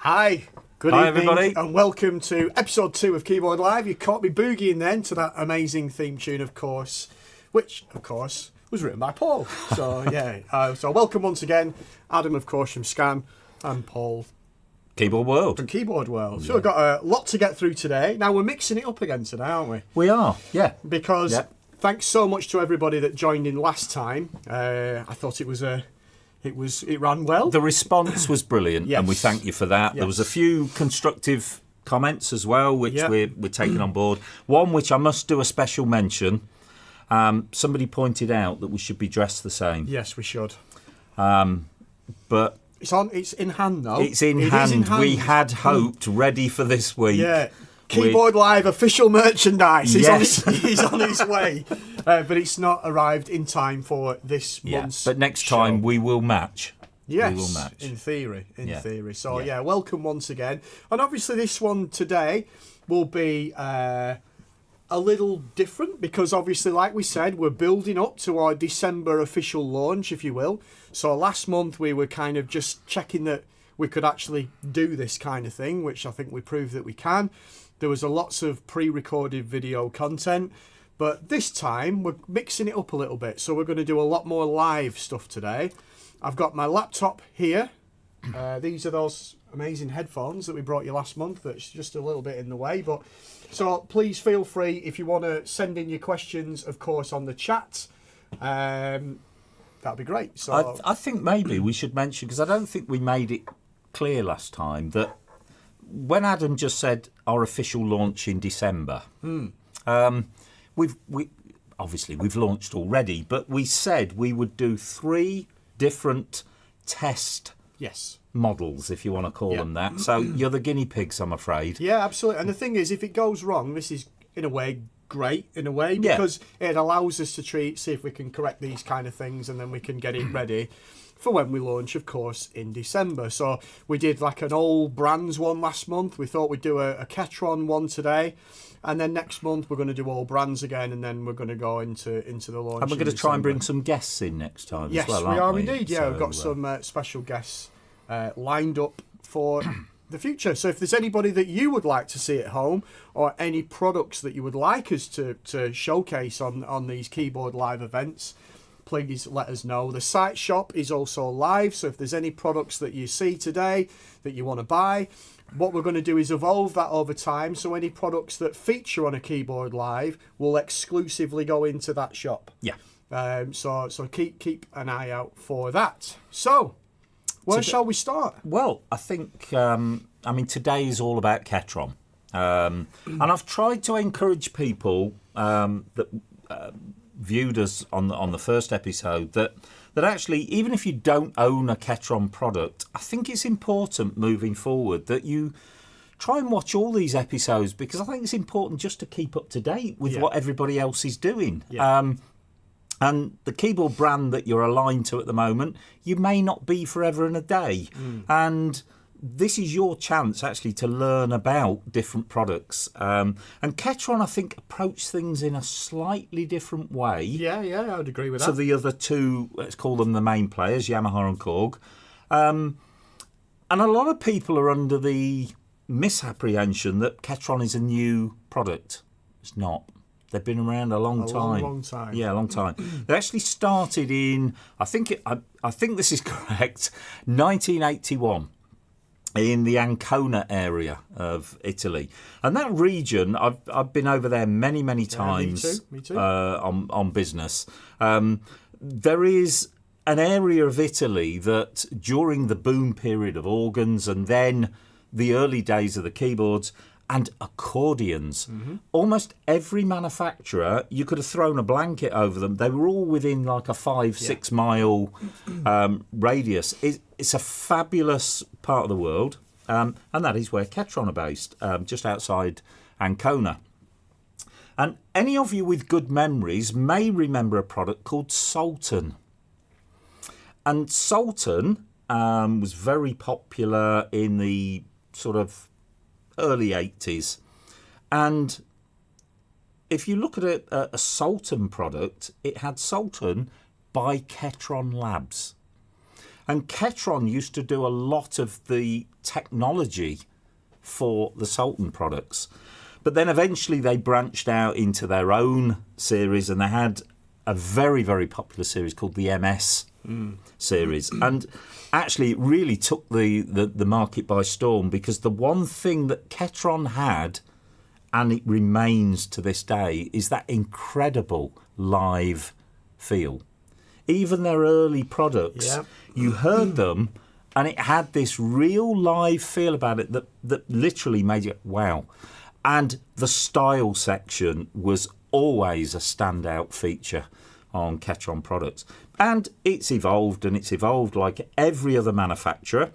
Hi, good Hi, evening, everybody. and welcome to episode 2 of Keyboard Live. You caught me boogieing then to that amazing theme tune, of course, which, of course, was written by Paul. So, yeah, so welcome once again, Adam, of course, from Scan, and Paul Keyboard World. from Keyboard World. So we've got a lot to get through today. Now, we're mixing it up again today, aren't we? We are, yeah. Because thanks so much to everybody that joined in last time. I thought it ran well. The response was brilliant, and we thank you for that. Yes. There was a few constructive comments as well, which we're taking on board. One which I must do a special mention. Somebody pointed out that we should be dressed the same. Yes, we should. But It's in hand, though. It's in hand. We had hoped, ready for this week. Yeah. Keyboard Live official merchandise. Yes. He's on his way. But it's not arrived in time for this month's But next show. time we will match. Yes, we will match. in theory. Theory. So, Yeah. welcome once again. And obviously this one today will be a little different because obviously, like we said, we're building up to our December official launch, if you will. So last month we were kind of just checking that we could actually do this kind of thing, which I think we proved that we can. There was lots of pre-recorded video content, but this time we're mixing it up a little bit. So we're going to do a lot more live stuff today. I've got my laptop here. These are those amazing headphones that we brought you last month. That's just a little bit in the way, but so please feel free if you want to send in your questions, of course, on the chat. That'd be great. So I think maybe we should mention, because I don't think we made it clear last time, that when Adam just said our official launch in December, we've launched already, but we said we would do 3 different test models, if you want to call them that. So you're the guinea pigs, I'm afraid. Yeah, absolutely. And the thing is, if it goes wrong, this is in a way great because it allows us to see if we can correct these kind of things, and then we can get it ready for when we launch, of course, in December. So we did like an all brands one last month. We thought we'd do a Ketron one today, and then next month we're going to do all brands again, and then we're going to go into the launch. And we're going to try and bring some guests in next time as well, we aren't are we? indeed. Yeah, So, we've got some special guests lined up for the future. So if there's anybody that you would like to see at home, or any products that you would like us to showcase on these Keyboard Live events, please let us know. The site shop is also live, so if there's any products that you see today that you want to buy, what we're going to do is evolve that over time, so any products that feature on a Keyboard Live will exclusively go into that shop. So keep an eye out for that. So where shall we start? Well, I think today is all about Ketron, and I've tried to encourage people that viewed us on the first episode that actually, even if you don't own a Ketron product, I think it's important moving forward that you try and watch all these episodes, because I think it's important just to keep up to date with what everybody else is doing. And the keyboard brand that you're aligned to at the moment, you may not be forever and a day. And this is your chance actually to learn about different products. And Ketron, I think, approach things in a slightly different way. Yeah, I would agree with that. To the other two, let's call them the main players, Yamaha and Korg. And a lot of people are under the misapprehension that Ketron is a new product. It's not. They've been around a long time. Long time. Yeah, a long time. They actually started in, I think this is correct, 1981. In the Ancona area of Italy, and that region, I've been over there many times. Me too. On business. There is an area of Italy that during the boom period of organs and then the early days of the keyboards and accordions, almost every manufacturer, you could have thrown a blanket over them. They were all within like a 5-6 mile radius. It's a fabulous part of the world, and that is where Ketron are based, just outside Ancona. And any of you with good memories may remember a product called Sultan. And Sultan was very popular in the sort of early 80s. And if you look at a Sultan product, it had Sultan by Ketron Labs. And Ketron used to do a lot of the technology for the Sultan products. But then eventually they branched out into their own series, and they had a very, very popular series called the MS series. And actually it really took the market by storm, because the one thing that Ketron had, and it remains to this day, is that incredible live feel. Even their early products, you heard them and it had this real live feel about it that literally made you, wow. And the style section was always a standout feature on Ketron products. And it's evolved, and it's evolved like every other manufacturer.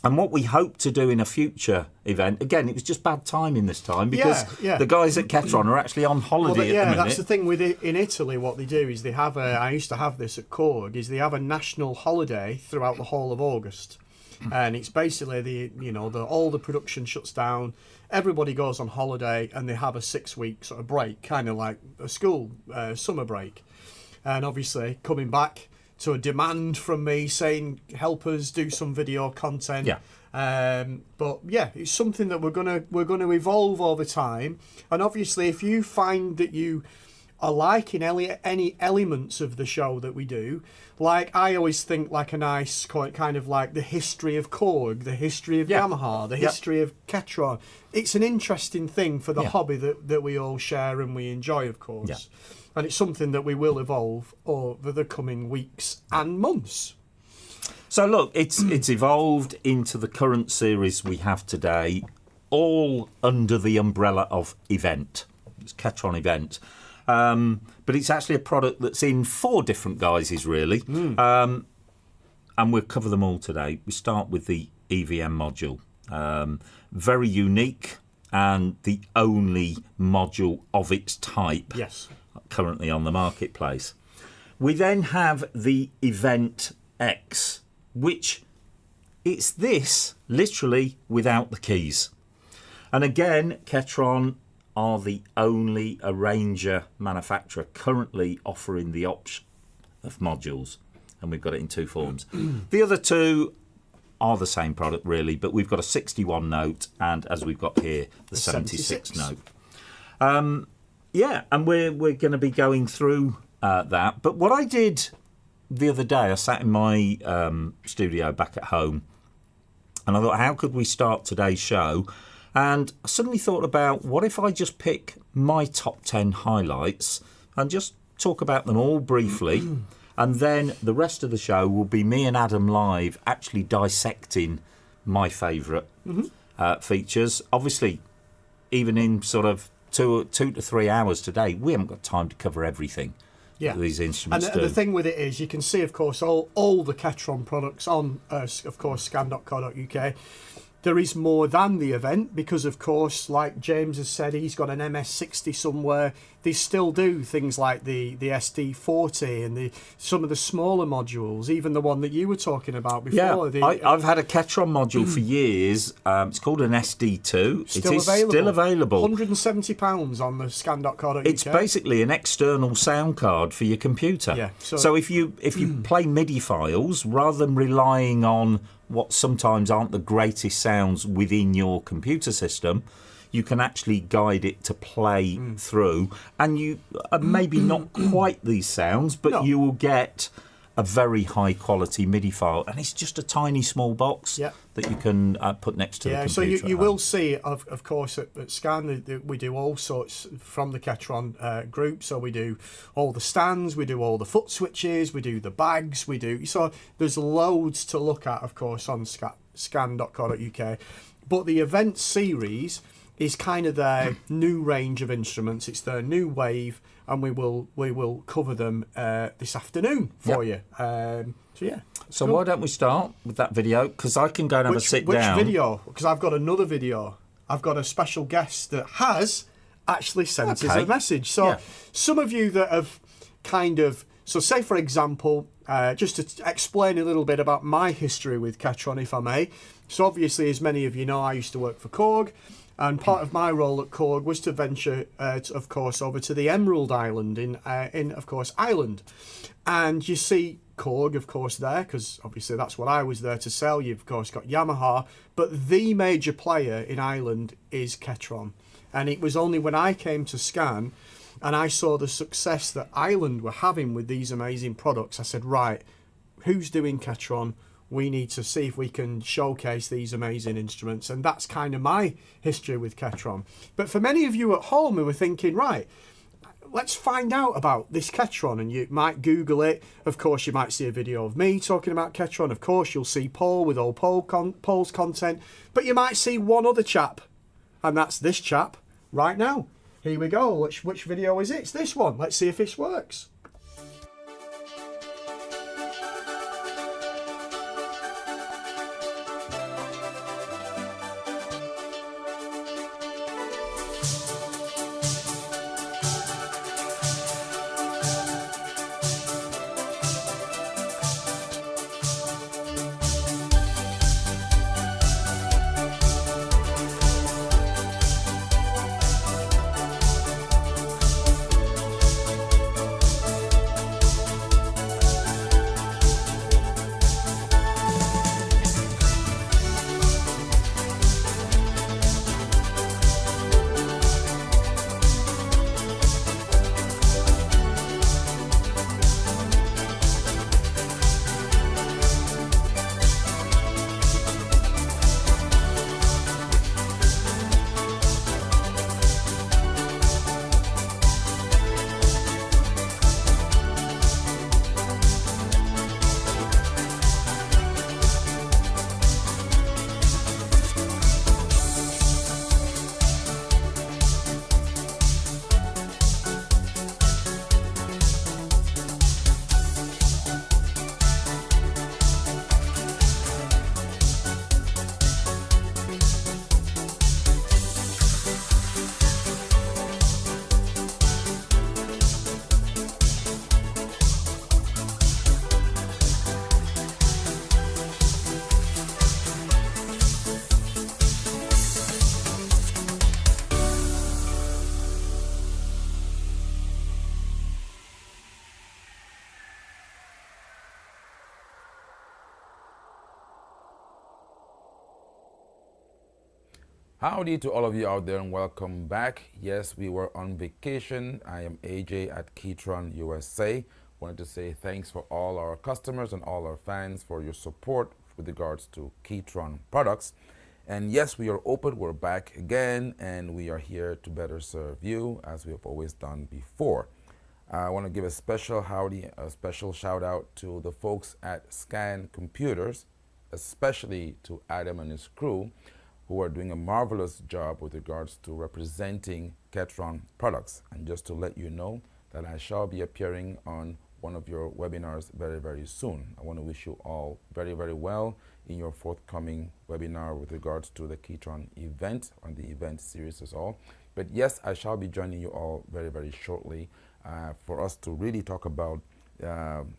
And what we hope to do in a future event, again, it was just bad timing this time, because the guys at Ketron are actually on holiday at the minute. That's the thing with it in Italy. What they do is they have I used to have this at Korg, is they have a national holiday throughout the whole of August, and it's basically all the production shuts down, everybody goes on holiday, and they have a 6-week sort of break, kind of like a school summer break, and obviously coming back to a demand from me saying, help us do some video content. But yeah, it's something that we're gonna evolve over time. And obviously, if you find that you are liking any elements of the show that we do, like I always think like a nice kind of like the history of Korg, the history of Yamaha, the history of Ketron. It's an interesting thing for the hobby that we all share and we enjoy, of course. And it's something that we will evolve over the coming weeks and months. So look, it's evolved into the current series we have today, all under the umbrella of Event. It's Ketron Event. But it's actually a product that's in 4 different guises, really. And we'll cover them all today. We start with the EVM module. Very unique, and the only module of its type. Currently on the marketplace. We then have the Event X, which it's this literally without the keys. And again, Ketron are the only arranger manufacturer currently offering the option of modules, and we've got it in 2 forms. The other 2 are the same product really, but we've got a 61 note, and as we've got here, the 76 note. And we're going to be going through that. But what I did the other day, I sat in my studio back at home, and I thought, how could we start today's show? And I suddenly thought about, what if I just pick my top 10 highlights and just talk about them all briefly, and then the rest of the show will be me and Adam live actually dissecting my favourite features. Obviously, even in sort of 2 to 3 hours today, we haven't got time to cover everything that these instruments do. And the thing with it is, you can see, of course, all the Ketron products on, of course, scan.co.uk. There is more than the Event, because, of course, like James has said, he's got an MS60 somewhere. They still do things like the SD40 and some of the smaller modules, even the one that you were talking about before. I've had a Ketron module for years. It's called an SD2. Still available. £170 on the scan.co.uk. It's basically an external sound card for your computer. So if you play MIDI files, rather than relying on what sometimes aren't the greatest sounds within your computer system, you can actually guide it to play through, and you maybe not quite these sounds, but you will get a very high quality MIDI file, and it's just a tiny small box that you can put next to the computer. So you will see, of course, at Scan, we do all sorts from the Ketron group. So we do all the stands, we do all the foot switches, we do the bags, so there's loads to look at, of course, on scan.co.uk. But the Event series is kind of their new range of instruments. It's their new wave, and we will cover them this afternoon for you. So why don't we start with that video? Because I can go and have a sit down. Which video? Because I've got another video. I've got a special guest that has actually sent us a message. So some of you that have say for example, just to explain a little bit about my history with Ketron, if I may. So obviously, as many of you know, I used to work for Korg. And part of my role at Korg was to venture, of course, over to the Emerald Island in of course, Ireland. And you see Korg, of course, there, because obviously that's what I was there to sell. You've, of course, got Yamaha. But the major player in Ireland is Ketron. And it was only when I came to Scan and I saw the success that Ireland were having with these amazing products, I said, right, who's doing Ketron? We need to see if we can showcase these amazing instruments. And that's kind of my history with Ketron. But for many of you at home who are thinking, right, let's find out about this Ketron, and you might Google it. Of course, you might see a video of me talking about Ketron. Of course, you'll see Paul with all Paul's content. But you might see one other chap, and that's this chap right now. Here we go. Which video is it? It's this one. Let's see if this works. Howdy to all of you out there and welcome back. Yes, we were on vacation. I am AJ at Ketron USA. Wanted to say thanks for all our customers and all our fans for your support with regards to Ketron products. And yes, we are open. We're back again and we are here to better serve you as we have always done before. I want to give a special howdy, a special shout out to the folks at Scan Computers, especially to Adam and his crew, who are doing a marvelous job with regards to representing Ketron products. And just to let you know that I shall be appearing on one of your webinars very, very soon. I want to wish you all very, very well in your forthcoming webinar with regards to the Ketron event, on the event series as all. But yes, I shall be joining you all very, very shortly for us to really talk about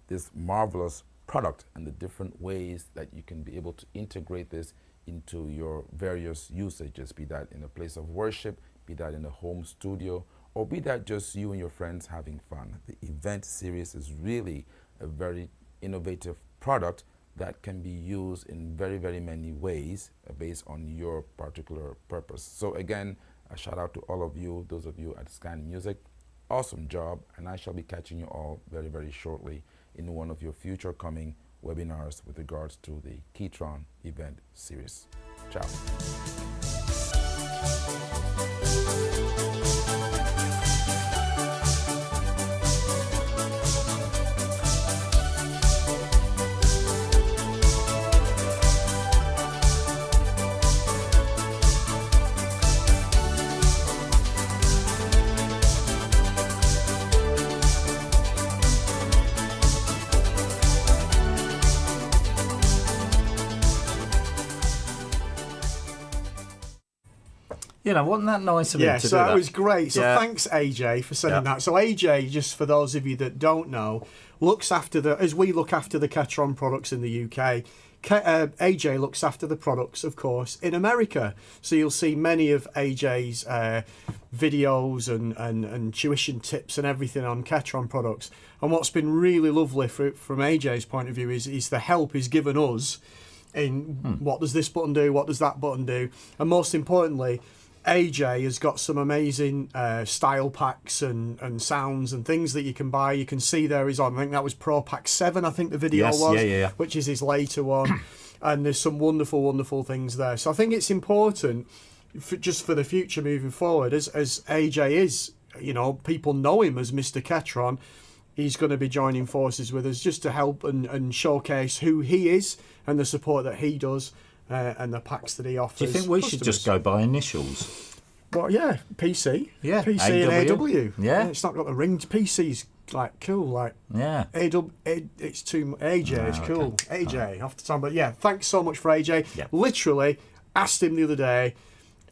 this marvelous product and the different ways that you can be able to integrate this into your various usages, be that in a place of worship, be that in a home studio, or be that just you and your friends having fun. The event series is really a very innovative product that can be used in very, very many ways based on your particular purpose. So again, a shout out to all of you, those of you at Scan Music. Awesome job, and I shall be catching you all very, very shortly in one of your future coming webinars with regards to the Ketron event series. Ciao. You know, wasn't that nice of him to do so that? That was great. So Yeah. thanks, AJ, for sending that. So AJ, just for those of you that don't know, looks after as we look after the Ketron products in the UK. AJ looks after the products, of course, in America. So you'll see many of AJ's videos and tuition tips and everything on Ketron products. And what's been really lovely from AJ's point of view is the help he's given us in what does this button do, what does that button do, and most importantly, AJ has got some amazing style packs and sounds and things that you can buy. You can see there he's on, I think that was Pro Pack 7, I think the video was, which is his later one. And there's some wonderful, wonderful things there. So I think it's important, just for the future moving forward, as AJ is, you know, people know him as Mr. Ketron. He's going to be joining forces with us just to help and showcase who he is and the support that he does. And the packs that he offers. Do you think we should just go by initials? Well, yeah, PC. Yeah, PC and AW. Yeah. It's not got the ring. PC's like cool. Like it's too AJ. It's cool. Okay. AJ off the time. But yeah, thanks so much for AJ. Yeah. Literally asked him the other day.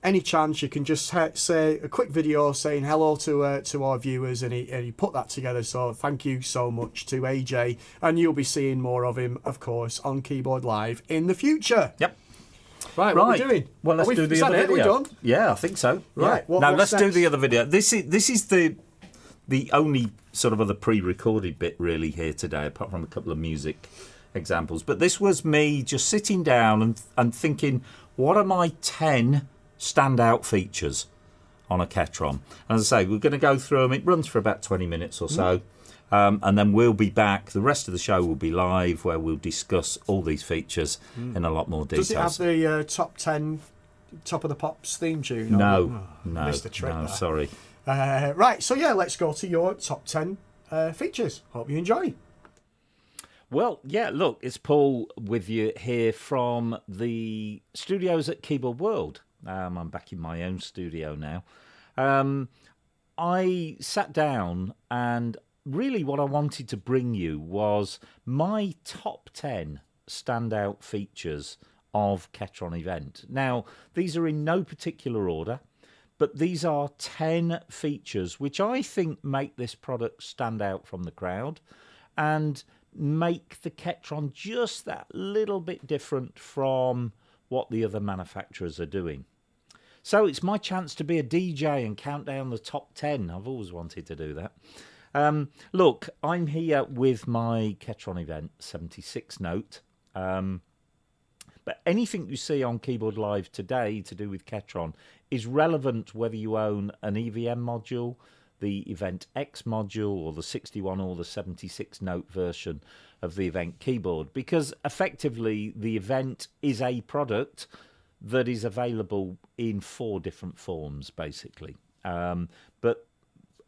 Any chance you can just say a quick video saying hello to our viewers, and he put that together. So thank you so much to AJ, and you'll be seeing more of him, of course, on Keyboard Live in the future. Yep. Right, what are we doing? Well, let's do the other video. We're done? Yeah, I think so. Right. Yeah. Now let's do the other video. This is the only sort of other pre-recorded bit really here today, apart from a couple of music examples. But this was me just sitting down and thinking, what are my 10 standout features on a Ketron? And as I say, we're going to go through them. It runs for about 20 minutes or so. And then we'll be back. The rest of the show will be live, where we'll discuss all these features in a lot more detail. Does it have the top 10 Top of the Pops theme tune? No, missed the trick there. Sorry. Right, so yeah, let's go to your top 10 features. Hope you enjoy. Well, yeah, look, it's Paul with you here from the studios at Keyboard World. I'm back in my own studio now. I sat down, and really what I wanted to bring you was my top 10 standout features of Ketron event. Now, these are in no particular order, but these are 10 features which I think make this product stand out from the crowd and make the Ketron just that little bit different from what the other manufacturers are doing. So it's my chance to be a DJ and count down the top 10. I've always wanted to do that. Look, I'm here with my Ketron event 76 note. But anything you see on Keyboard Live today to do with Ketron is relevant whether you own an EVM module, the Event X module, or the 61 or the 76 note version of the event keyboard, because effectively the event is a product that is available in 4 different forms, basically. But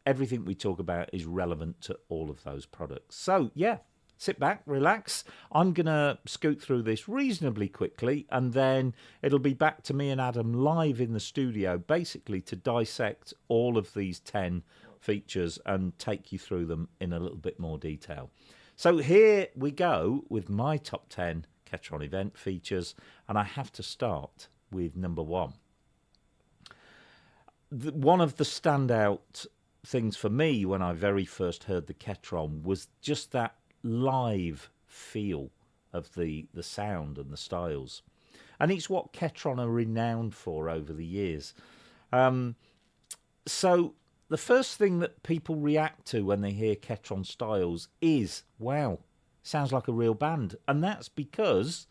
everything we talk about is relevant to all of those products. So, yeah, sit back, relax. I'm going to scoot through this reasonably quickly, and then it'll be back to me and Adam live in the studio, basically to dissect all of these 10 features and take you through them in a little bit more detail. So here we go with my top 10 Ketron event features, and I have to start with number 1. One of the standout things for me when I very first heard the Ketron was just that live feel of the sound and the styles. And it's what Ketron are renowned for over the years. So the first thing that people react to when they hear Ketron styles is, wow, sounds like a real band. And that's because,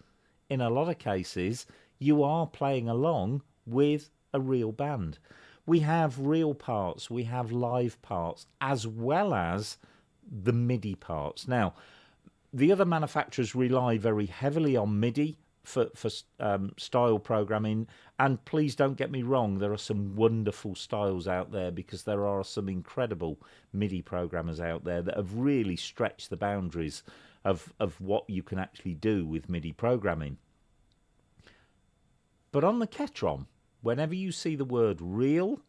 in a lot of cases, you are playing along with a real band. We have real parts, we have live parts, as well as the MIDI parts. Now, the other manufacturers rely very heavily on MIDI for style programming, and please don't get me wrong, there are some wonderful styles out there, because there are some incredible MIDI programmers out there that have really stretched the boundaries of what you can actually do with MIDI programming. But on the Ketron, whenever you see the word real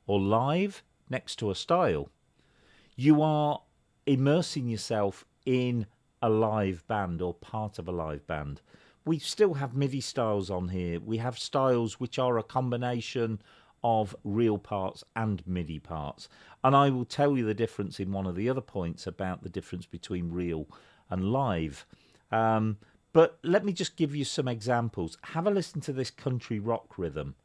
or live next to a style, you are immersing yourself in a live band or part of a live band. We still have MIDI styles on here. We have styles which are a combination of real parts and MIDI parts. And I will tell you the difference in one of the other points about the difference between real and live. But let me just give you some examples. Have a listen to this country rock rhythm.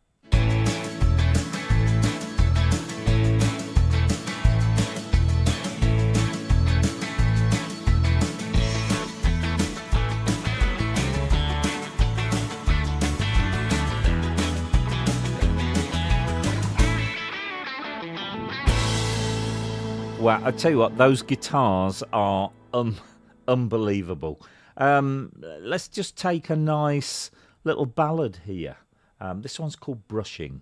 Well, I tell you what, those guitars are unbelievable. Let's just take a nice little ballad here. This one's called Brushing.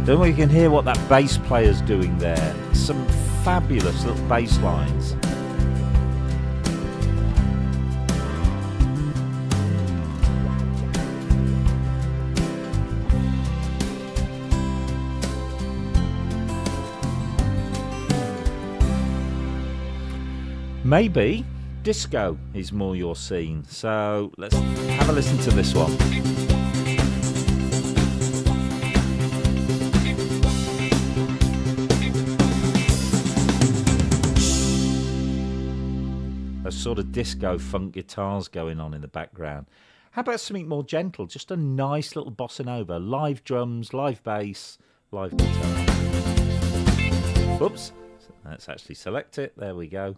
Don't know if you can hear what that bass player's doing there. Some fabulous little bass lines. Maybe disco is more your scene, so let's have a listen to this one. Those sort of disco funk guitars going on in the background. How about something more gentle? Just a nice little bossa nova. Live drums, live bass, live guitar. Whoops. Let's actually select it. There we go.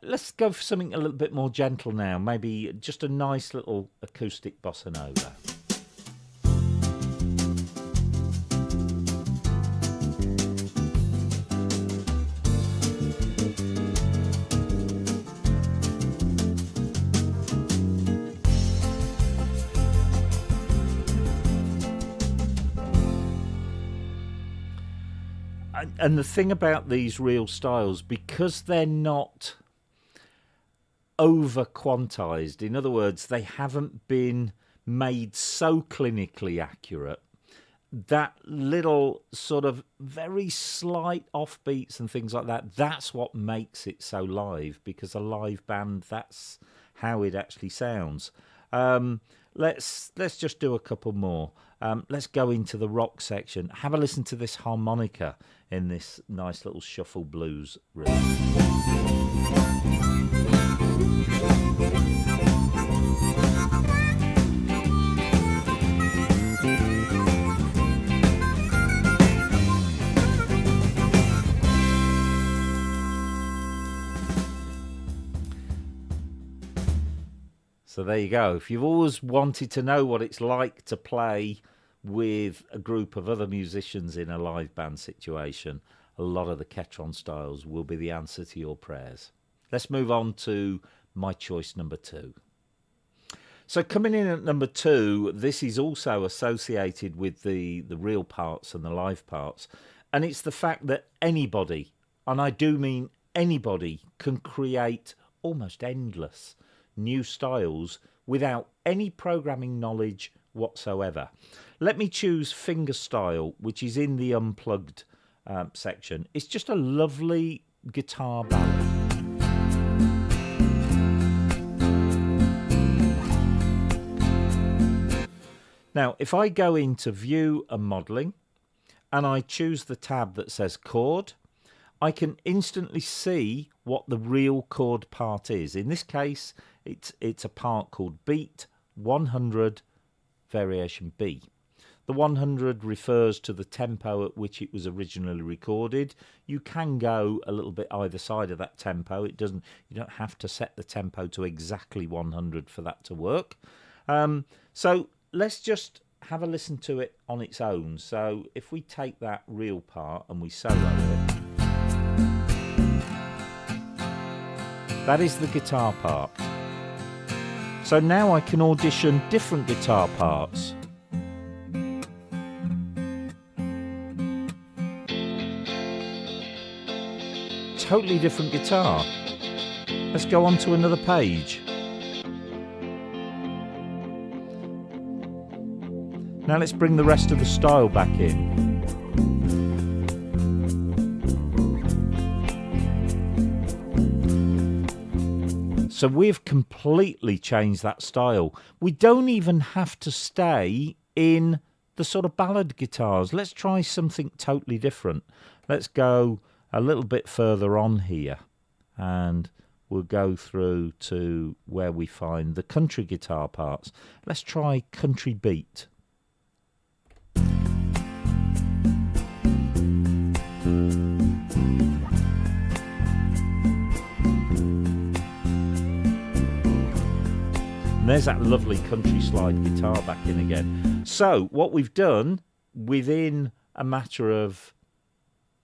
Let's go for something a little bit more gentle now. Maybe just a nice little acoustic bossa nova. And the thing about these real styles, because they're not over quantized, in other words, they haven't been made so clinically accurate, that little sort of very slight offbeats and things like that, that's what makes it so live, because a live band, that's how it actually sounds. Let's just do a couple more. Let's go into the rock section. Have a listen to this harmonica in this nice little shuffle blues rhythm. So there you go. If you've always wanted to know what it's like to play with a group of other musicians in a live band situation, a lot of the Ketron styles will be the answer to your prayers. Let's move on to my choice number 2. So coming in at number 2, this is also associated with the real parts and the live parts, and it's the fact that anybody, and I do mean anybody, can create almost endless new styles without any programming knowledge whatsoever. Let me choose Fingerstyle, which is in the unplugged section. It's just a lovely guitar ballad. Now, if I go into View and Modelling, and I choose the tab that says Chord, I can instantly see what the real chord part is. In this case, it's a part called Beat 100 Variation B. The 100 refers to the tempo at which it was originally recorded. You can go a little bit either side of that tempo. You don't have to set the tempo to exactly 100 for that to work. So let's just have a listen to it on its own. So if we take that real part and we solo it, that is the guitar part. So now I can audition different guitar parts. Totally different guitar. Let's go on to another page. Now let's bring the rest of the style back in. So we've completely changed that style. We don't even have to stay in the sort of ballad guitars. Let's try something totally different. Let's go a little bit further on here, and we'll go through to where we find the country guitar parts. Let's try country beat. And there's that lovely country slide guitar back in again. So what we've done within a matter of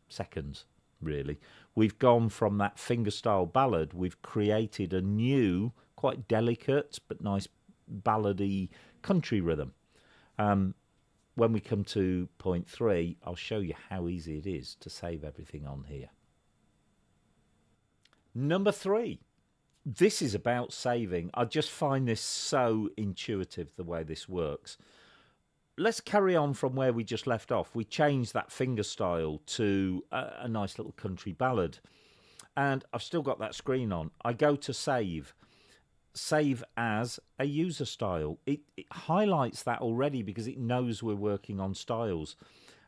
seconds, really, we've gone from that fingerstyle ballad, we've created a new, quite delicate but nice ballady country rhythm. When we come to point 3, I'll show you how easy it is to save everything on here. Number 3. This is about saving. I just find this so intuitive, the way this works. Let's carry on from where we just left off. We changed that fingerstyle to a nice little country ballad. And I've still got that screen on. I go to save. Save as a user style. It highlights that already because it knows we're working on styles.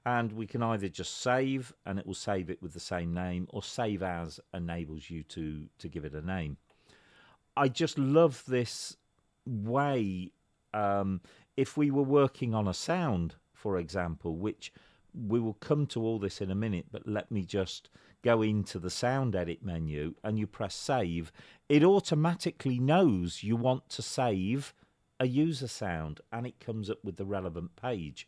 And we can either just save and it will save it with the same name, or save as enables you to give it a name. I just love this way. If we were working on a sound, for example, which we will come to all this in a minute, but let me just go into the sound edit menu and you press save, it automatically knows you want to save a user sound and it comes up with the relevant page.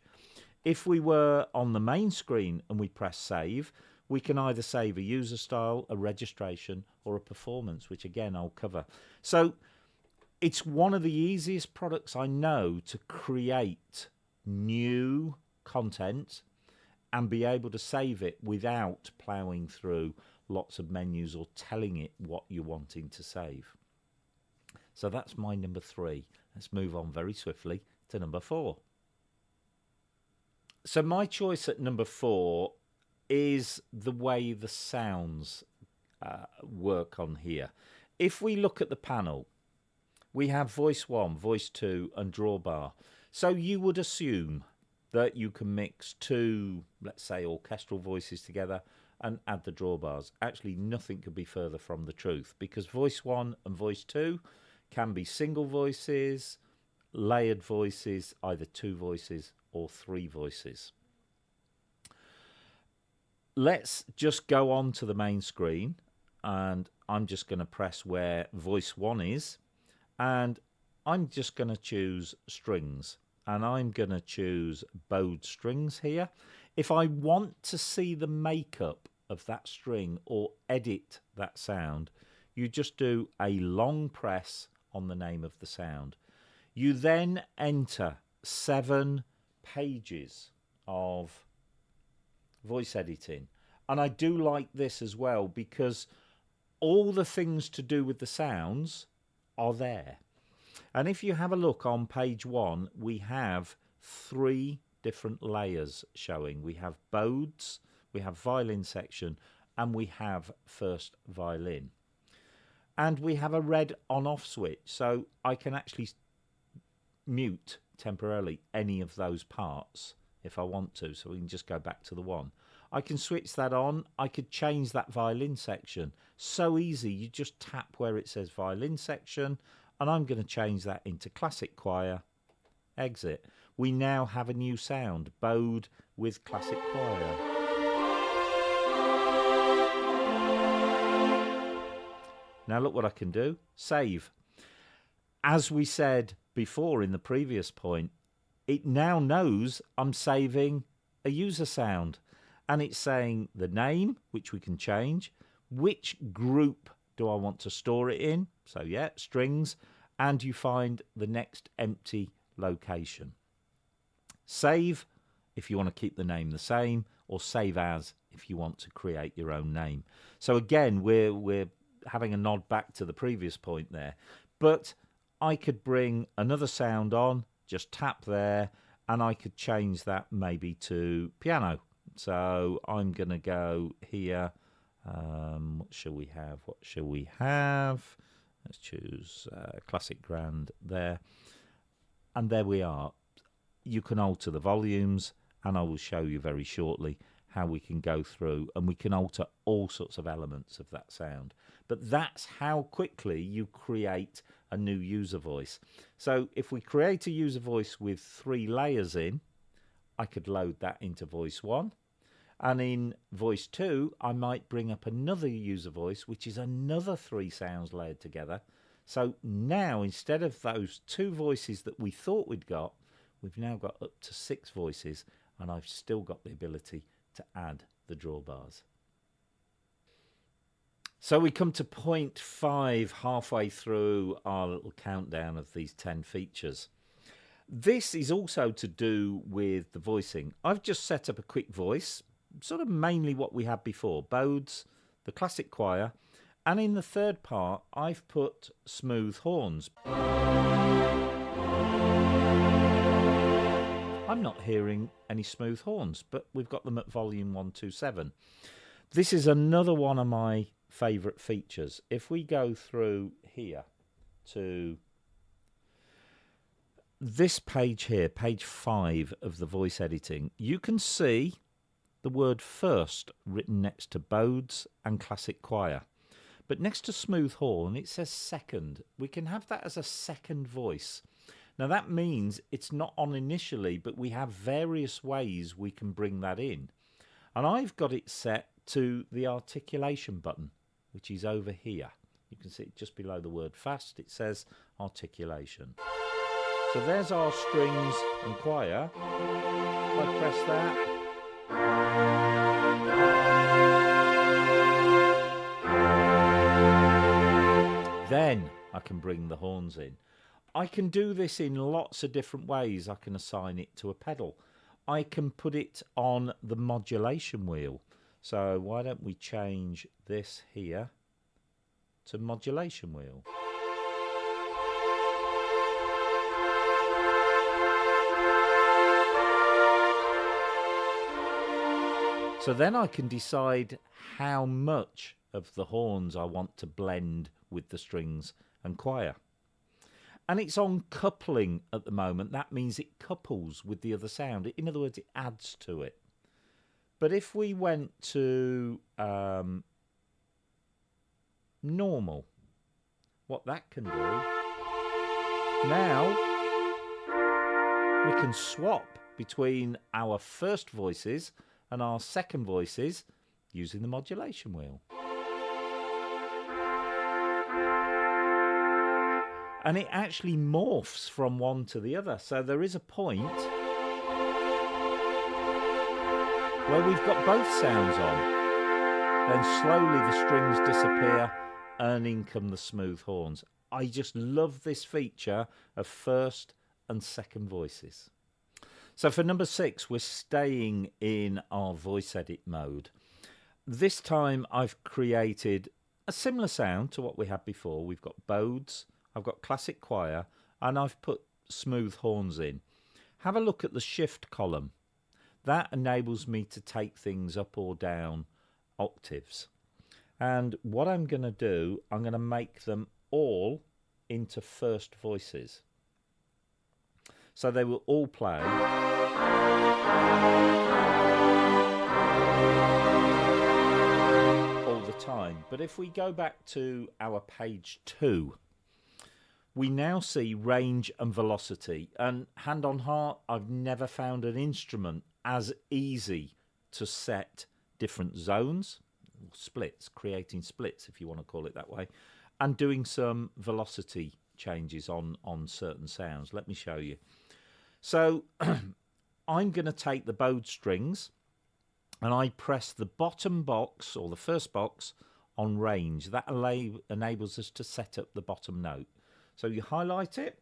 If we were on the main screen and we press save, we can either save a user style, a registration, or a performance, which again I'll cover. So it's one of the easiest products I know to create new content and be able to save it without ploughing through lots of menus or telling it what you're wanting to save. So that's my number 3. Let's move on very swiftly to number 4. So my choice at number 4 is the way the sounds work on here. If we look at the panel, we have voice 1, voice 2 and drawbar. So you would assume that you can mix 2, let's say, orchestral voices together and add the drawbars. Actually, nothing could be further from the truth, because voice 1 and voice 2 can be single voices, layered voices, either 2 voices or 3 voices. Let's just go on to the main screen, and I'm just going to press where voice 1 is, and I'm just going to choose strings, and I'm going to choose bowed strings here. If I want to see the makeup of that string or edit that sound, you just do a long press on the name of the sound. You then enter 7 pages of voice editing, and I do like this as well because all the things to do with the sounds are there. And if you have a look on page 1, we have 3 different layers showing. We have bows, we have violin section, and we have first violin. And we have a red on-off switch, so I can actually mute temporarily any of those parts if I want to, so we can just go back to the 1. I can switch that on. I could change that violin section. So easy. You just tap where it says violin section, and I'm going to change that into classic choir. Exit. We now have a new sound, bowed with classic choir. Now look what I can do. Save. As we said before in the previous point, it now knows I'm saving a user sound, and it's saying the name, which we can change, which group do I want to store it in, so yeah, strings, and you find the next empty location. Save if you want to keep the name the same, or save as if you want to create your own name. So again, we're having a nod back to the previous point there, but I could bring another sound on, just tap there, and I could change that maybe to piano. So I'm going to go here. What shall we have? Let's choose Classic Grand there. And there we are. You can alter the volumes, and I will show you very shortly how we can go through and we can alter all sorts of elements of that sound. But that's how quickly you create a new user voice. So if we create a user voice with 3 layers in, I could load that into voice 1. And in voice 2, I might bring up another user voice, which is another 3 sounds layered together. So now, instead of those 2 voices that we thought we'd got, we've now got up to 6 voices, and I've still got the ability to add the drawbars. So we come to point 5, halfway through our little countdown of these 10 features. This is also to do with the voicing. I've just set up a quick voice, sort of mainly what we had before, Bodes, the classic choir, and in the third part I've put smooth horns. I'm not hearing any smooth horns, but we've got them at volume 127. This is another one of my favourite features. If we go through here to this page here, page 5 of the voice editing, you can see the word first written next to Bodes and classic choir. But next to smooth horn, it says second. We can have that as a second voice. Now that means it's not on initially, but we have various ways we can bring that in. And I've got it set to the articulation button, which is over here. You can see it just below the word fast. It says articulation. So there's our strings and choir. If I press that, then I can bring the horns in. I can do this in lots of different ways. I can assign it to a pedal. I can put it on the modulation wheel. So why don't we change this here to modulation wheel. So then I can decide how much of the horns I want to blend with the strings and choir. And it's on coupling at the moment. That means it couples with the other sound. In other words, it adds to it. But if we went to normal, what that can do, now we can swap between our first voices and our second voices using the modulation wheel. And it actually morphs from one to the other. So there is a point where we've got both sounds on. Then slowly the strings disappear and in come the smooth horns. I just love this feature of first and second voices. So for number 6, we're staying in our voice edit mode. This time I've created a similar sound to what we had before. We've got Bodes, I've got classic choir, and I've put smooth horns in. Have a look at the shift column. That enables me to take things up or down octaves. And what I'm going to do, I'm going to make them all into first voices. So they will all play all the time. But if we go back to our page 2, we now see range and velocity. And hand on heart, I've never found an instrument as easy to set different zones, splits, creating splits if you want to call it that way, and doing some velocity changes on certain sounds. Let me show you. So I'm going to take the bowed strings and I press the bottom box or the first box on range. That enables us to set up the bottom note. So you highlight it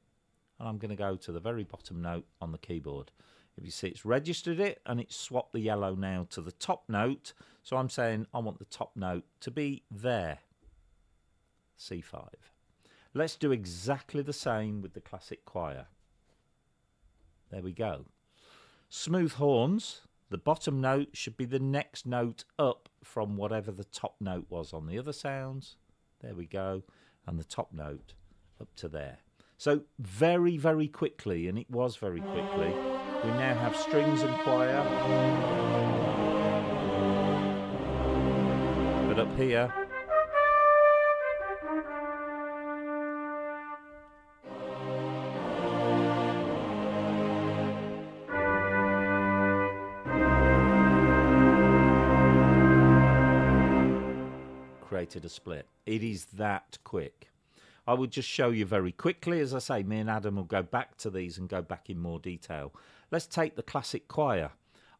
and I'm going to go to the very bottom note on the keyboard. If you see, it's registered it and it's swapped the yellow now to the top note. So I'm saying I want the top note to be there, C5. Let's do exactly the same with the classic choir. There we go. Smooth horns, the bottom note should be the next note up from whatever the top note was on the other sounds. There we go. and the top note up to there. So very, very quickly, and it was very quickly, we now have strings and choir. But up here, created a split. It is that quick. I will just show you very quickly. As I say, me and Adam will go back to these and go back in more detail. Let's take the classic choir.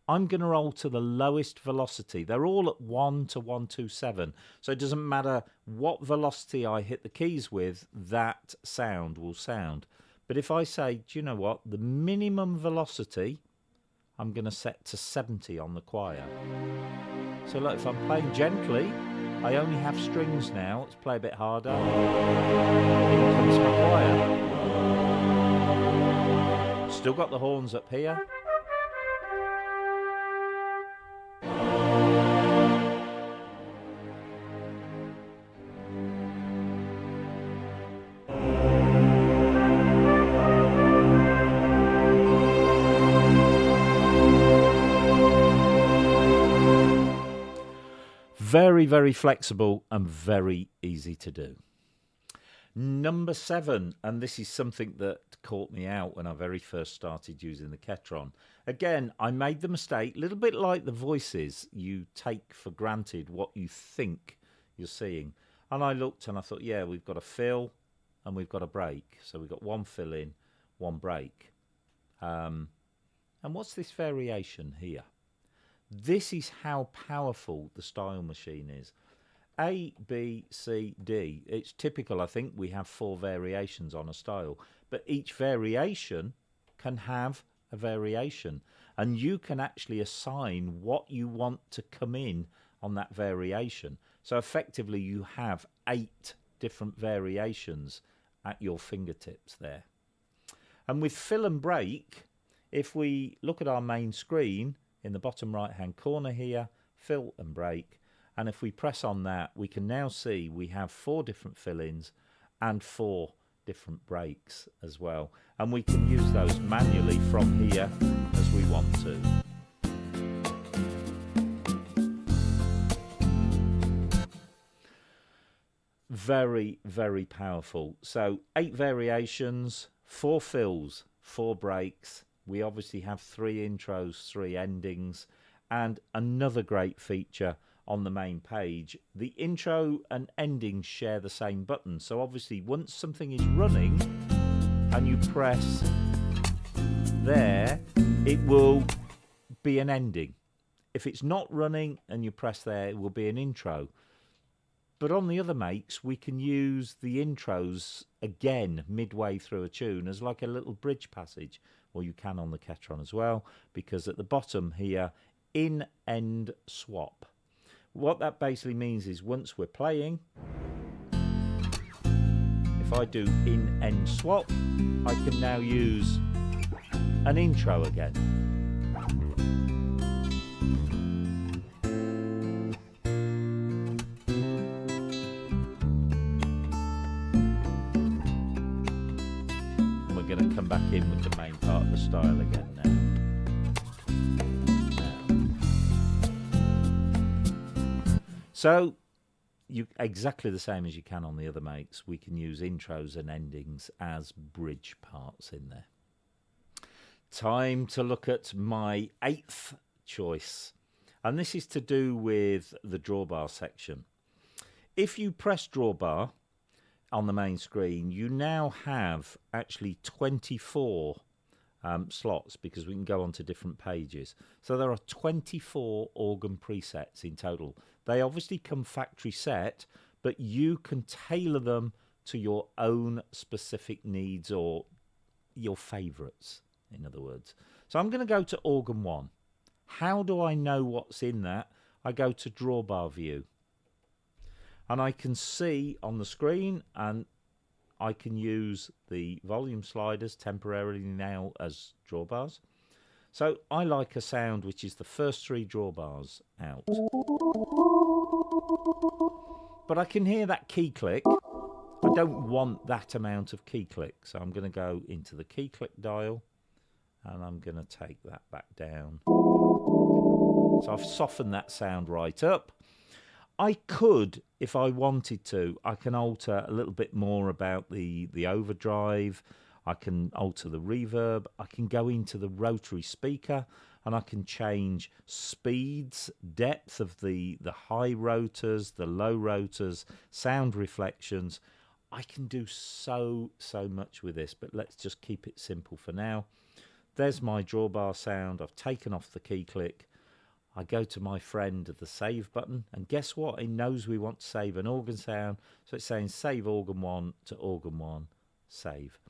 I'm going to roll to the lowest velocity. They're all at 1 to 127. So it doesn't matter what velocity I hit the keys with, that sound will sound. But if I say, do you know what? The minimum velocity, I'm going to set to 70 on the choir. So look, if I'm playing gently, I only have strings now. Let's play a bit harder. Here comes my choir. Still got the horns up here. Very, very flexible and very easy to do. Number 7, and this is something that caught me out when I very first started using the Ketron. Again, I made the mistake, a little bit like the voices, you take for granted what you think you're seeing. And I looked and I thought, yeah, we've got a fill and we've got a break. So we've got one fill in, one break. And what's this variation here? This is how powerful the style machine is. A, B, C, D. It's typical, I think, we have 4 variations on a style. But each variation can have a variation. And you can actually assign what you want to come in on that variation. So effectively, you have 8 different variations at your fingertips there. And with fill and break, if we look at our main screen, in the bottom right hand corner here, fill and break, and if we press on that, we can now see we have 4 different fill-ins and 4 different breaks as well, and we can use those manually from here as we want to. Very, very powerful. So 8 variations, 4 fills, 4 breaks. We obviously have 3 intros, 3 endings, and another great feature on the main page. The intro and ending share the same button. So obviously once something is running and you press there, it will be an ending. If it's not running and you press there, it will be an intro. But on the other makes, we can use the intros again midway through a tune as like a little bridge passage, or you can on the Ketron as well, because at the bottom here, in-end swap. What that basically means is once we're playing, if I do in-end swap, I can now use an intro again. Going to come back in with the main part of the style again now. So you exactly the same as you can on the other makes. We can use intros and endings as bridge parts in there. Time to look at my 8th choice, and this is to do with the drawbar section. If you press drawbar on the main screen, you now have actually 24 slots, because we can go on to different pages. So there are 24 organ presets in total. They obviously come factory set, but you can tailor them to your own specific needs or your favourites, in other words. So I'm going to go to organ 1. How do I know what's in that? I go to drawbar view. And I can see on the screen, and I can use the volume sliders temporarily now as drawbars. So I like a sound which is the first 3 drawbars out. But I can hear that key click. I don't want that amount of key click. So I'm going to go into the key click dial and I'm going to take that back down. So I've softened that sound right up. I could, if I wanted to, I can alter a little bit more about the overdrive. I can alter the reverb. I can go into the rotary speaker and I can change speeds, depth of the high rotors, the low rotors, sound reflections. I can do so much with this, but let's just keep it simple for now. There's my drawbar sound. I've taken off the key click. I go to my friend the save button, and guess what? It knows we want to save an organ sound, so it's saying save organ 1 to organ 1, save.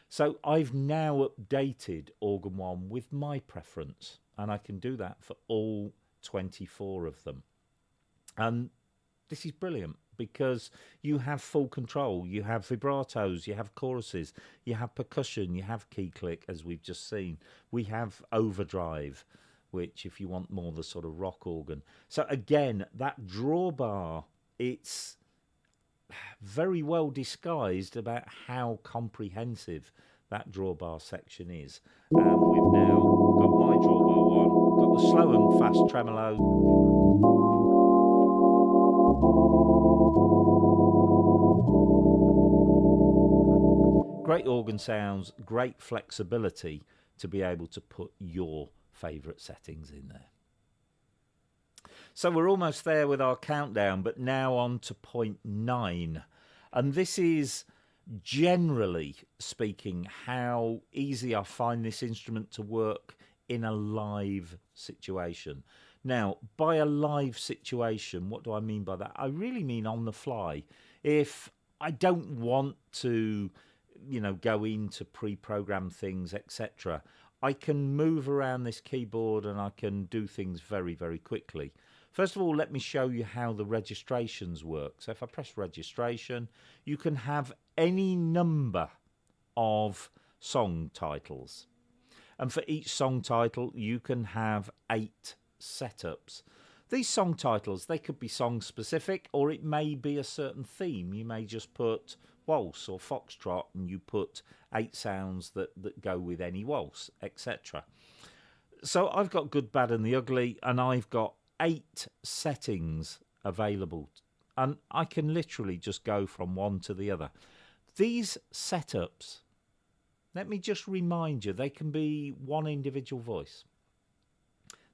So I've now updated organ 1 with my preference, and I can do that for all 24 of them. And this is brilliant because you have full control. You have vibratos, you have choruses, you have percussion, you have key click, as we've just seen. We have overdrive, which if you want more the sort of rock organ. So again, that drawbar, it's very well disguised about how comprehensive that drawbar section is. We've now got my drawbar one, I've got the slow and fast tremolo. Great organ sounds, great flexibility to be able to put your favourite settings in there. So we're almost there with our countdown, but now on to point 9. And this is, generally speaking, how easy I find this instrument to work in a live situation. Now, by a live situation, what do I mean by that? I really mean on the fly. If I don't want to, go into pre-programmed things, etc., I can move around this keyboard and I can do things very, very quickly. First of all, let me show you how the registrations work. So if I press registration, you can have any number of song titles. And for each song title, you can have 8 setups. These song titles, they could be song specific, or it may be a certain theme. You may just put waltz or foxtrot and you put 8 sounds that go with any waltz, etc. So I've got good, bad and the ugly, and I've got 8 settings available, and I can literally just go from one to the other. These setups, let me just remind you, they can be one individual voice.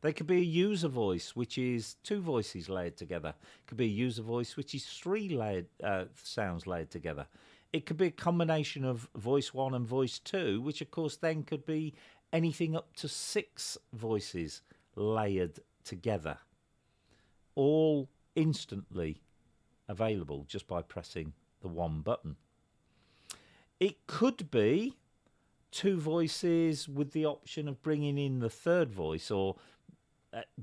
They could be a user voice, which is 2 voices layered together. It could be a user voice, which is 3 sounds layered together. It could be a combination of voice 1 and voice 2, which of course then could be anything up to 6 voices layered together. All instantly available just by pressing the one button. It could be 2 voices with the option of bringing in the 3rd voice, or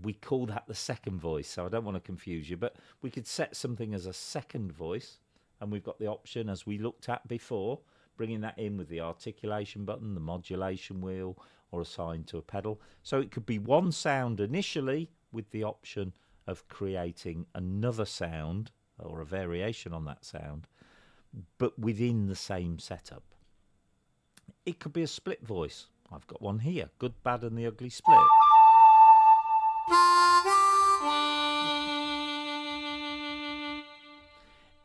we call that the 2nd voice, so I don't want to confuse you, but we could set something as a 2nd voice, and we've got the option, as we looked at before, bringing that in with the articulation button, the modulation wheel, or assigned to a pedal. So it could be one sound initially with the option of creating another sound or a variation on that sound, but within the same setup. It could be a split voice. I've got one here, good, bad and the ugly split.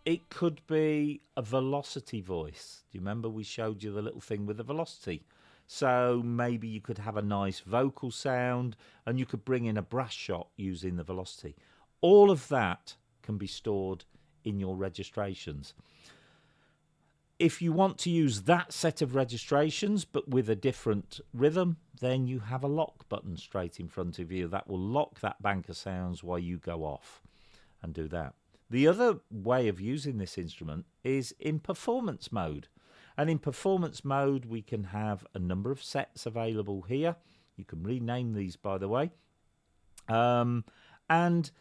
It could be a velocity voice. Do you remember we showed you the little thing with the velocity? So maybe you could have a nice vocal sound and you could bring in a brass shot using the velocity. All of that can be stored in your registrations. If you want to use that set of registrations but with a different rhythm, then you have a lock button straight in front of you that will lock that bank of sounds while you go off and do that. The other way of using this instrument is in performance mode. And in performance mode, we can have a number of sets available here. You can rename these, by the way. And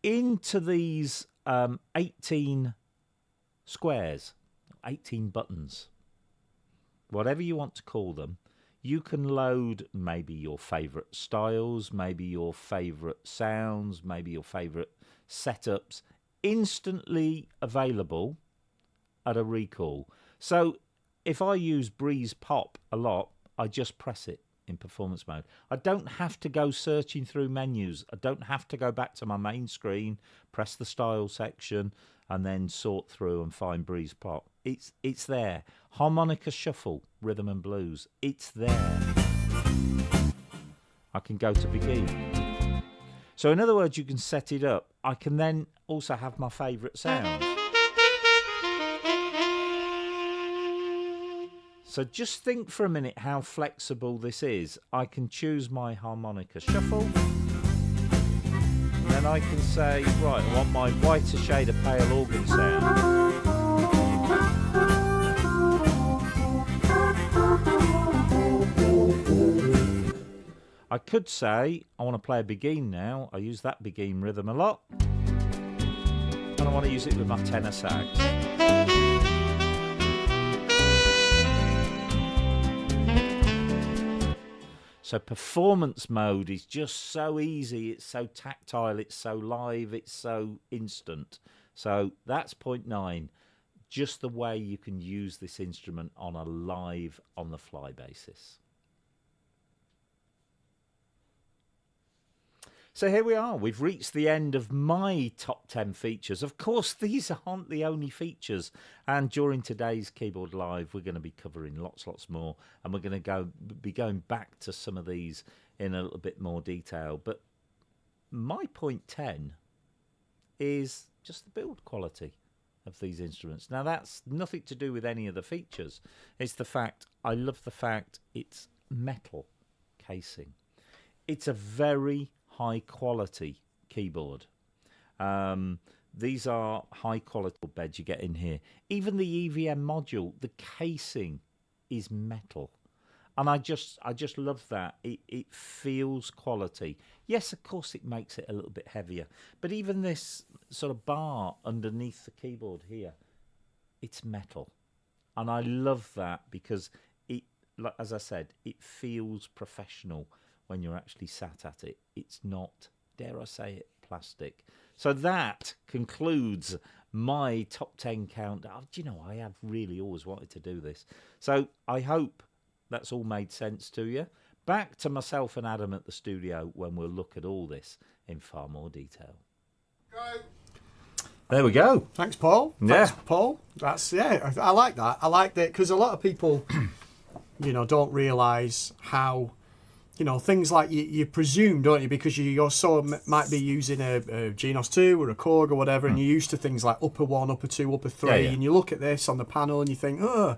into these 18 squares, 18 buttons, whatever you want to call them, you can load maybe your favourite styles, maybe your favourite sounds, maybe your favourite setups, instantly available at a recall. So if I use Breeze Pop a lot, I just press it in performance mode. I don't have to go searching through menus. I don't have to go back to my main screen, press the style section, and then sort through and find Breeze Pop. It's there. Harmonica Shuffle, Rhythm and Blues, it's there. I can go to begin. So in other words, you can set it up. I can then also have my favourite sounds. So just think for a minute how flexible this is. I can choose my harmonica shuffle. And then I can say, right, I want my whiter shade of pale organ sound. I could say, I want to play a begin now. I use that begin rhythm a lot. And I want to use it with my tenor sax. So performance mode is just so easy, it's so tactile, it's so live, it's so instant. So that's point 9, just the way you can use this instrument on a live, on the fly basis. So here we are, we've reached the end of my top 10 features. Of course, these aren't the only features, and during today's Keyboard Live, we're going to be covering lots more, and we're going to be going back to some of these in a little bit more detail. But my point 10 is just the build quality of these instruments. Now, that's nothing to do with any of the features. It's the fact, I love the fact it's metal casing. It's a very high quality keyboard. These are high quality beds you get in here. Even the EVM module, the casing is metal, and I just love that. It feels quality. Yes, of course it makes it a little bit heavier, but even this sort of bar underneath the keyboard here, it's metal, and I love that because it, like, as I said, it feels professional when you're actually sat at it. It's not, dare I say it, plastic. So that concludes my top 10 count. Oh, do you know, I have really always wanted to do this. So I hope that's all made sense to you. Back to myself and Adam at the studio when we'll look at all this in far more detail. There we go. Thanks, Paul. Yeah. Thanks, Paul. That's, yeah, I like that. I like that because a lot of people, you know, don't realise how, you know, things like you presume, don't you, because you also might be using a Genos 2 or a Korg or whatever, and you're used to things like upper 1, upper 2, upper 3, and you look at this on the panel and you think, oh,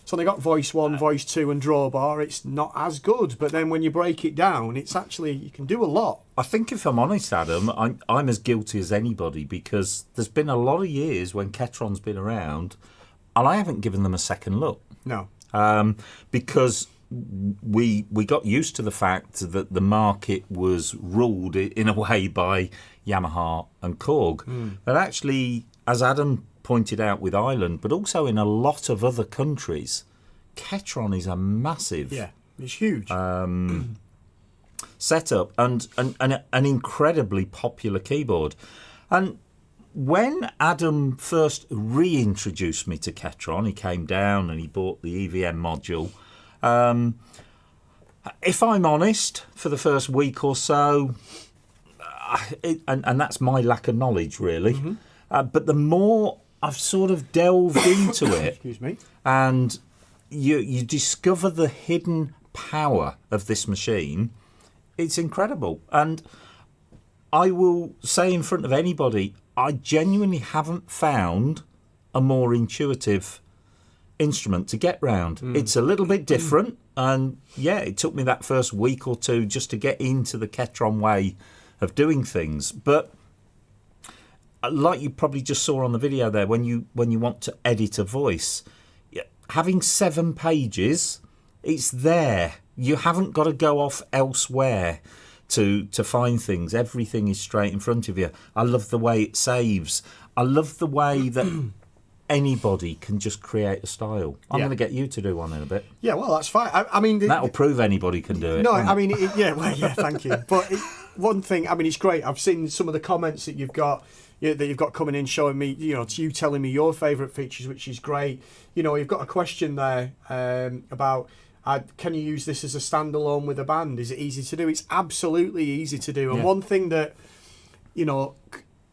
so they got voice 1, voice 2 and drawbar, it's not as good. But then when you break it down, it's actually, you can do a lot. I think if I'm honest, Adam, I'm as guilty as anybody, because there's been a lot of years when Ketron's been around and I haven't given them a second look. No. Because we got used to the fact that the market was ruled in a way by Yamaha and Korg. But actually, as Adam pointed out with Ireland, but also in a lot of other countries, Ketron is a massive, it's huge setup and an incredibly popular keyboard. And when Adam first reintroduced me to Ketron, he came down and he bought the EVM module. If I'm honest, for the first week or so, and that's my lack of knowledge, really, but the more I've sort of delved into it, excuse me, and you discover the hidden power of this machine, it's incredible. And I will say in front of anybody, I genuinely haven't found a more intuitive instrument to get round. It's a little bit different, and yeah, it took me that first week or two just to get into the Ketron way of doing things. But like you probably just saw on the video there, when you want to edit a voice, having 7 pages, it's there. You haven't got to go off elsewhere to find things. Everything is straight in front of you. I love the way it saves. I love the way that anybody can just create a style. I'm going to get you to do one in a bit. Yeah, well, that's fine. I mean, that'll prove anybody can do it. No, I mean, thank you. But one thing, I mean, it's great. I've seen some of the comments that you've got. that you've got coming in, showing me, you telling me your favourite features, which is great. You've got a question there about can you use this as a standalone with a band? Is it easy to do? It's absolutely easy to do. And one thing that,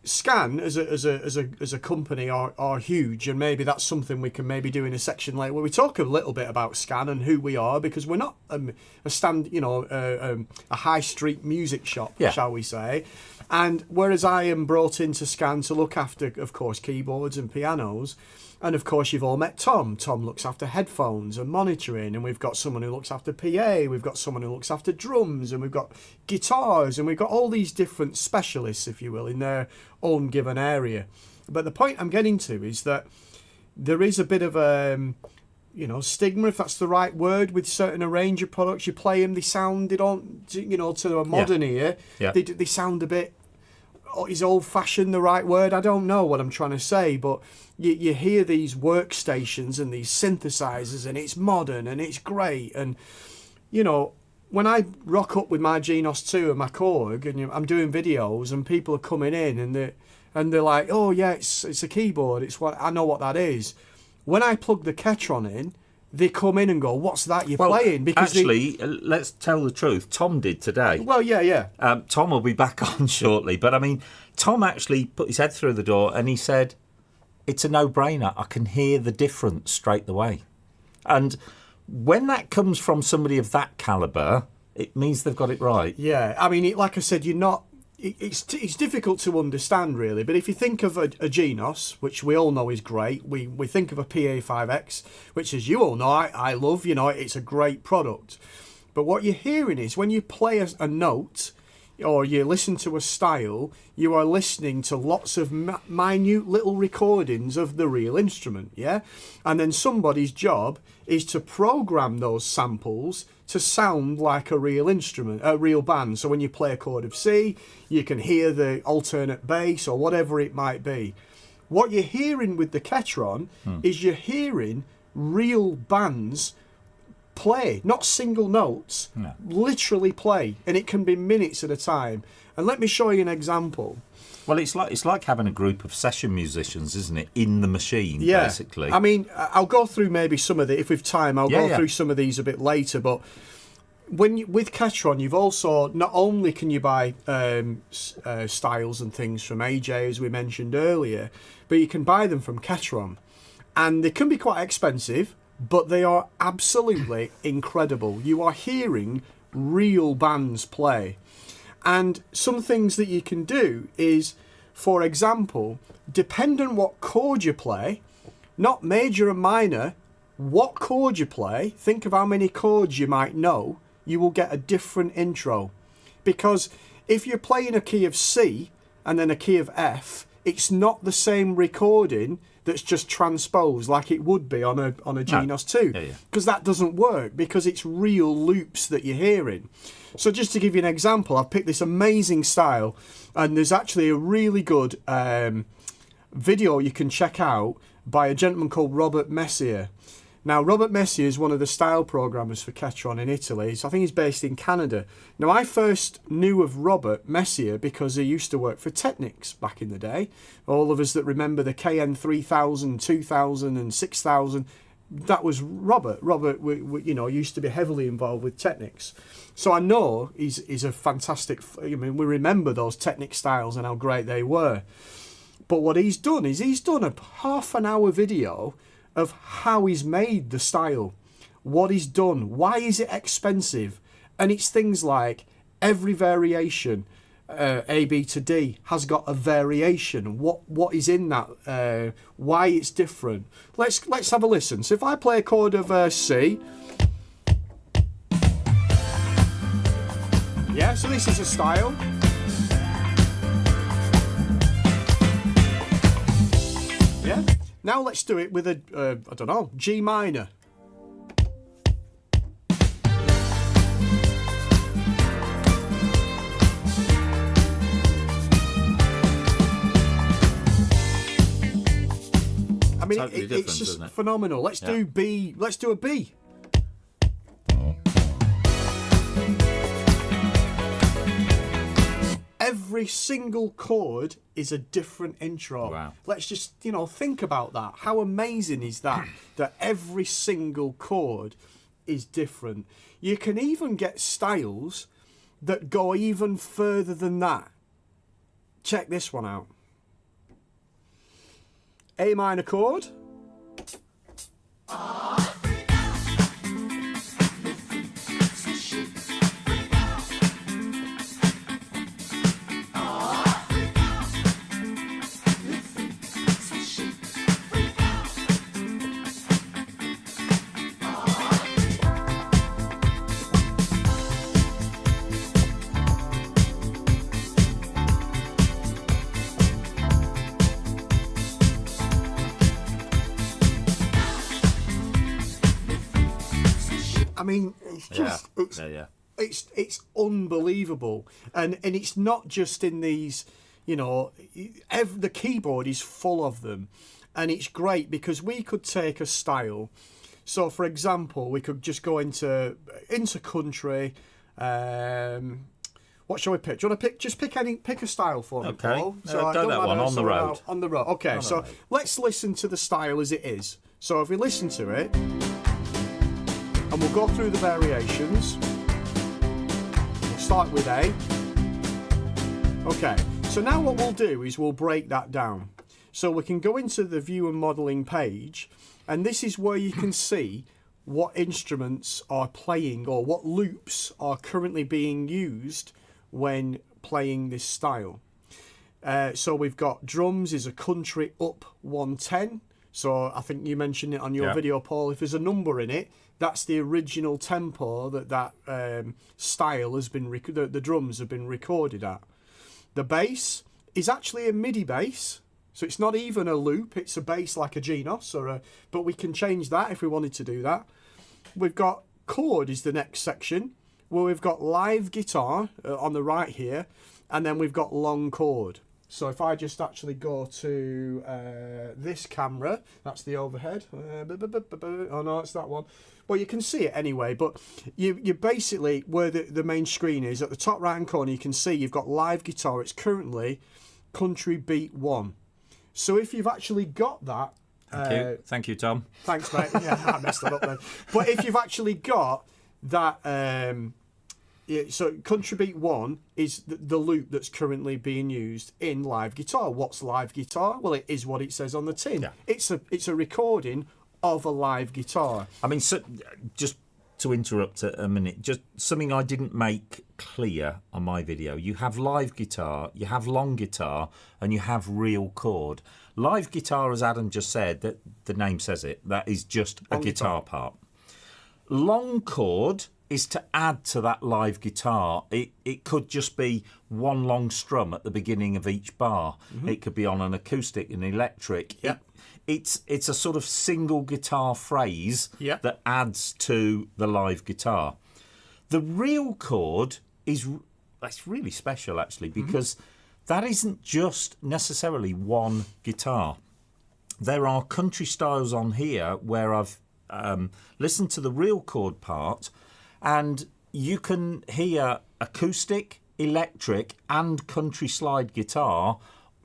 Scan as a company are huge, and maybe that's something we can maybe do in a section later where we talk a little bit about Scan and who we are, because we're not a high street music shop, shall we say. And whereas I am brought into Scan to look after, of course, keyboards and pianos, and of course you've all met Tom. Tom looks after headphones and monitoring, and we've got someone who looks after PA, we've got someone who looks after drums, and we've got guitars, and we've got all these different specialists, if you will, in their own given area. But the point I'm getting to is that there is a bit of a stigma, if that's the right word, with certain range of products. You play them, they sound, they don't, to a modern ear, they sound a bit, is old-fashioned the right word? I don't know what I'm trying to say, but you hear these workstations and these synthesizers, and it's modern and it's great. And when I rock up with my Genos 2 and my Korg, and I'm doing videos, and people are coming in and they're like, oh yeah, it's a keyboard, it's what I know what that is. When I plug the Ketron in, they come in and go, what's that you're playing? Because let's tell the truth. Tom did today. Well, yeah. Tom will be back on shortly. But, I mean, Tom actually put his head through the door and he said, it's a no-brainer. I can hear the difference straight away. And when that comes from somebody of that calibre, it means they've got it right. Yeah, I mean, like I said, you're not... It's difficult to understand, really, but if you think of a Genos, which we all know is great, we think of a PA5X, which, as you all know, I love, it's a great product. But what you're hearing is when you play a note or you listen to a style, you are listening to lots of minute little recordings of the real instrument, yeah? And then somebody's job is to program those samples to sound like a real instrument, a real band. So when you play a chord of C, you can hear the alternate bass or whatever it might be. What you're hearing with the Ketron is you're hearing real bands play, not single notes, literally play, and it can be minutes at a time. And let me show you an example. Well, it's like having a group of session musicians, isn't it, in the machine, basically. I mean, I'll go through maybe some of the, if we've time, I'll go through some of these a bit later, but with Ketron, you've also, not only can you buy styles and things from AJ, as we mentioned earlier, but you can buy them from Ketron. And they can be quite expensive, but they are absolutely incredible. You are hearing real bands play. And some things that you can do is, for example, depending on what chord you play, not major and minor, what chord you play, think of how many chords you might know, you will get a different intro. Because if you're playing a key of C and then a key of F, it's not the same recording that's just transposed like it would be on a Genos 2. Because that doesn't work, because it's real loops that you're hearing. So just to give you an example, I've picked this amazing style, and there's actually a really good video you can check out by a gentleman called Robert Messier. Now, Robert Messier is one of the style programmers for Ketron in Italy, so I think he's based in Canada. Now, I first knew of Robert Messier because he used to work for Technics back in the day. All of us that remember the KN 3000, 2000 and 6000, that was Robert. Robert, used to be heavily involved with Technics. So I know he's a fantastic... I mean, we remember those Technics styles and how great they were. But what he's done is he's done a half-an-hour video of how he's made the style, what he's done, why is it expensive, and it's things like every variation, A, B to D, has got a variation. What is in that? Why it's different. Let's have a listen. So if I play a chord of C, yeah. So this is a style. Yeah. Now let's do it with a, I don't know, G minor. I mean, totally it's just phenomenal. Let's do B. Let's do a B. every single chord is a different intro. Wow. Let's just, think about that. How amazing is that? That every single chord is different. You can even get styles that go even further than that. Check this one out. A minor chord. I mean, it's just it's unbelievable, and it's not just in these, the keyboard is full of them, and it's great because we could take a style. So, for example, we could just go into country. What shall we pick? Do you want to pick a style for me, Okay. Paul? Go that one, on the road. On the road. Okay, so let's listen to the style as it is. So if we listen to it, and we'll go through the variations. We'll start with A. Okay, so now what we'll do is we'll break that down. So we can go into the view and modelling page, and this is where you can see what instruments are playing or what loops are currently being used when playing this style. So we've got drums is a country up 110. So I think you mentioned it on your video, Paul. If there's a number in it, that's the original tempo that style has been the drums have been recorded at. The bass is actually a MIDI bass, so it's not even a loop. It's a bass like a Genos, but we can change that if we wanted to do that. We've got chord is the next section, where we've got live guitar on the right here, and then we've got long chord. So if I just actually go to this camera, that's the overhead. Oh no, it's that one. Well, you can see it anyway, but you basically, where the main screen is, at the top right hand corner, you can see you've got live guitar. It's currently country beat 1. So if you've actually got that... Thank you, Tom. Thanks, mate. Yeah, I messed that up then. But if you've actually got that... so country beat 1 is the loop that's currently being used in live guitar. What's live guitar? Well, it is what it says on the tin. Yeah. It's a recording of a live guitar. I mean, so, just to interrupt a minute, just something I didn't make clear on my video. You have live guitar, you have long guitar, and you have real chord. Live guitar, as Adam just said, that the name says it, that is just a guitar part. Long chord is to add to that live guitar. It could just be one long strum at the beginning of each bar. Mm-hmm. It could be on an acoustic, an electric. Yeah. It's a sort of single guitar phrase that adds to the live guitar. The real chord that's really special actually, because that isn't just necessarily one guitar. There are country styles on here where I've listened to the real chord part, and you can hear acoustic, electric, and country slide guitar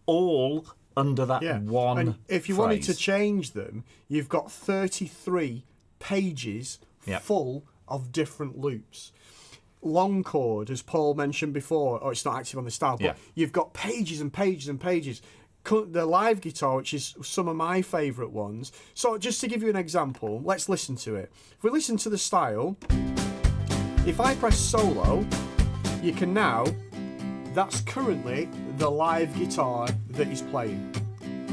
all under that one and if you phrase. wanted to change them, you've got 33 pages full of different loops. Long chord, as Paul mentioned before, it's not active on the style, but you've got pages and pages and pages. The live guitar, which is some of my favourite ones. So just to give you an example, let's listen to it. If we listen to the style, if I press solo, you can now, that's currently the live guitar that he's playing.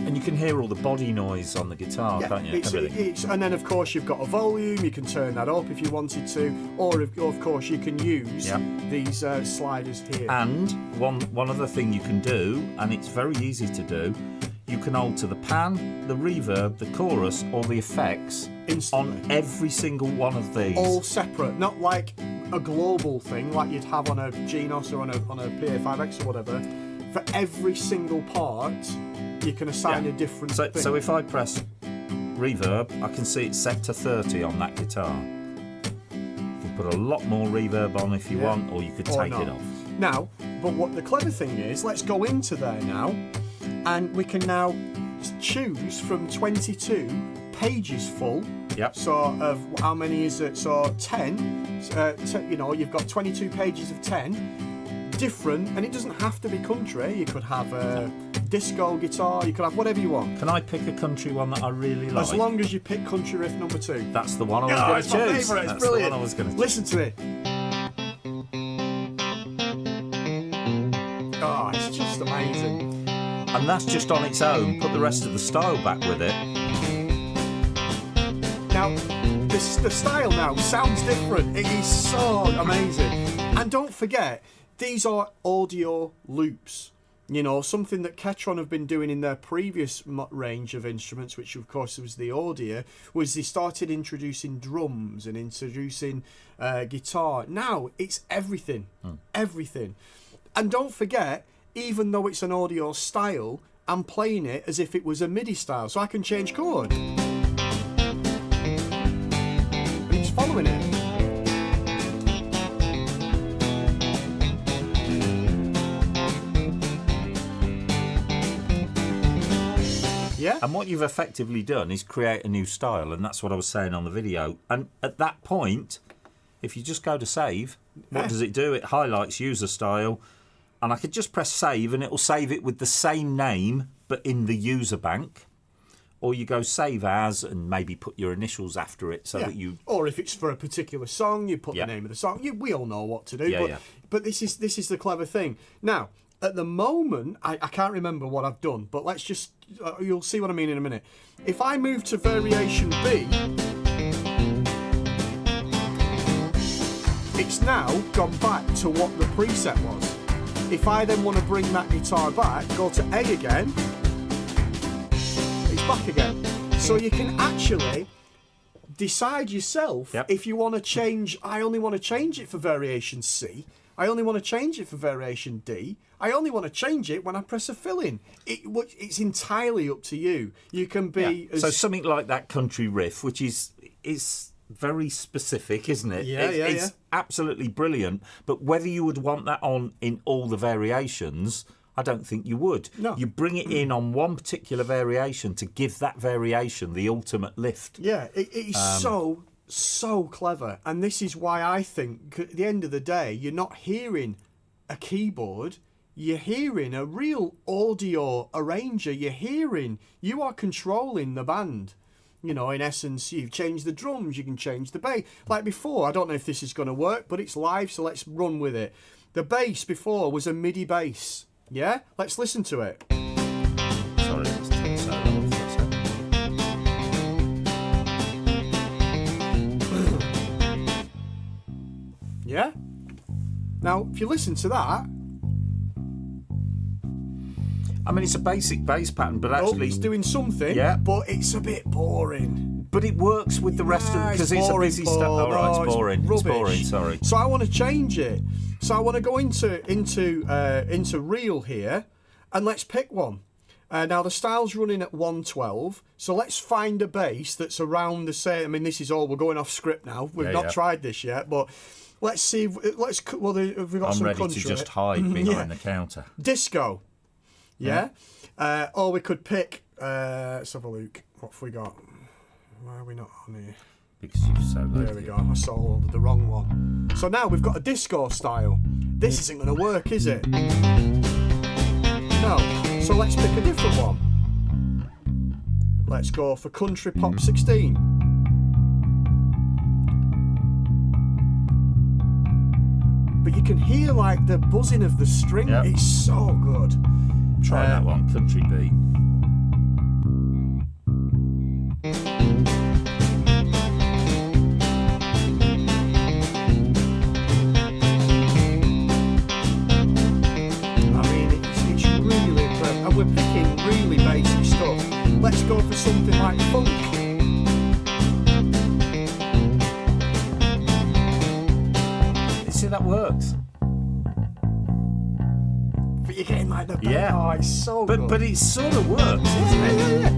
And you can hear all the body noise on the guitar, can't you? And then, of course, you've got a volume. You can turn that up if you wanted to. Or, of course, you can use these sliders here. And one other thing you can do, and it's very easy to do, you can alter the pan, the reverb, the chorus, or the effects instantly on every single one of these. All separate, not like a global thing like you'd have on a Genos or on a PA5X or whatever. For every single part, you can assign a different thing. So if I press reverb, I can see it's set to 30 on that guitar. You can put a lot more reverb on if you want, or you could take it off. Now, But what the clever thing is, let's go into there now, and we can now choose from 22 pages full. Yep. So of how many is it? So 10. You know, you've got 22 pages of 10. Different, and it doesn't have to be country. You could have a disco guitar. You could have whatever you want. Can I pick a country one that I really like? As long as you pick country riff number 2. That's the one I was going to choose. It's my favourite. It's That's brilliant. the one I was going to choose. Listen to it. Oh, it's just amazing. And that's just on its own. Put the rest of the style back with it. Now, the style now sounds different. It is so amazing. And don't forget, these are audio loops. You know, something that Ketron have been doing in their previous range of instruments, which of course was the audio, was they started introducing drums and introducing guitar. Now it's everything, everything. And don't forget, even though it's an audio style, I'm playing it as if it was a MIDI style, so I can change chord. And it's following it. Yeah. And what you've effectively done is create a new style, and that's what I was saying on the video. And at that point, if you just go to save, what does it do? It highlights user style, and I could just press save, and it will save it with the same name, but in the user bank. Or you go save as, and maybe put your initials after it, so that you. Or if it's for a particular song, you put the name of the song. We all know what to do. But this is the clever thing. Now, at the moment, I can't remember what I've done, but let's just, you'll see what I mean in a minute. If I move to variation B, it's now gone back to what the preset was. If I then want to bring that guitar back, go to A again, it's back again. So you can actually decide yourself if you want to change. I only want to change it for variation C. I only want to change it for variation D. I only want to change it when I press a fill-in. It's entirely up to you. You can be... So something like that country riff, which is very specific, isn't it? It's absolutely brilliant. But whether you would want that on in all the variations, I don't think you would. No. You bring it in on one particular variation to give that variation the ultimate lift. Yeah, it is so clever. And this is why I think, at the end of the day, you're not hearing a keyboard, you're hearing a real audio arranger. You are controlling the band. You know, in essence, you've changed the drums, you can change the bass. Like before, I don't know if this is going to work, but it's live, so let's run with it. The bass before was a MIDI bass. Yeah? Let's listen to it. Sorry, let's take so long for a second. Yeah? Now, if you listen to that... I mean, it's a basic bass pattern, but actually... it's doing something, but it's a bit boring. But it works with the rest of... Because it's a busy stuff. All right, it's boring. It's boring, sorry. So I want to change it. So I want to go into reel here, and let's pick one. Now the style's running at 112, so let's find a bass that's around the same. I mean, this is all, we're going off script now. We've not tried this yet, but let's see. Have we got some country? I'm ready to just hide behind the counter. Disco. Yeah. Or we could pick. Let's have a look. What have we got? Why are we not on here? Because you've so low. There we go. I saw the wrong one. So now we've got a disco style. This isn't going to work, is it? No. So let's pick a different one. Let's go for country pop 16. But you can hear like the buzzing of the string. It's so good. Try that one, country B. We're picking really basic stuff. Let's go for something like funk. You see, that works. But you're getting like the oh, it's so good. But it sort of works, isn't it?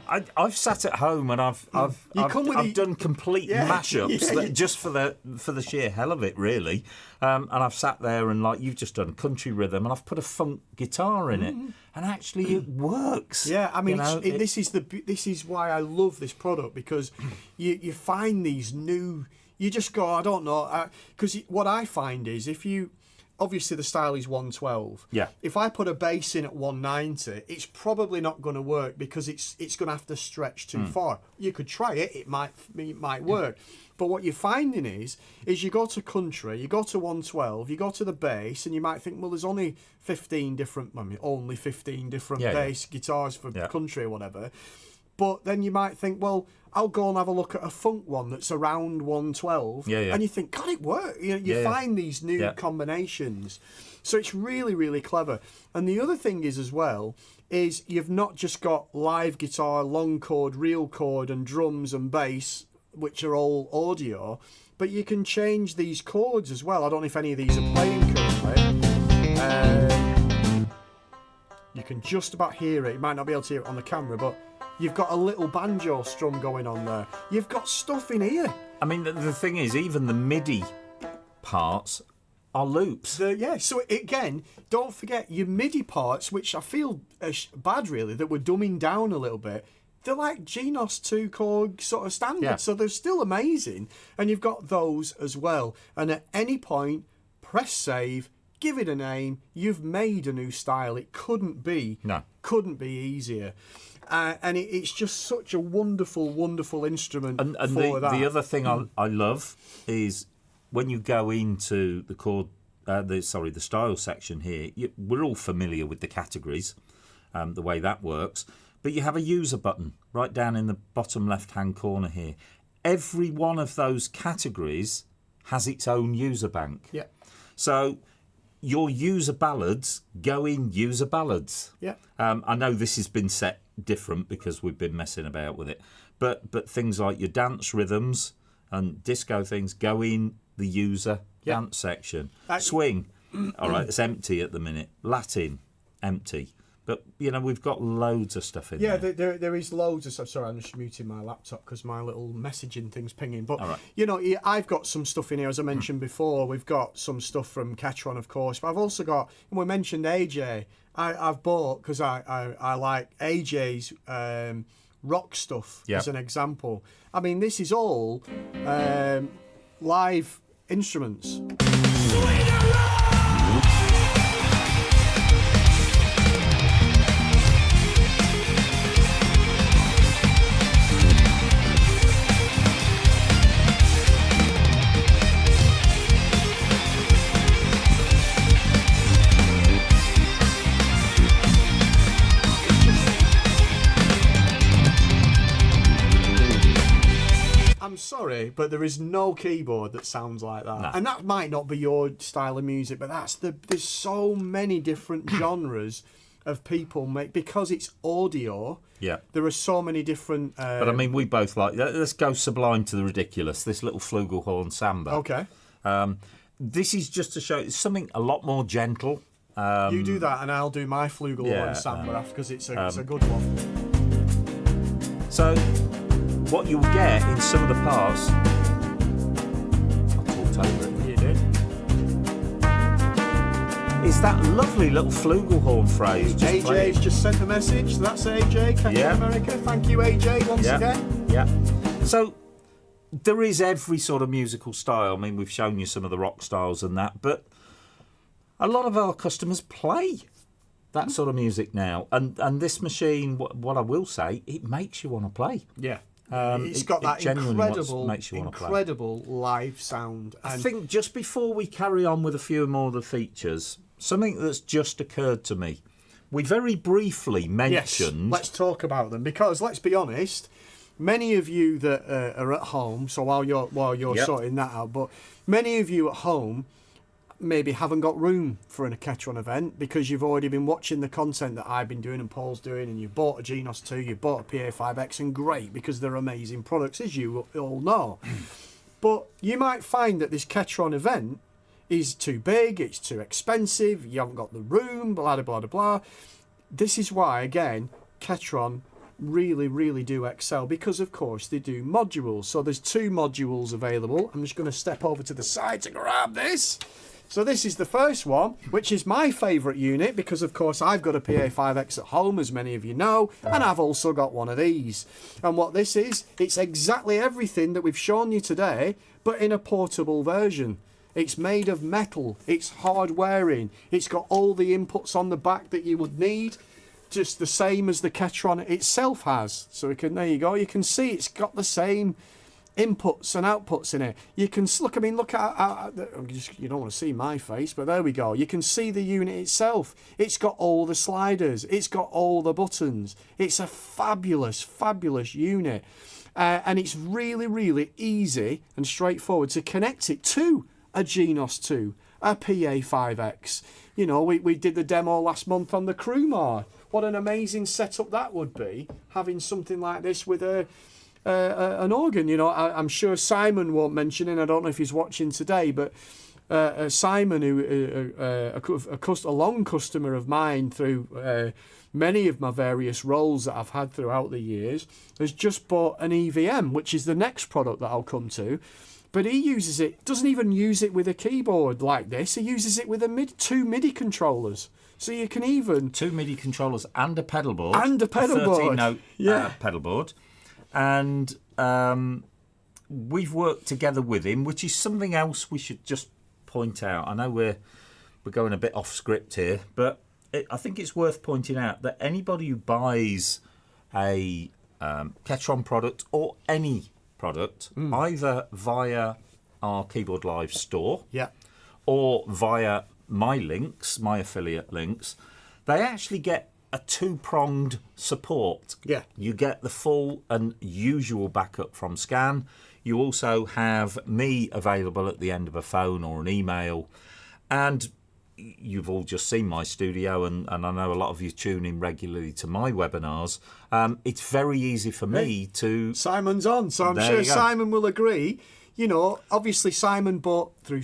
I've sat at home and I've done complete mashups just for the sheer hell of it, really. And I've sat there and like you've just done country rhythm, and I've put a funk guitar in it, and actually it works. Yeah, I mean, this is why I love this product, because you find these new. You just go, I don't know, because what I find is if you. Obviously, the style is 112. Yeah. If I put a bass in at 190, it's probably not going to work, because it's going to have to stretch too far. You could try it; it might work. But what you're finding is you go to country, you go to 112, you go to the bass, and you might think, well, there's only 15 different bass guitars for country or whatever. But then you might think, well, I'll go and have a look at a funk one that's around 112. And you think, God, it worked. You find these new combinations. So it's really, really clever. And the other thing is as well, is you've not just got live guitar, long chord, real chord, and drums and bass, which are all audio, but you can change these chords as well. I don't know if any of these are playing currently. You can just about hear it. You might not be able to hear it on the camera, but you've got a little banjo strum going on there. You've got stuff in here. I mean, the thing is, even the MIDI parts are loops. So again, don't forget your MIDI parts, which I feel bad really that we're dumbing down a little bit. They're like Genos 2 Korg sort of standard, so they're still amazing. And you've got those as well. And at any point, press save, give it a name, you've made a new style. It couldn't be easier. And it's just such a wonderful, wonderful instrument. And for the other thing I love is when you go into the chord, the style section here. We're all familiar with the categories, the way that works. But you have a user button right down in the bottom left-hand corner here. Every one of those categories has its own user bank. Yeah. So your user ballads go in user ballads. Yeah. I know this has been set different because we've been messing about with it, but things like your dance rhythms and disco things go in the user dance section. Swing, all right, it's empty at the minute. Latin, empty. But, we've got loads of stuff in there. Yeah, there is loads of stuff. Sorry, I'm just muting my laptop because my little messaging thing's pinging. But, all right. I've got some stuff in here, as I mentioned before. We've got some stuff from Ketron, of course. But I've also got, and we mentioned AJ. I've bought, because I like AJ's rock stuff as an example. I mean, this is all live instruments. I'm sorry, but there is no keyboard that sounds like that. No. And that might not be your style of music, but there's so many different genres of people because it's audio. Yeah. There are so many different. But I mean, we both like. Let's go sublime to the ridiculous. This little flugelhorn samba. Okay. This is just to show it's something a lot more gentle. You do that, and I'll do my flugelhorn samba after, because it's a good one. So, what you'll get in some of the parts. I talked over it. You did. Is that lovely little flugelhorn phrase. AJ's just sent a message. So that's AJ, Captain America. Thank you, AJ, once again. Yeah. So there is every sort of musical style. I mean, we've shown you some of the rock styles and that, but a lot of our customers play that sort of music now. And this machine, what I will say, it makes you want to play. Yeah. It's got that incredible live sound. And I think just before we carry on with a few more of the features, something that's just occurred to me. We very briefly mentioned... Yes, let's talk about them, because let's be honest, many of you that are at home, so while you're sorting that out, but many of you at home maybe haven't got room for a Ketron event because you've already been watching the content that I've been doing and Paul's doing, and you bought a Genos 2, you bought a PA5X, and great, because they're amazing products, as you all know. But you might find that this Ketron event is too big, it's too expensive, you haven't got the room, blah, blah, blah, blah. This is why, again, Ketron really do excel because, of course, they do modules. So there's 2 modules available. I'm just going to step over to the side to grab this. So this is the first one, which is my favourite unit because, of course, I've got a PA5X at home, as many of you know, and I've also got one of these. And what this is, it's exactly everything that we've shown you today, but in a portable version. It's made of metal, it's hard wearing, it's got all the inputs on the back that you would need, just the same as the Ketron itself has. So there you go, you can see it's got the same inputs and outputs in it. You can look, I mean, look at you don't want to see my face, but there we go. You can see the unit itself. It's got all the sliders. It's got all the buttons. It's a fabulous unit. And it's really easy and straightforward to connect it to a Genos 2, a PA5X. You know, we did the demo last month on the Crewmar. What an amazing setup that would be, having something like this with an organ. You know, I'm sure Simon won't mention it. I don't know if he's watching today, but Simon, who a long customer of mine through many of my various roles that I've had throughout the years, has just bought an EVM, which is the next product that I'll come to. But he uses it, doesn't even use it with a keyboard like this. He uses it with 2 MIDI controllers. So you can even 2 MIDI controllers and a pedal board. And a pedal board. 13-note pedal board. And we've worked together with him, which is something else we should just point out. I know we're going a bit off script here, but I think it's worth pointing out that anybody who buys a Ketron product or any product, either via our Keyboard Live store or via my links, my affiliate links, they actually get a 2-pronged support. Yeah. You get the full and usual backup from Scan. You also have me available at the end of a phone or an email. And you've all just seen my studio, and I know a lot of you tune in regularly to my webinars. It's very easy for me to... Simon's on, so I'm sure Simon will agree. You know, obviously Simon bought through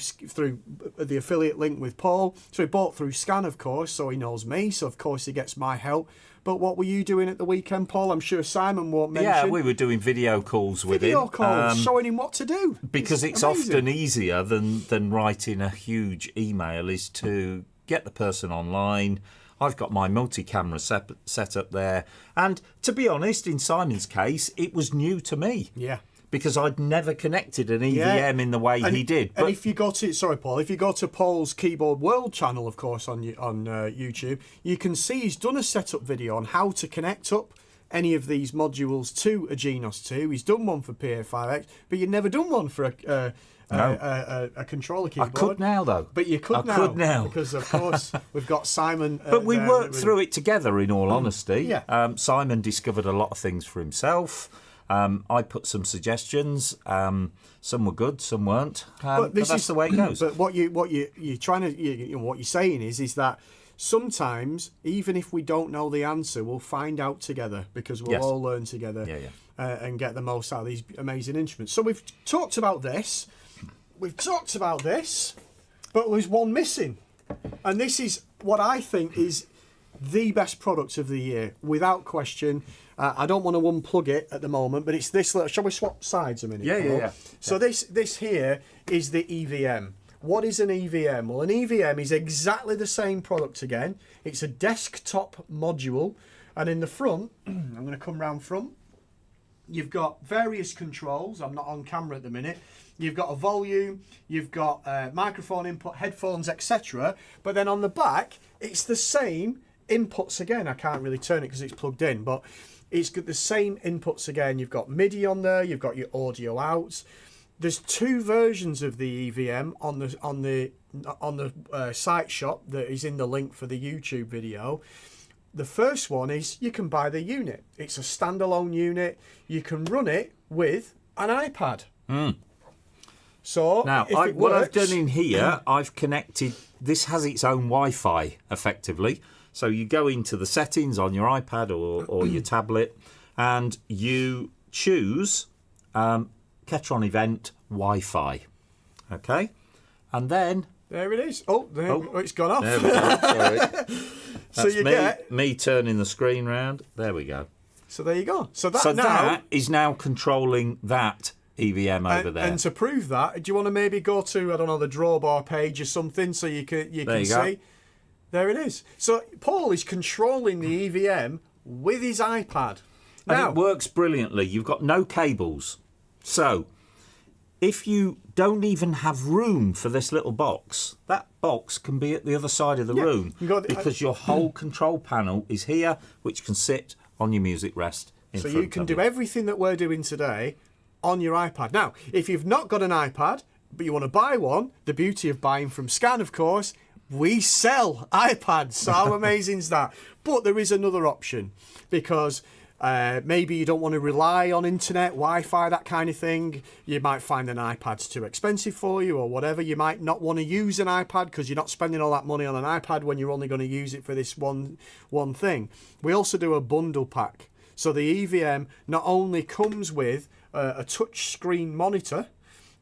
the affiliate link with Paul. So he bought through Scan, of course, so he knows me. So, of course, he gets my help. But what were you doing at the weekend, Paul? I'm sure Simon won't mention. Yeah, we were doing video calls with him. Video calls, showing him what to do. Because it's often easier than writing a huge email is to get the person online. I've got my multi-camera set up there. And to be honest, in Simon's case, it was new to me. Yeah. Because I'd never connected an EVM in the way he did. And if you go to, sorry Paul, if you go to Paul's Keyboard World channel, of course, on YouTube, you can see he's done a setup video on how to connect up any of these modules to a Genos 2. He's done one for PA5X, but you've never done one for a controller keyboard. I could now, though. But you could now. Because, of course, we've got Simon. But we worked through it together, in all honesty. Yeah. Simon discovered a lot of things for himself. I put some suggestions. Some were good, some weren't. But that's the way it goes. But what you're trying to, what you're saying is that sometimes, even if we don't know the answer, we'll find out together because we'll all learn together and get the most out of these amazing instruments. So we've talked about this. We've talked about this, but there's one missing, and this is what I think is the best product of the year, without question. I don't want to unplug it at the moment, but it's this little... Shall we swap sides a minute? Yeah. So this here is the EVM. What is an EVM? Well, an EVM is exactly the same product again. It's a desktop module, and in the front, I'm going to come round front, you've got various controls. I'm not on camera at the minute. You've got a volume, you've got microphone input, headphones, etc. But then on the back, it's the same inputs again. I can't really turn it because it's plugged in, but it's got the same inputs again. You've got MIDI on there, you've got your audio outs. There's 2 versions of the EVM on the site shop that is in the link for the YouTube video. The first one is you can buy the unit. It's a standalone unit. You can run it with an iPad. So now, what I've done in here, I've connected. This has its own Wi-Fi, effectively. So you go into the settings on your iPad or your tablet, and you choose Ketron Event Wi-Fi. Okay, and then there it is. Oh, it's gone off. There we go. Sorry. So you get me turning the screen round. There we go. So there you go. So So now, that is now controlling that EVM over there. and to prove that, do you want to maybe go to, I don't know, the drawbar page or something so you can you see? go. There it is. So Paul is controlling the EVM with his iPad. And Now, it works brilliantly. You've got no cables. So if you don't even have room for this little box, that box can be at the other side of the room you got the- because your whole control panel is here, which can sit on your music rest in so front you can of do everything that we're doing today on your iPad. Now, if you've not got an iPad, but you want to buy one, the beauty of buying from Scan, of course, we sell iPads. So how amazing is that? But there is another option because maybe you don't want to rely on internet, Wi-Fi, that kind of thing. You might find an iPad's too expensive for you or whatever. You might not want to use an iPad because you're not spending all that money on an iPad when you're only going to use it for this one thing. We also do a bundle pack. So the EVM not only comes with a touch screen monitor,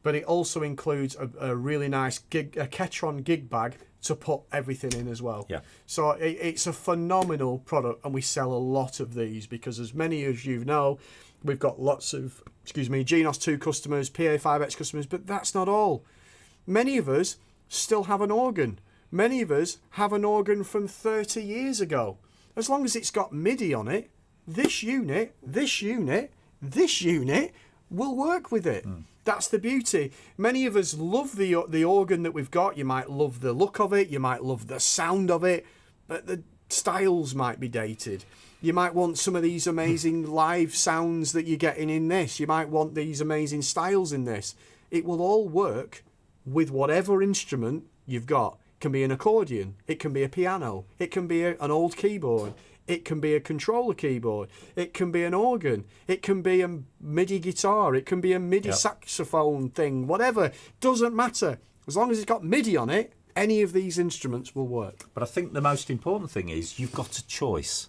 but it also includes a really nice Ketron gig bag to put everything in as well. Yeah. So it's a phenomenal product, and we sell a lot of these because, as many as you know, we've got lots of, Genos 2 customers, PA5X customers, but that's not all. Many of us still have an organ. Many of us have an organ from 30 years ago. As long as it's got MIDI on it, this unit will work with it. That's the beauty. Many of us love the organ that we've got. You might love the look of it. You might love the sound of it. But the styles might be dated. You might want some of these amazing live sounds that you're getting in this. You might want these amazing styles in this. It will all work with whatever instrument you've got. It can be an accordion. It can be a piano. It can be an old keyboard. It can be a controller keyboard. It can be an organ. It can be a MIDI guitar. It can be a MIDI saxophone thing. Whatever. Doesn't matter. As long as it's got MIDI on it, any of these instruments will work. But I think the most important thing is you've got a choice.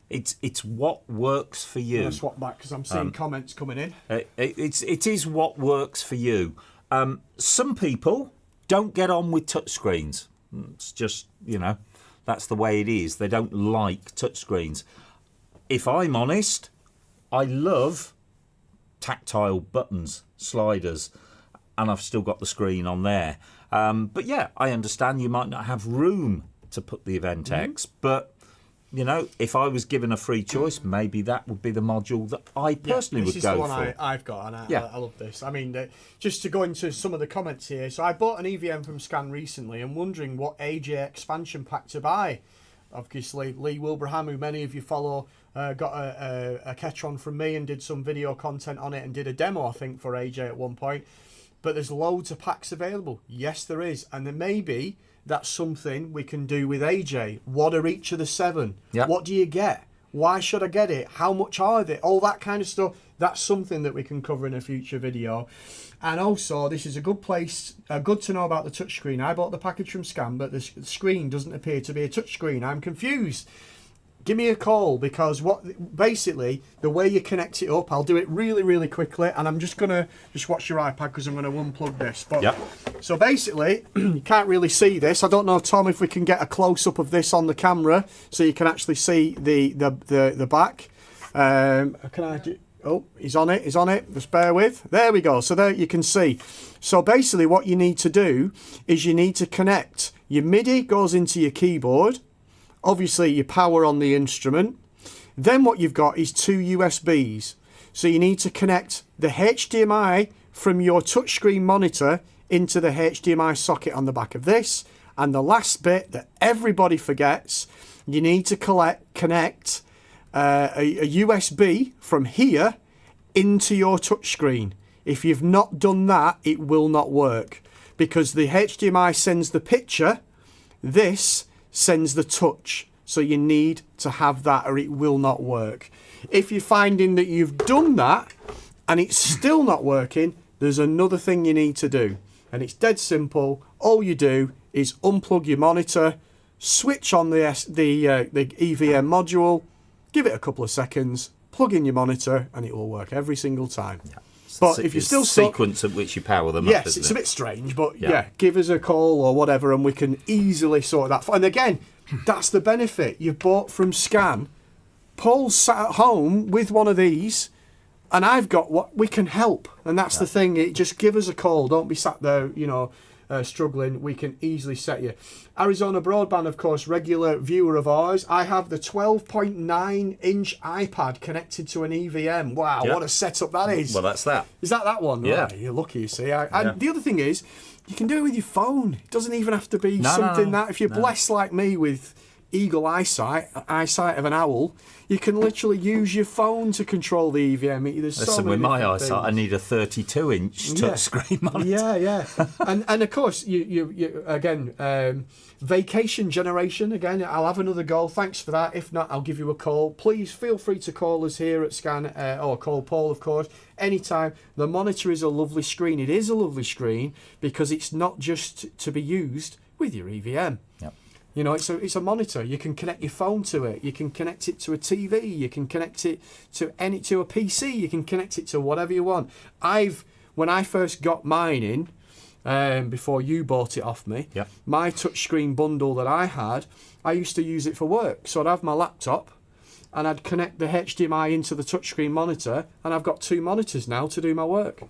It's what works for you. I'm going to swap back because I'm seeing comments coming in. It is what works for you. Some people don't get on with touchscreens. It's just, that's the way it is. They don't like touchscreens. If I'm honest, I love tactile buttons, sliders, and I've still got the screen on there. But yeah, I understand you might not have room to put the Event X, but if I was given a free choice, maybe that would be the module that I personally would go for. This is the one I've got, and I love this. I mean, just to go into some of the comments here. So I bought an EVM from Scan recently and wondering what AJ expansion pack to buy. Obviously, Lee Wilbraham, who many of you follow, got a Ketron from me and did some video content on it and did a demo, I think, for AJ at one point. But there's loads of packs available. Yes, there is. And there may be that's something we can do with AJ. What are each of the 7? Yep. What do you get? Why should I get it? How much are they? All that kind of stuff. That's something that we can cover in a future video. And also, this is a good place, good to know about the touchscreen. I bought the package from Scan, but the screen doesn't appear to be a touchscreen. I'm confused. Give me a call, because basically the way you connect it up, I'll do it really, really quickly, and I'm just gonna watch your iPad because I'm gonna unplug this. But so basically, you can't really see this. I don't know, Tom, if we can get a close up of this on the camera so you can actually see the back. Can I do? Oh, he's on it. Just bear with. There we go. So there you can see. So basically, what you need to do is you need to connect. Your MIDI goes into your keyboard. Obviously, your power on the instrument. Then what you've got is 2 USBs. So you need to connect the HDMI from your touchscreen monitor into the HDMI socket on the back of this. And the last bit that everybody forgets, you need to connect a USB from here into your touchscreen. If you've not done that, it will not work, because the HDMI sends the picture, this sends the touch. So you need to have that or it will not work. If you're finding that you've done that and it's still not working, there's another thing you need to do, and it's dead simple. All you do is unplug your monitor, switch on the EVM module, give it a couple of seconds, plug in your monitor, and it will work every single time. But if you're still stuck, sequence at which you power them yes, up, isn't it's it? a bit strange, but yeah, give us a call or whatever, and we can easily sort that. And again, that's the benefit. You've bought from Scan. Paul's sat at home with one of these, and I've got what we can help, and that's the thing. It just give us a call. Don't be sat there, struggling. We can easily set you. Arizona Broadband, of course, regular viewer of ours. I have the 12.9-inch iPad connected to an EVM. Wow, what a setup that is. Well, that's that. Is that one? Yeah. Right, you're lucky, you see. And the other thing is, you can do it with your phone. It doesn't even have to be something that, if you're blessed like me with eagle eyesight of an owl, you can literally use your phone to control the EVM. Listen, with my eyesight, I need a 32-inch touchscreen monitor. Yeah. and of course, you again, vacation generation. Again, I'll have another goal. Thanks for that. If not, I'll give you a call. Please feel free to call us here at Scan, or call Paul, of course, anytime. The monitor is a lovely screen. It is a lovely screen because it's not just to be used with your EVM. Yep. It's a monitor. You can connect your phone to it. You can connect it to a TV. You can connect it to a PC. You can connect it to whatever you want. When I first got mine in, before you bought it off me, my touchscreen bundle that I had, I used to use it for work. So I'd have my laptop, and I'd connect the HDMI into the touchscreen monitor, and I've got 2 monitors now to do my work.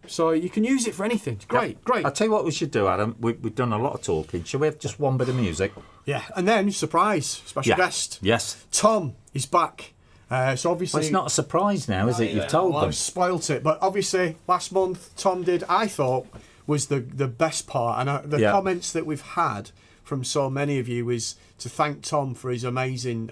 So you can use it for anything. It's great. I'll tell you what we should do, Adam. We've done a lot of talking. Shall we have just one bit of music? Yeah, and then special guest. Yes. Tom is back. So obviously, Well, it's not a surprise now, is it? You've told them. I've spoilt it, but obviously last month Tom did, I thought, was the best part, and the comments that we've had from so many of you is to thank Tom for his amazing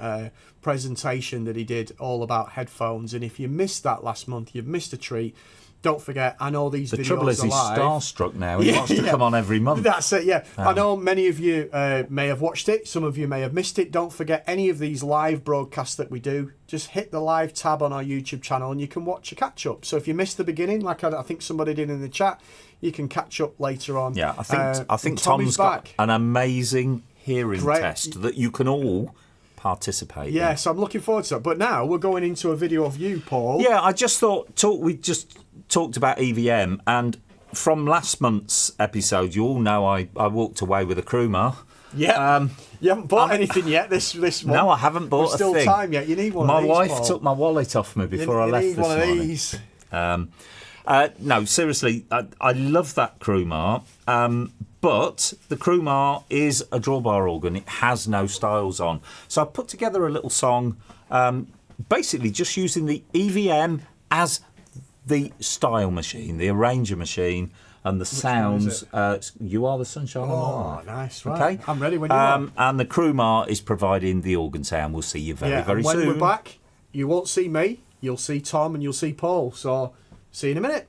presentation that he did all about headphones. And if you missed that last month, you've missed a treat. Don't forget, I know these videos are live. The trouble is he's starstruck now. He wants to come on every month. That's it, yeah. I know many of you may have watched it. Some of you may have missed it. Don't forget any of these live broadcasts that we do. Just hit the live tab on our YouTube channel and you can watch a catch-up. So if you missed the beginning, like I think somebody did in the chat, you can catch up later on. Yeah, I think Tom's got an amazing hearing test that you can all participate in. So I'm looking forward to that. But now we're going into a video of you, Paul. Yeah, I just thought we just talked about EVM, and from last month's episode, you all know I walked away with a Krumar. Yeah. You haven't bought anything yet this month. No, I haven't bought a thing. There's still time yet. You need one of these, My wife Paul. took my wallet off me before I left this morning. You need one of these. No, seriously, I love that Krumar, but the Krumar is a drawbar organ. It has no styles on. So I put together a little song, basically just using the EVM as the style machine, the arranger machine, and the sounds. You Are the Sunshine of My Life. Nice, right. Okay? I'm ready when you are. And the Krumar is providing the organ sound. We'll see you very when soon. When we're back, you won't see me, you'll see Tom and you'll see Paul. So, see you in a minute.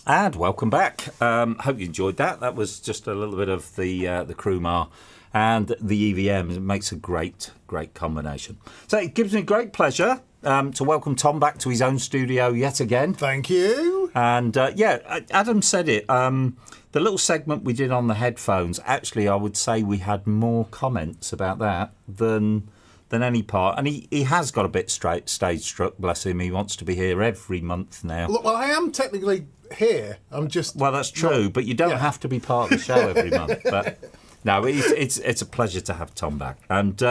And welcome back. Hope you enjoyed that. That was just a little bit of the Crumar and the EVM. It makes a great combination. So it gives me great pleasure to welcome Tom back to his own studio yet again. Thank you. And Adam said it. The little segment we did on the headphones, actually, I would say we had more comments about that than any part. And he has got a bit stage struck, bless him. He wants to be here every month now. Well, I am technically here. I'm just... Well, that's true, but you don't have to be part of the show every month. But no, it's a pleasure to have Tom back. And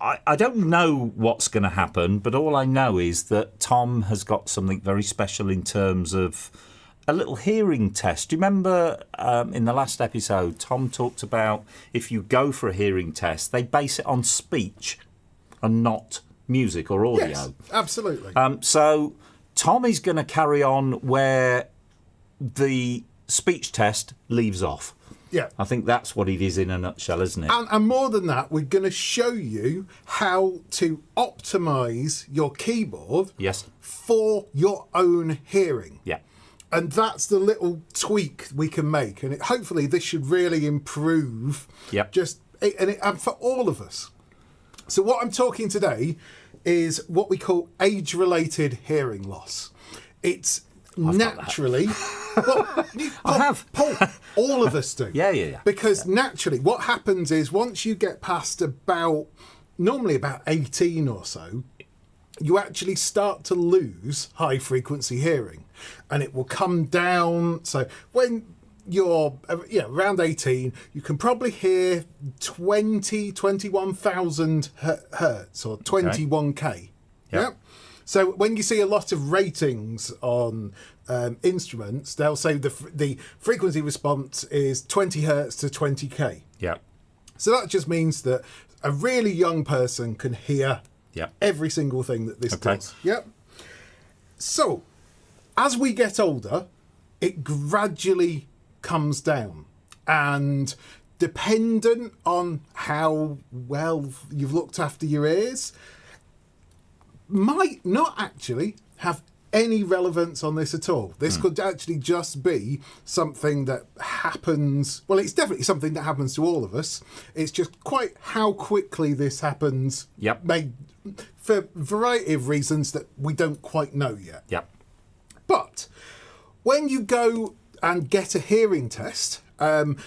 I don't know what's going to happen, but all I know is that Tom has got something very special in terms of a little hearing test. Do you remember in the last episode, Tom talked about if you go for a hearing test, they base it on speech and not music or audio. Yes, absolutely. So Tom is going to carry on where the speech test leaves off. Yeah. I think that's what it is in a nutshell, isn't it? And more than that, we're going to show you how to optimise your keyboard for your own hearing. Yeah. And that's the little tweak we can make. And hopefully this should really improve and for all of us. So what I'm talking today is what we call age-related hearing loss. It's naturally... I have. Paul, all of us do. Yeah. Because naturally, what happens is once you get past normally about 18 or so, you actually start to lose high frequency hearing and it will come down. So when you're around 18, you can probably hear 21,000 hertz or 21k. Yeah. So when you see a lot of ratings on instruments, they'll say the frequency response is 20 hertz to 20k. Yeah. So that just means that a really young person can hear every single thing that this does. Yep. So as we get older, it gradually comes down, and dependent on how well you've looked after your ears, might not actually have any relevance on this at all. This could actually just be something that happens. Well, it's definitely something that happens to all of us. It's just quite how quickly this happens. For a variety of reasons that we don't quite know yet. But when you go and get a hearing test and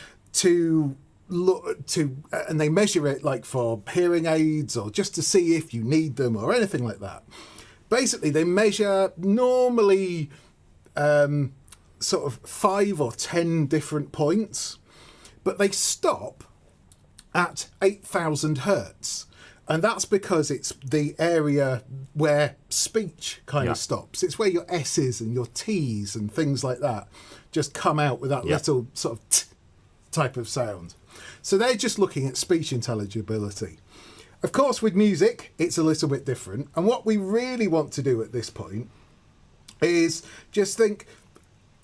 they measure it like for hearing aids or just to see if you need them or anything like that. Basically, they measure normally sort of 5 or 10 different points, but they stop at 8,000 hertz. And that's because it's the area where speech kind of stops. It's where your S's and your T's and things like that just come out with that little sort of type of sound. So they're just looking at speech intelligibility. Of course, with music, it's a little bit different. And what we really want to do at this point is just think,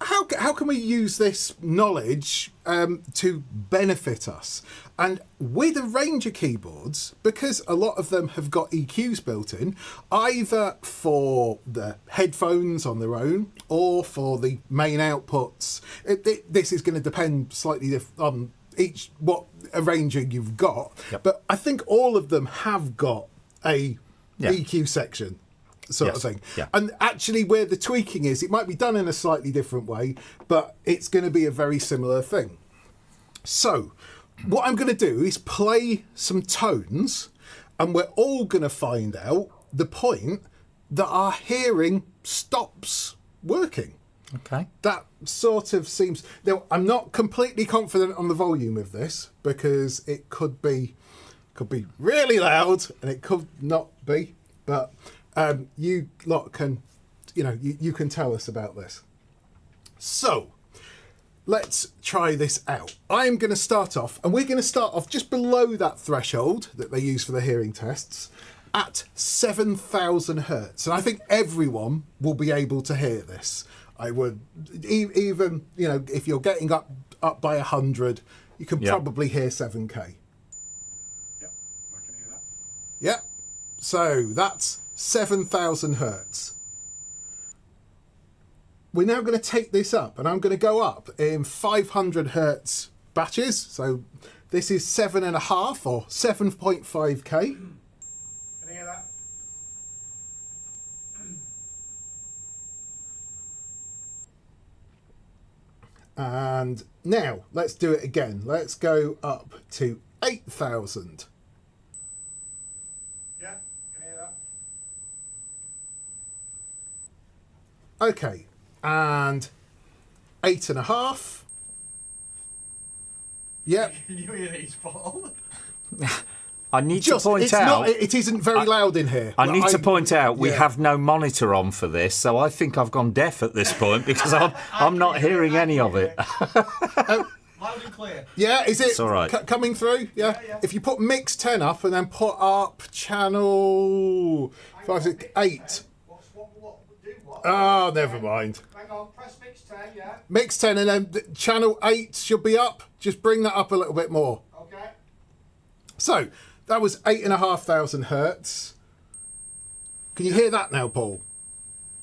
how can we use this knowledge to benefit us? And with a range of keyboards, because a lot of them have got EQs built in, either for the headphones on their own or for the main outputs, this is going to depend slightly on what arranger you've got. But I think all of them have got a EQ section. Sort of thing. And actually where the tweaking is, it might be done in a slightly different way, but it's going to be a very similar thing. So what I'm going to do is play some tones, and we're all going to find out the point that our hearing stops working. Okay. That sort of seems... Now, I'm not completely confident on the volume of this because it could be really loud and it could not be, but... you lot can, you can tell us about this. So, let's try this out. I'm going to start off, and we're going to start off just below that threshold that they use for the hearing tests at 7,000 hertz. And I think everyone will be able to hear this. I would, even, if you're getting up by 100, you can probably hear 7K. Yep, I can hear that. Yep. So, that's 7,000 hertz. we're now going to take this up, and I'm going to go up in 500 hertz batches. So this is 7.5 or 7.5k. Can you hear that? And now let's do it again. Let's go up to 8,000. Yeah, can you hear that? Okay, and 8.5. Yep. Can you hear these, Paul? I need to point it's out. not, it isn't very loud in here. I need to point out we yeah. have no monitor on for this, so I think I've gone deaf at this point because I'm not hearing any of it. Loud and clear. Yeah, is it It's all right. coming through? Yeah? Yeah. If you put mix 10 up and then put up channel 8. What? Oh, never mind. Hang on, press mix 10, yeah? Mix 10 and then channel 8 should be up. Just bring that up a little bit more. Okay. So, that was 8,500 hertz. Can you hear that now, Paul?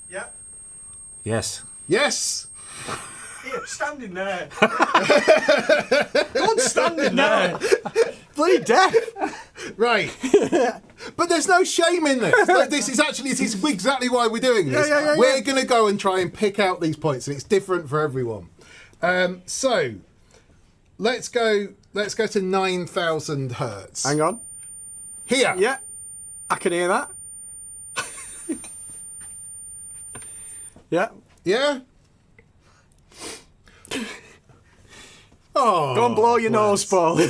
Yeah. Yes. Yes? Here, standing there. Go on, standing there. Bloody deaf. Right. But there's no shame in this. Like, this is exactly why we're doing this. Yeah. We're going to go and try and pick out these points, and it's different for everyone. So, let's go to 9,000 hertz. Hang on. Here. Yeah, I can hear that. Yeah. Yeah? Oh. Go and blow your nose, Paul.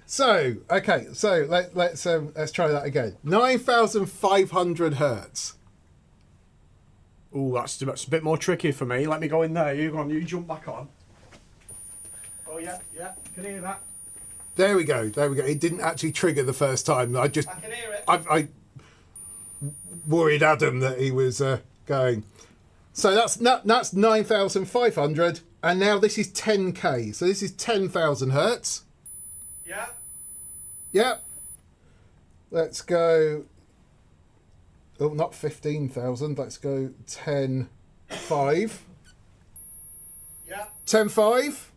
So, okay, so let's try that again. 9,500 hertz. Ooh, that's a bit more tricky for me. Let me go in there. You go on. You jump back on. Oh, yeah, can you hear that? There we go. It didn't actually trigger the first time. I I can hear it. I worried Adam that he was going. So that's 9,500, and now this is 10k. So this is 10,000 hertz. Yeah. Yep. Let's go. Oh, not 15,000. Let's go 10.5. Yeah. 10.5.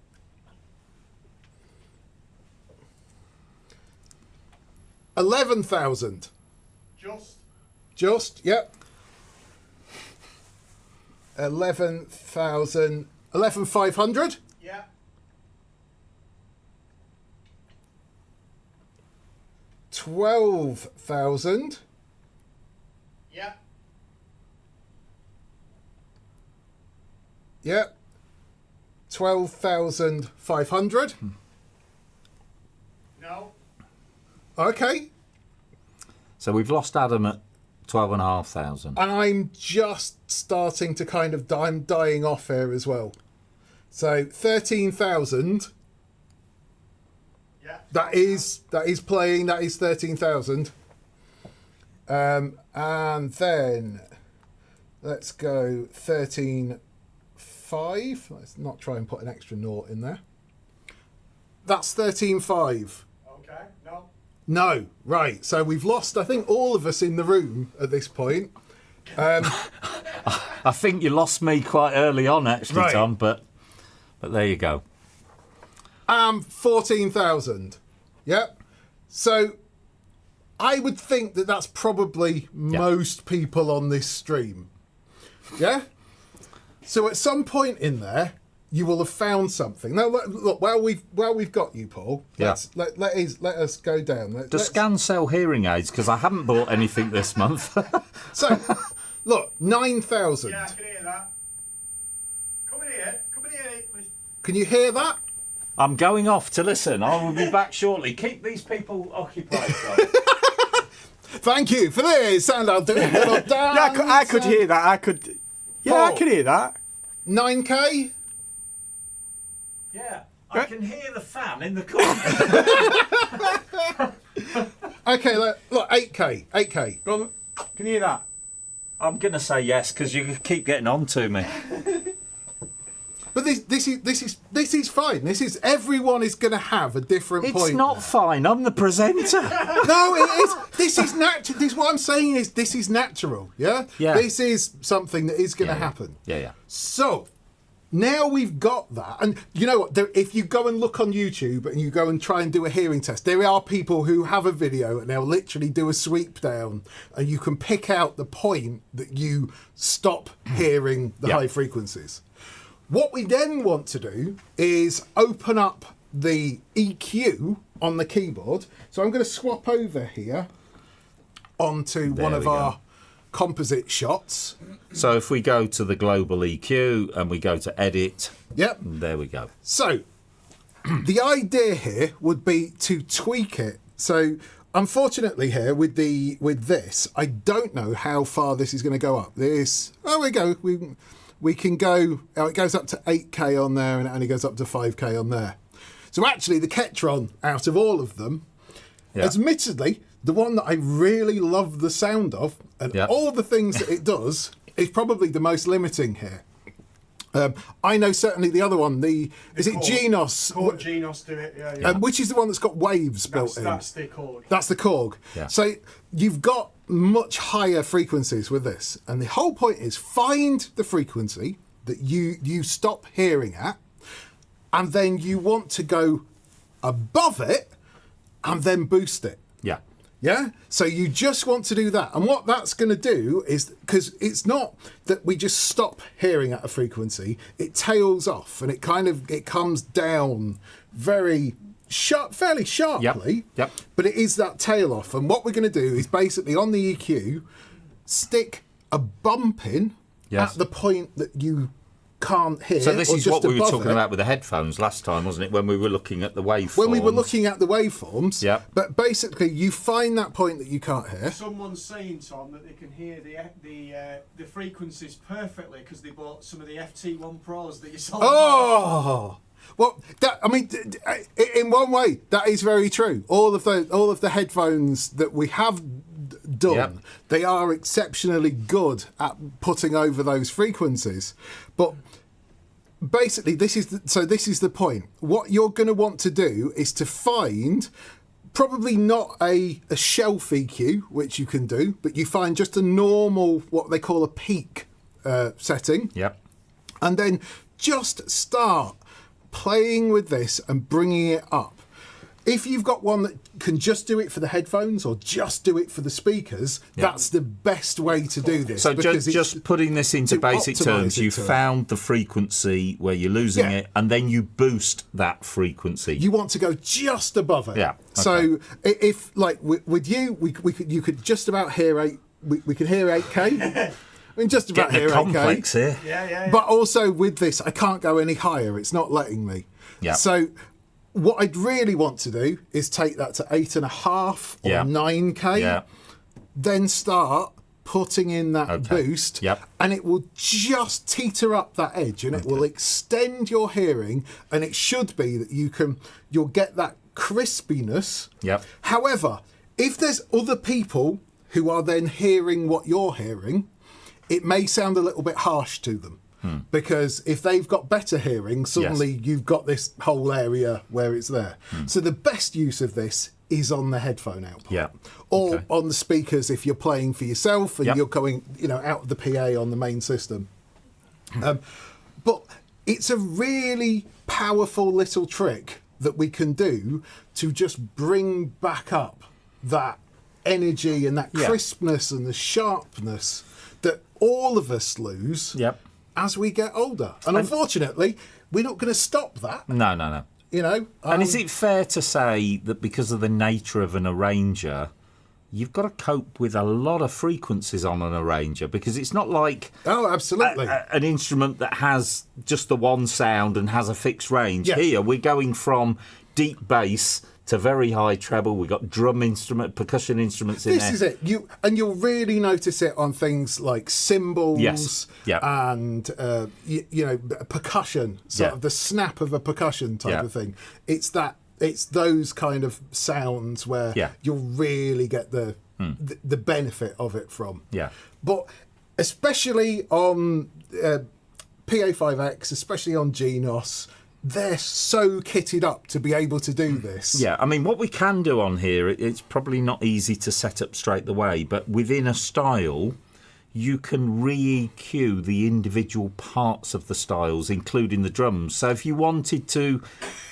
11,000. Just, yep. 11,000. 11,500. Yeah. 12,000. Yeah. Yep. 12,500. No. Okay. So we've lost Adam at 12,500. And I'm just starting to kind of I'm dying off here as well. So 13,000. Yeah. That is playing. That is 13,000. And then let's go 13.5. Let's not try and put an extra naught in there. That's 13.5. Okay. No. No, right. So we've lost, I think, all of us in the room at this point. I think you lost me quite early on, actually, Right. Tom, but there you go. 14,000. Yep. So I would think that that's probably most people on this stream. Yeah? So at some point in there, you will have found something. Now, look, while we've got you, Paul, Yeah. let us go down. Does Scan sell hearing aids? Because I haven't bought anything this month. So, look, 9,000. Yeah, I can hear that. Come in here. Can you hear that? I'm going off to listen. I will be back shortly. Keep these people occupied, Tom. Thank you for this. And I'll do a little dance. Yeah, I could hear that. I could. Yeah, I Paul. could hear that. 9k? Yeah, I can hear the fan in the corner. Okay, look, 8k. 8k. Go on. Can you hear that? I'm going to say yes because you keep getting on to me. But this is fine. Everyone is going to have a different point. It's not fine. I'm the presenter. No, it is. This is natural. This what I'm saying is this is natural. Yeah. Yeah. This is something that is going to happen. Yeah. So now we've got that, and you know what? If you go and look on YouTube and you go and try and do a hearing test, there are people who have a video and they'll literally do a sweep down, and you can pick out the point that you stop hearing the high frequencies. What we then want to do is open up the EQ on the keyboard. So I'm going to swap over here onto one of our composite shots. So if we go to the global EQ and we go to edit, Yep. there we go. So the idea here would be to tweak it. So unfortunately here with this, I don't know how far this is going to go up. We can go, it goes up to 8K on there and it only goes up to 5K on there. So actually the Ketron, out of all of them, admittedly, the one that I really love the sound of and all the things that it does is probably the most limiting here. I know certainly the other one, is it Genos? Korg Genos do it, yeah. Which is the one that's got waves built in? That's the Korg. That's the Korg. Yeah. So you've got much higher frequencies with this. And the whole point is find the frequency that you stop hearing at, and then you want to go above it and then boost it. Yeah. Yeah? So you just want to do that. And what that's going to do is, because it's not that we just stop hearing at a frequency, it tails off and it comes down very fairly sharply. Yep. But it is that tail off. And what we're going to do is basically on the EQ, stick a bump in at the point that you can't hear. So this or is just what we were above talking it. about with the headphones last time, wasn't it? When we were looking at the waveforms. When we were looking at the waveforms. Yeah. But basically, you find that point that you can't hear. Someone's saying, Tom, that they can hear the frequencies perfectly because they bought some of the FT1 Pros that you saw. Oh, well, in one way, that is very true. All of the headphones that we have done, they are exceptionally good at putting over those frequencies. But basically, this is the point. What you're going to want to do is to find probably not a shelf EQ, which you can do, but you find just a normal, what they call a peak setting. Yep. And then just start playing with this and bringing it up. If you've got one that can just do it for the headphones or just do it for the speakers, that's the best way to do this. So just putting this into basic terms, you found the frequency where you're losing it, and then you boost that frequency. You want to go just above it. Yeah. Okay. So if, like, with you, you could just about hear we could hear 8K. I mean, just about Getting hear the complex 8K. here. Yeah. But also with this, I can't go any higher. It's not letting me. Yeah. So what I'd really want to do is take that to 8.5 or 9K. Yeah. Then start putting in that boost. Yep. And it will just teeter up that edge, and it will extend your hearing. And it should be that you'll get that crispiness. Yep. However, if there's other people who are then hearing what you're hearing, it may sound a little bit harsh to them. Because if they've got better hearing, suddenly you've got this whole area where it's there. So the best use of this is on the headphone output. Or on the speakers if you're playing for yourself and you're going, out of the PA on the main system. But it's a really powerful little trick that we can do to just bring back up that energy and that crispness and the sharpness that all of us lose as we get older. And unfortunately, we're not going to stop that. No. And is it fair to say that because of the nature of an arranger, you've got to cope with a lot of frequencies on an arranger? Because it's not like absolutely an instrument that has just the one sound and has a fixed range. Here, we're going from deep bass to very high treble. We've got percussion instruments in there. This is it. You'll really notice it on things like cymbals and percussion, sort of the snap of a percussion type of thing. It's those kind of sounds where you'll really get the benefit of it from. Yeah. But especially on PA5X, especially on Genos, they're so kitted up to be able to do this. Yeah, I mean, what we can do on here, it's probably not easy to set up straight away, but within a style, you can re-EQ the individual parts of the styles, including the drums. So if you wanted to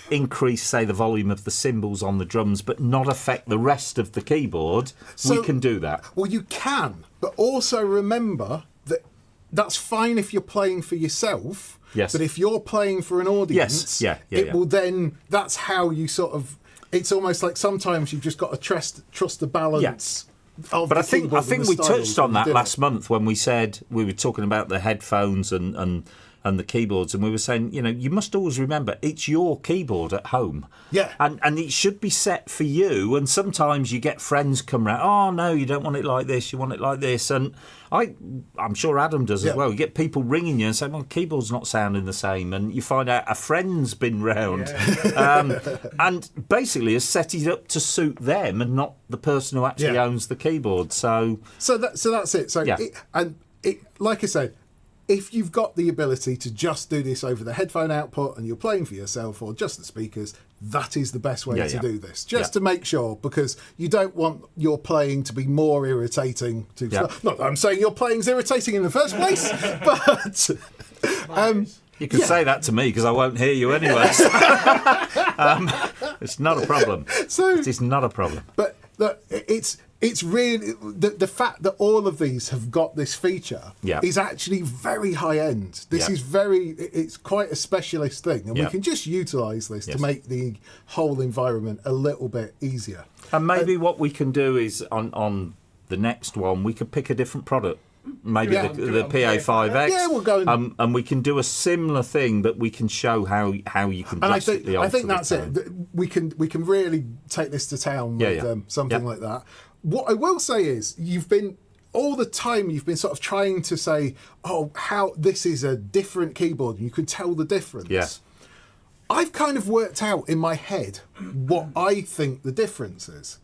increase, say, the volume of the cymbals on the drums, but not affect the rest of the keyboard, we can do that. Well, you can, but also remember that that's fine if you're playing for yourself. Yes. But if you're playing for an audience, it will then. That's how you sort of. It's almost like sometimes you've just got to trust the balance. Of but the I think keyboard and the we styles touched on that do it. last month when we said we were talking about the headphones and the keyboards, and we were saying, you must always remember it's your keyboard at home. Yeah. And it should be set for you. And sometimes you get friends come round, oh no, you don't want it like this, you want it like this. And I'm sure Adam does as well. You get people ringing you and saying, well, the keyboard's not sounding the same, and you find out a friend's been round and basically has set it up to suit them and not the person who actually owns the keyboard. So that's it. So like I said, if you've got the ability to just do this over the headphone output and you're playing for yourself or just the speakers, that is the best way to do this. Just to make sure, because you don't want your playing to be more irritating. Not that I'm saying your playing's irritating in the first place, but... you can say that to me because I won't hear you anyway. It's not a problem. It is not a problem. But it's really the fact that all of these have got this feature is actually very high end. This is it's quite a specialist thing, and we can just utilise this to make the whole environment a little bit easier. And maybe what we can do is on the next one, we could pick a different product. Maybe the PA5X. Yeah, we'll go. And we can do a similar thing, but we can show how you can drastically alter I think that's it. We can really take this to town with something like that. What I will say is, you've been sort of trying to say, oh, how this is a different keyboard, and you could tell the difference. Yeah. I've kind of worked out in my head what I think the difference is,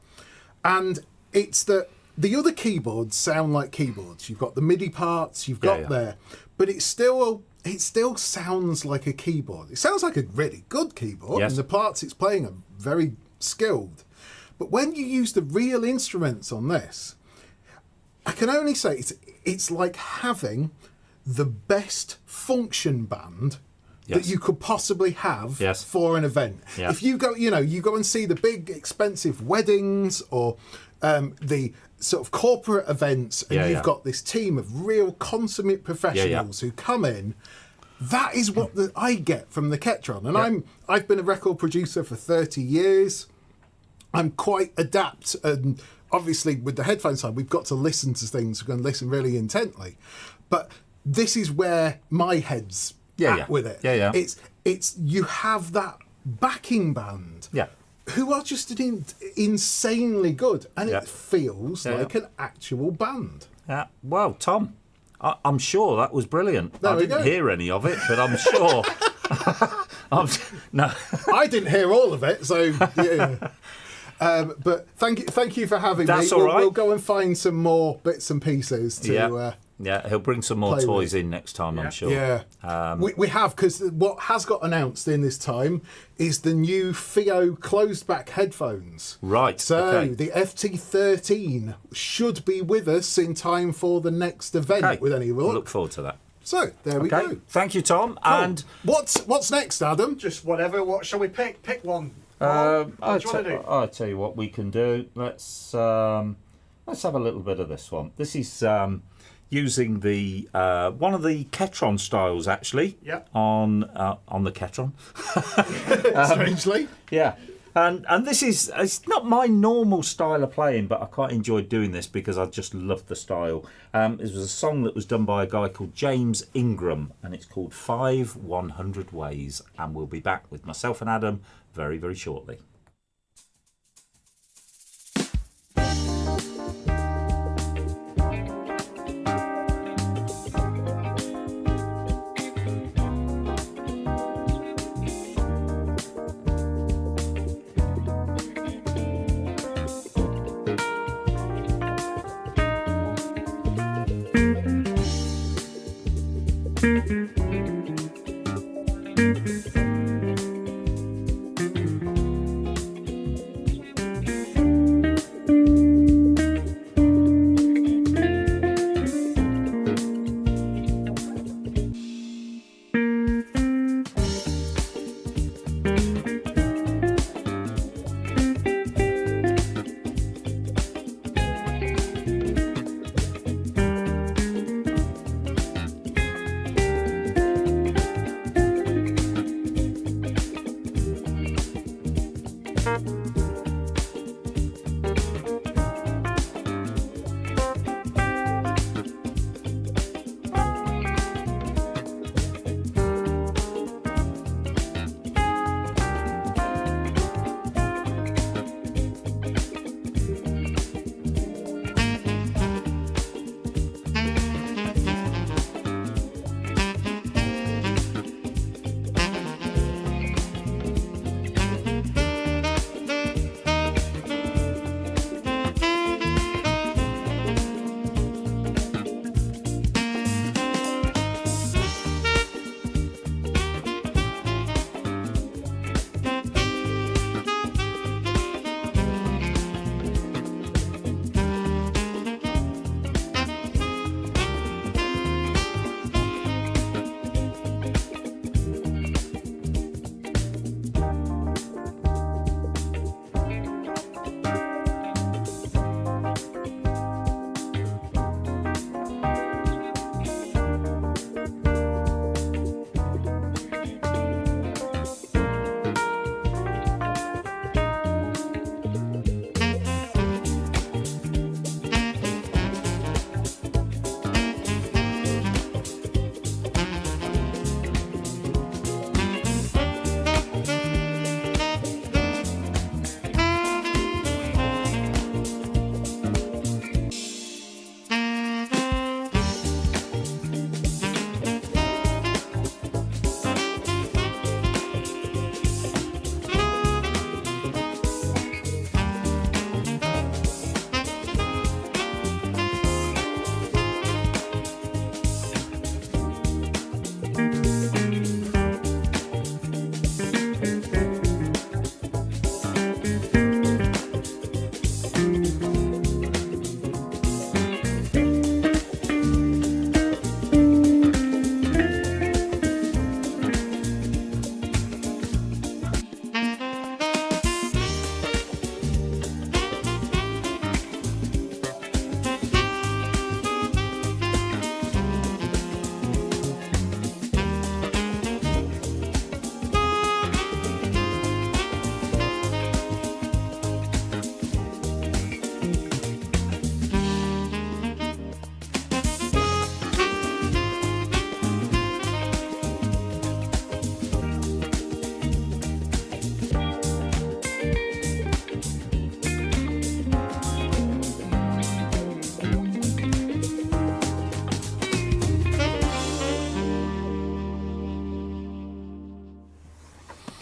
and it's that the other keyboards sound like keyboards. You've got the MIDI parts, you've got there, but it still sounds like a keyboard. It sounds like a really good keyboard, and the parts it's playing are very skilled. But when you use the real instruments on this, I can only say it's like having the best function band that you could possibly have for an event. If you go, you go and see the big expensive weddings or the sort of corporate events, and you've got this team of real consummate professionals who come in. That is what I get from the Ketron, and I've been a record producer for 30 years. I'm quite adept, and obviously with the headphone side, we've got to listen to things. We're going to listen really intently, but this is where my head's at with it. It's you have that backing band. Who are just insanely good, and it feels like an actual band. Yeah. Well, Tom, I'm sure that was brilliant. I didn't hear any of it, but I'm sure. No, I didn't hear all of it, so yeah. But thank you for having me. That's all right. We'll go and find some more bits and pieces to. He'll bring some more toys in next time, I'm sure. Yeah, we have, because what has got announced in this time is the new FIO closed back headphones. Right. So the FT13 should be with us in time for the next event with any luck. Look forward to that. So there we go. Thank you, Tom. Cool. And what's next, Adam? Just whatever. What shall we pick? Pick one. I'll tell you what we can do. Let's have a little bit of this one. This is using the one of the Ketron styles, actually. On the Ketron. Strangely. And this is, it's not my normal style of playing, but I quite enjoyed doing this because I just loved the style. It was a song that was done by a guy called James Ingram, and it's called 5/100 Ways. And we'll be back with myself and Adam very, very shortly.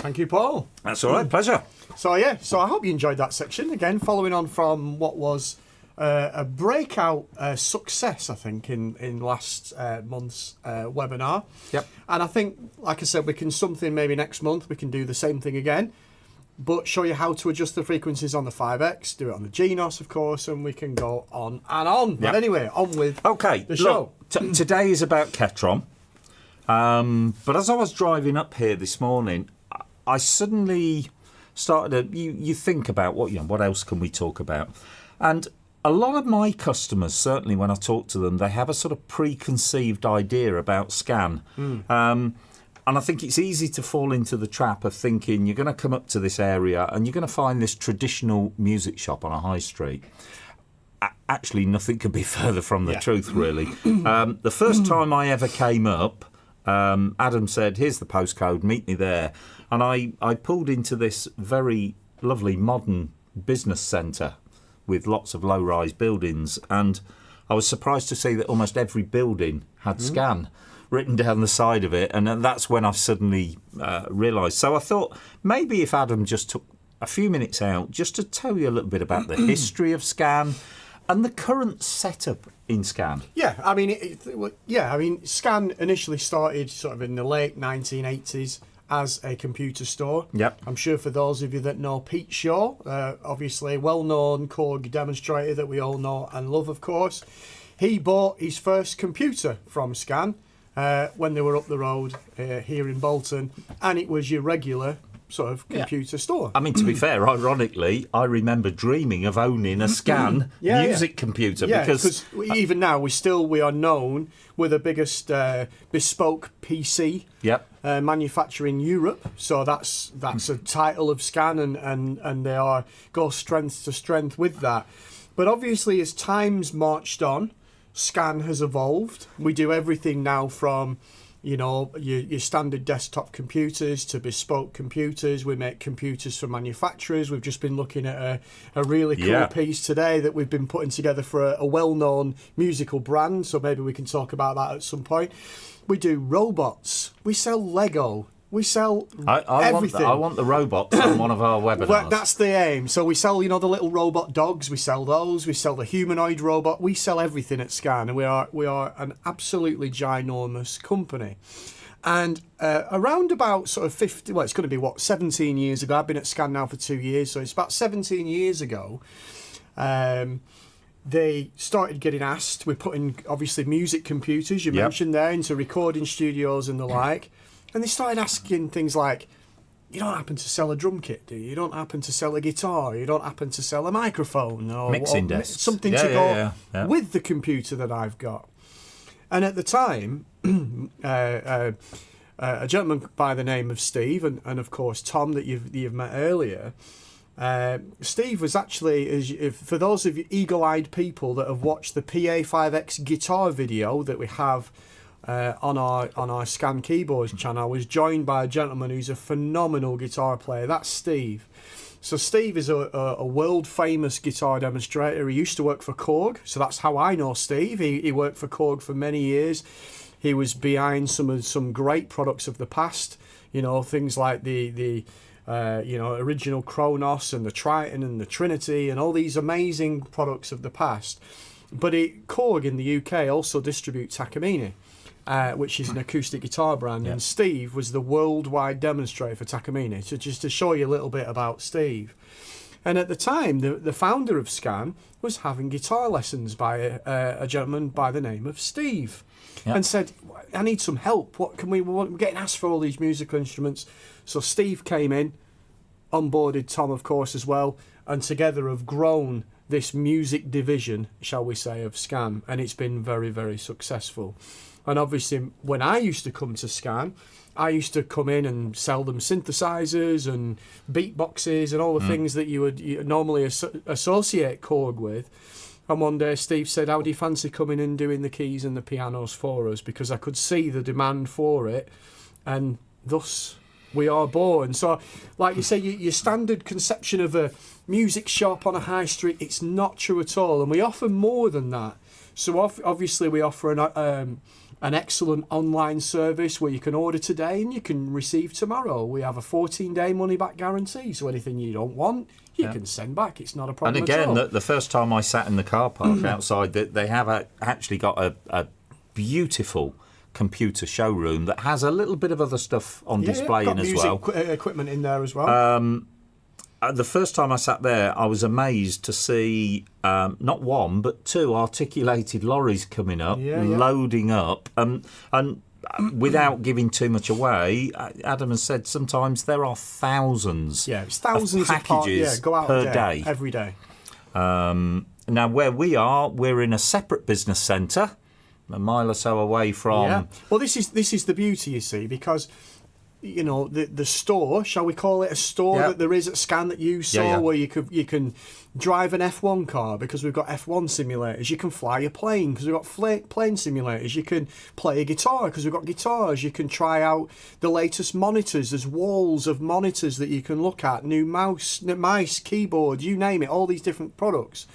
Thank you, Paul. That's all right. Pleasure. So I hope you enjoyed that section. Again, following on from what was a breakout success, I think, in last month's webinar. Yep. And I think, like I said, we can something maybe next month. We can do the same thing again, but show you how to adjust the frequencies on the 5X, do it on the Genos, of course, and we can go on and on. Yep. But anyway, on with the show. Today is about Ketron. But as I was driving up here this morning, I suddenly started to, you think about what else can we talk about? And a lot of my customers, certainly when I talk to them, they have a sort of preconceived idea about scan. And I think it's easy to fall into the trap of thinking you're going to come up to this area and you're going to find this traditional music shop on a high street. Actually, nothing could be further from the truth, really. The first time I ever came up, Adam said, here's the postcode, meet me there. And I pulled into this very lovely modern business centre with lots of low-rise buildings. And I was surprised to see that almost every building had scan written down the side of it. And that's when I suddenly realised. So I thought maybe if Adam just took a few minutes out just to tell you a little bit about the history of scan and the current setup in scan. Yeah, I mean, scan initially started sort of in the late 1980s as a computer store. Yep. I'm sure for those of you that know Pete Shaw, obviously a well-known Korg demonstrator that we all know and love, of course, he bought his first computer from Scan when they were up the road here in Bolton, and it was your regular sort of computer store. I mean, to be fair, ironically, I remember dreaming of owning a Scan music computer because even now we are known. We're the biggest bespoke PC manufacturer in Europe. So that's a title of Scan, and they go strength to strength with that. But obviously, as time's marched on, Scan has evolved. We do everything now from, your standard desktop computers to bespoke computers. We make computers for manufacturers. We've just been looking at a really cool piece today that we've been putting together for a well-known musical brand. So maybe we can talk about that at some point. We do robots. We sell Lego. We sell everything. I want the robots on one of our webinars. Well, that's the aim. So we sell, the little robot dogs. We sell those. We sell the humanoid robot. We sell everything at Scan, and we are an absolutely ginormous company. And around about sort of 50, well, it's going to be 17 years ago. I've been at Scan now for 2 years, so it's about 17 years ago. They started getting asked. We're putting obviously music computers. You mentioned there into recording studios and the like. And they started asking things like, you don't happen to sell a drum kit, do you? You don't happen to sell a guitar? You don't happen to sell a microphone? Or mixing desks. Something to go with the computer that I've got. And at the time, a gentleman by the name of Steve, and of course Tom that you've met earlier, Steve was actually, for those of you eagle-eyed people that have watched the PA5X guitar video that we have on our Scan Keyboards channel, I was joined by a gentleman who's a phenomenal guitar player. That's Steve. So Steve is a world famous guitar demonstrator. He used to work for Korg, so that's how I know Steve. He worked for Korg for many years. He was behind some great products of the past. Things like the original Kronos and the Triton and the Trinity and all these amazing products of the past. But Korg in the UK also distributes Takamine. Which is an acoustic guitar brand, and Steve was the worldwide demonstrator for Takamine. So just to show you a little bit about Steve. And at the time, the founder of Scan was having guitar lessons by a gentleman by the name of Steve, and said, I need some help. We're getting asked for all these musical instruments. So Steve came in, onboarded Tom, of course, as well, and together have grown this music division, shall we say, of Scan, and it's been very, very successful. And obviously, when I used to come to Scan, I used to come in and sell them synthesizers and beatboxes and all the things that you would normally associate Korg with. And one day Steve said, how do you fancy coming in doing the keys and the pianos for us? Because I could see the demand for it, and thus we are born. So, like you say, your standard conception of a music shop on a high street, it's not true at all. And we offer more than that. So obviously we offer an excellent online service where you can order today and you can receive tomorrow. We have a 14-day money-back guarantee, so anything you don't want, you can send back. It's not a problem at all. And again, the first time I sat in the car park outside, they have actually got a beautiful computer showroom that has a little bit of other stuff on display in as well. Equipment in there as well. The first time I sat there, I was amazed to see not one but two articulated lorries coming up, loading up, and without giving too much away, Adam has said sometimes there are thousands, it's thousands of packages go out per day, every day. Now, where we are, we're in a separate business centre, a mile or so away from. Yeah. Well, this is the beauty, you see, because the store, shall we call it a store that there is at Scan that you saw, where you can drive an F1 car because we've got F1 simulators. You can fly a plane because we've got plane simulators. You can play a guitar because we've got guitars. You can try out the latest monitors. There's walls of monitors that you can look at. New mice, keyboard, you name it. All these different products.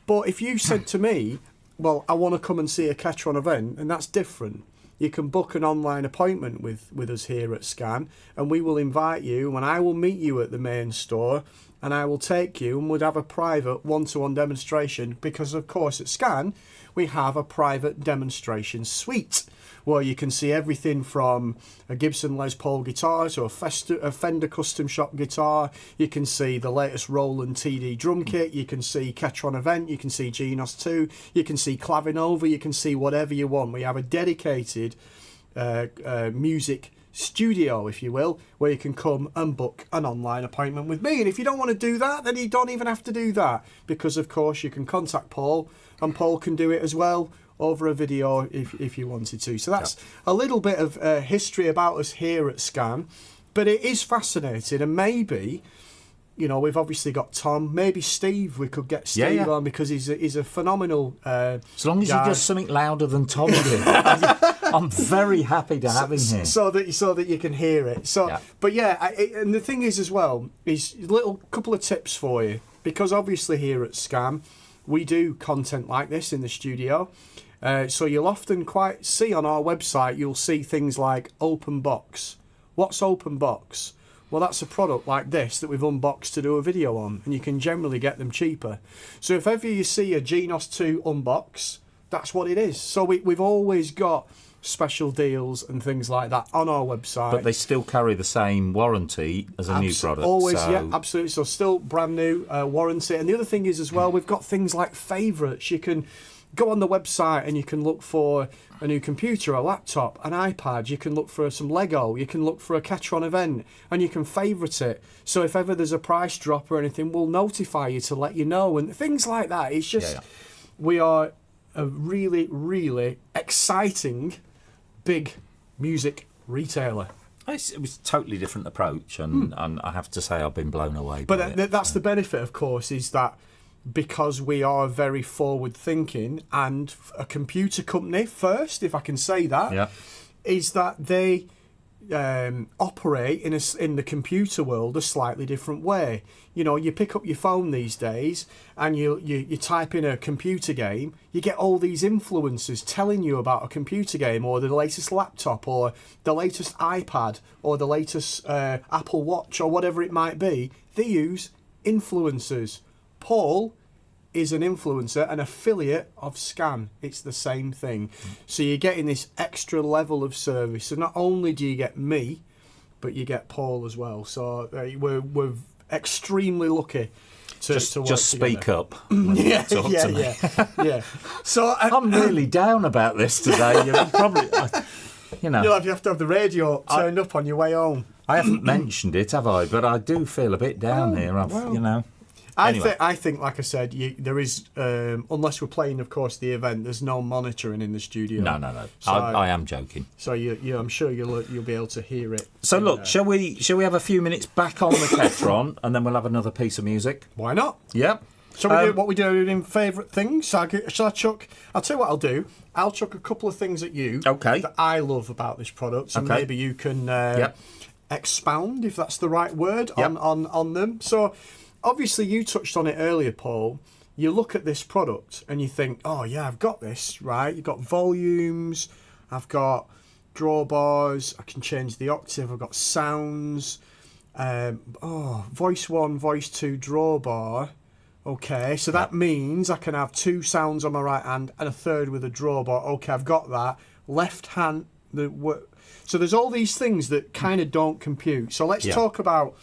But if you said to me, well, I want to come and see a Ketron event, and that's different. You can book an online appointment with us here at Scan, and we will invite you, and I will meet you at the main store, and I will take you, and we'd have a private one-to-one demonstration, because of course at Scan we have a private demonstration suite where you can see everything from a Gibson Les Paul guitar to a Fender custom shop guitar. You can see the latest Roland TD drum kit. You can see Ketron Event. You can see Genos 2. You can see Clavinova. You can see whatever you want. We have a dedicated music studio, if you will, where you can come and book an online appointment with me. And if you don't want to do that, then you don't even have to do that, because of course you can contact Paul, and Paul can do it as well over a video if you wanted to. So that's a little bit of history about us here at Scan, but it is fascinating. And maybe, you know, we've obviously got Tom, maybe Steve, we could get Steve on, because he's a phenomenal as long as guy. he does something louder than Tom did. I'm very happy to have him here. So that you can hear it. So, but yeah, and the thing is as well, is a little couple of tips for you, because obviously here at Scam, we do content like this in the studio. So you'll often quite see on our website, you'll see things like open box. What's open box? Well, that's a product like this that we've unboxed to do a video on, and you can generally get them cheaper. So if ever you see a Genos 2 unbox, that's what it is. So we've always got special deals and things like that on our website. But they still carry the same warranty as a new product. Always, so. yeah, absolutely. So still brand new warranty. And the other thing is as well, we've got things like favourites. You can go on the website and you can look for a new computer, a laptop, an iPad. You can look for some Lego. You can look for a Ketron event, and you can favourite it. So if ever there's a price drop or anything, we'll notify you to let you know, and things like that. It's just, we are a really, really exciting big music retailer. It was a totally different approach, and I have to say I've been blown away by it. But that's the benefit, of course, is that because we are very forward thinking, and a computer company first, if I can say that, is that they operate in the computer world a slightly different way. You know, you pick up your phone these days and you type in a computer game, you get all these influencers telling you about a computer game, or the latest laptop, or the latest iPad, or the latest Apple Watch, or whatever it might be. They use influencers. Paul is an influencer, an affiliate of Scan. It's the same thing. So you're getting this extra level of service. So not only do you get me, but you get Paul as well. So we're extremely lucky to work just speak together. up. Yeah. So I'm really down about this today. You probably, you know, you'll have to have the radio turned up on your way home. I haven't mentioned it, have I? But I do feel a bit down here. You know. Anyway. I think, like I said, there is, unless we're playing, of course, the event, there's no monitoring in the studio. No. So, I am joking. So I'm sure you'll be able to hear it. So look, shall we have a few minutes back on the Ketron, and then we'll have another piece of music? Why not? Yeah. Shall we do what we do in favourite things? Shall I chuck? I'll tell you what I'll do. I'll chuck a couple of things at you. Okay. That I love about this product, and maybe you can expound, if that's the right word, on them. So. Obviously, you touched on it earlier, Paul. You look at this product and you think, oh, yeah, I've got this, right? You've got volumes, I've got drawbars, I can change the octave, I've got sounds. Voice 1, voice 2 drawbar. Okay, so that means I can have 2 sounds on my right hand and a third with a drawbar. Okay, I've got that. Left hand. So there's all these things that kind of don't compute. So let's talk about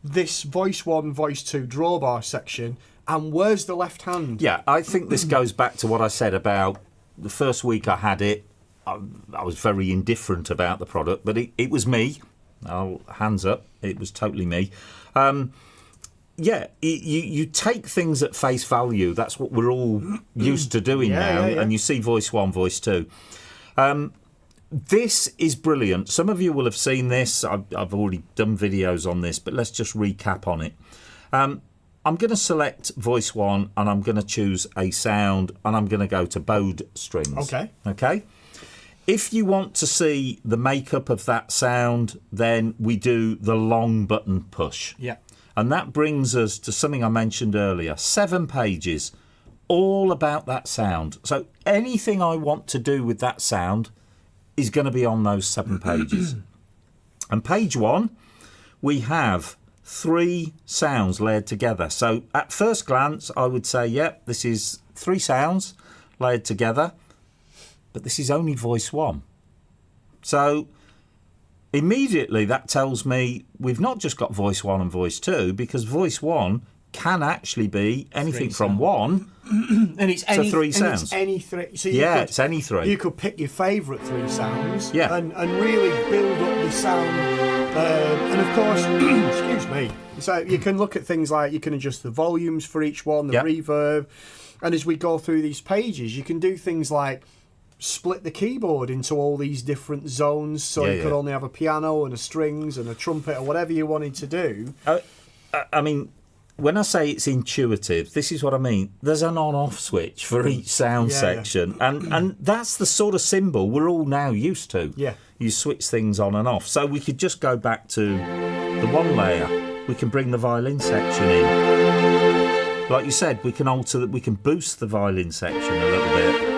this voice 1, voice 2 drawbar section, and where's the left hand? Yeah, I think this goes back to what I said about the first week I had it. I was very indifferent about the product, but it was me. Hands up, it was totally me. You take things at face value. That's what we're all used to doing now. And you see voice 1, voice 2. This is brilliant. Some of you will have seen this. I've already done videos on this, but let's just recap on it. I'm going to select voice 1, and I'm going to choose a sound, and I'm going to go to bowed strings. Okay. If you want to see the makeup of that sound, then we do the long button push. Yeah. And that brings us to something I mentioned earlier. 7 pages, all about that sound. So anything I want to do with that sound is going to be on those 7 pages. And page 1, we have 3 sounds layered together. So at first glance, I would say, this is 3 sounds layered together, but this is only voice 1. So immediately that tells me we've not just got voice 1 and voice 2, because voice 1 can actually be anything Three from one. And it's any three and sounds. It's any three. So It's any three. You could pick your favourite three sounds. Yeah. And really build up the sound. And of course, excuse me. So you can look at things like you can adjust the volumes for each one, the Yep. reverb, and as we go through these pages, you can do things like split the keyboard into all these different zones, so Yeah, you could yeah. only have a piano and a strings and a trumpet or whatever you wanted to do. I mean, when I say it's intuitive, this is what I mean. There's an on-off switch for each sound Yeah. section, and that's the sort of symbol we're all now used to. Yeah. You switch things on and off. So we could just go back to the one layer. We can bring the violin section in. Like you said, we can alter that. We can boost the violin section a little bit.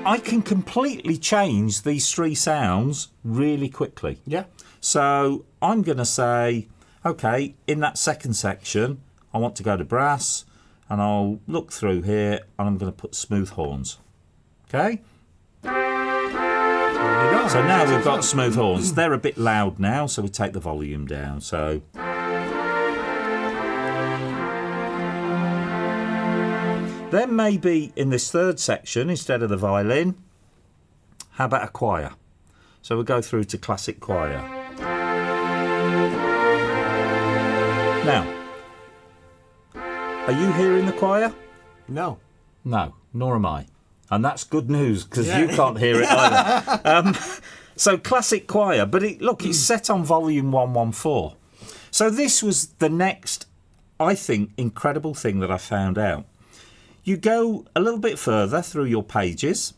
I can completely change these three sounds really quickly. Yeah. So I'm going to say, okay, in that second section, I want to go to brass, and I'll look through here, and I'm going to put smooth horns. Okay? There you go. So now we've got smooth horns. They're a bit loud now, so we take the volume down. So then maybe in this third section, instead of the violin, how about a choir? So we'll go through to classic choir. Now, are you hearing the choir? No. No, nor am I. And that's good news, because Yeah. you can't hear it either. So classic choir, but it's set on volume 114. So this was the next, I think, incredible thing that I found out. You go a little bit further through your pages,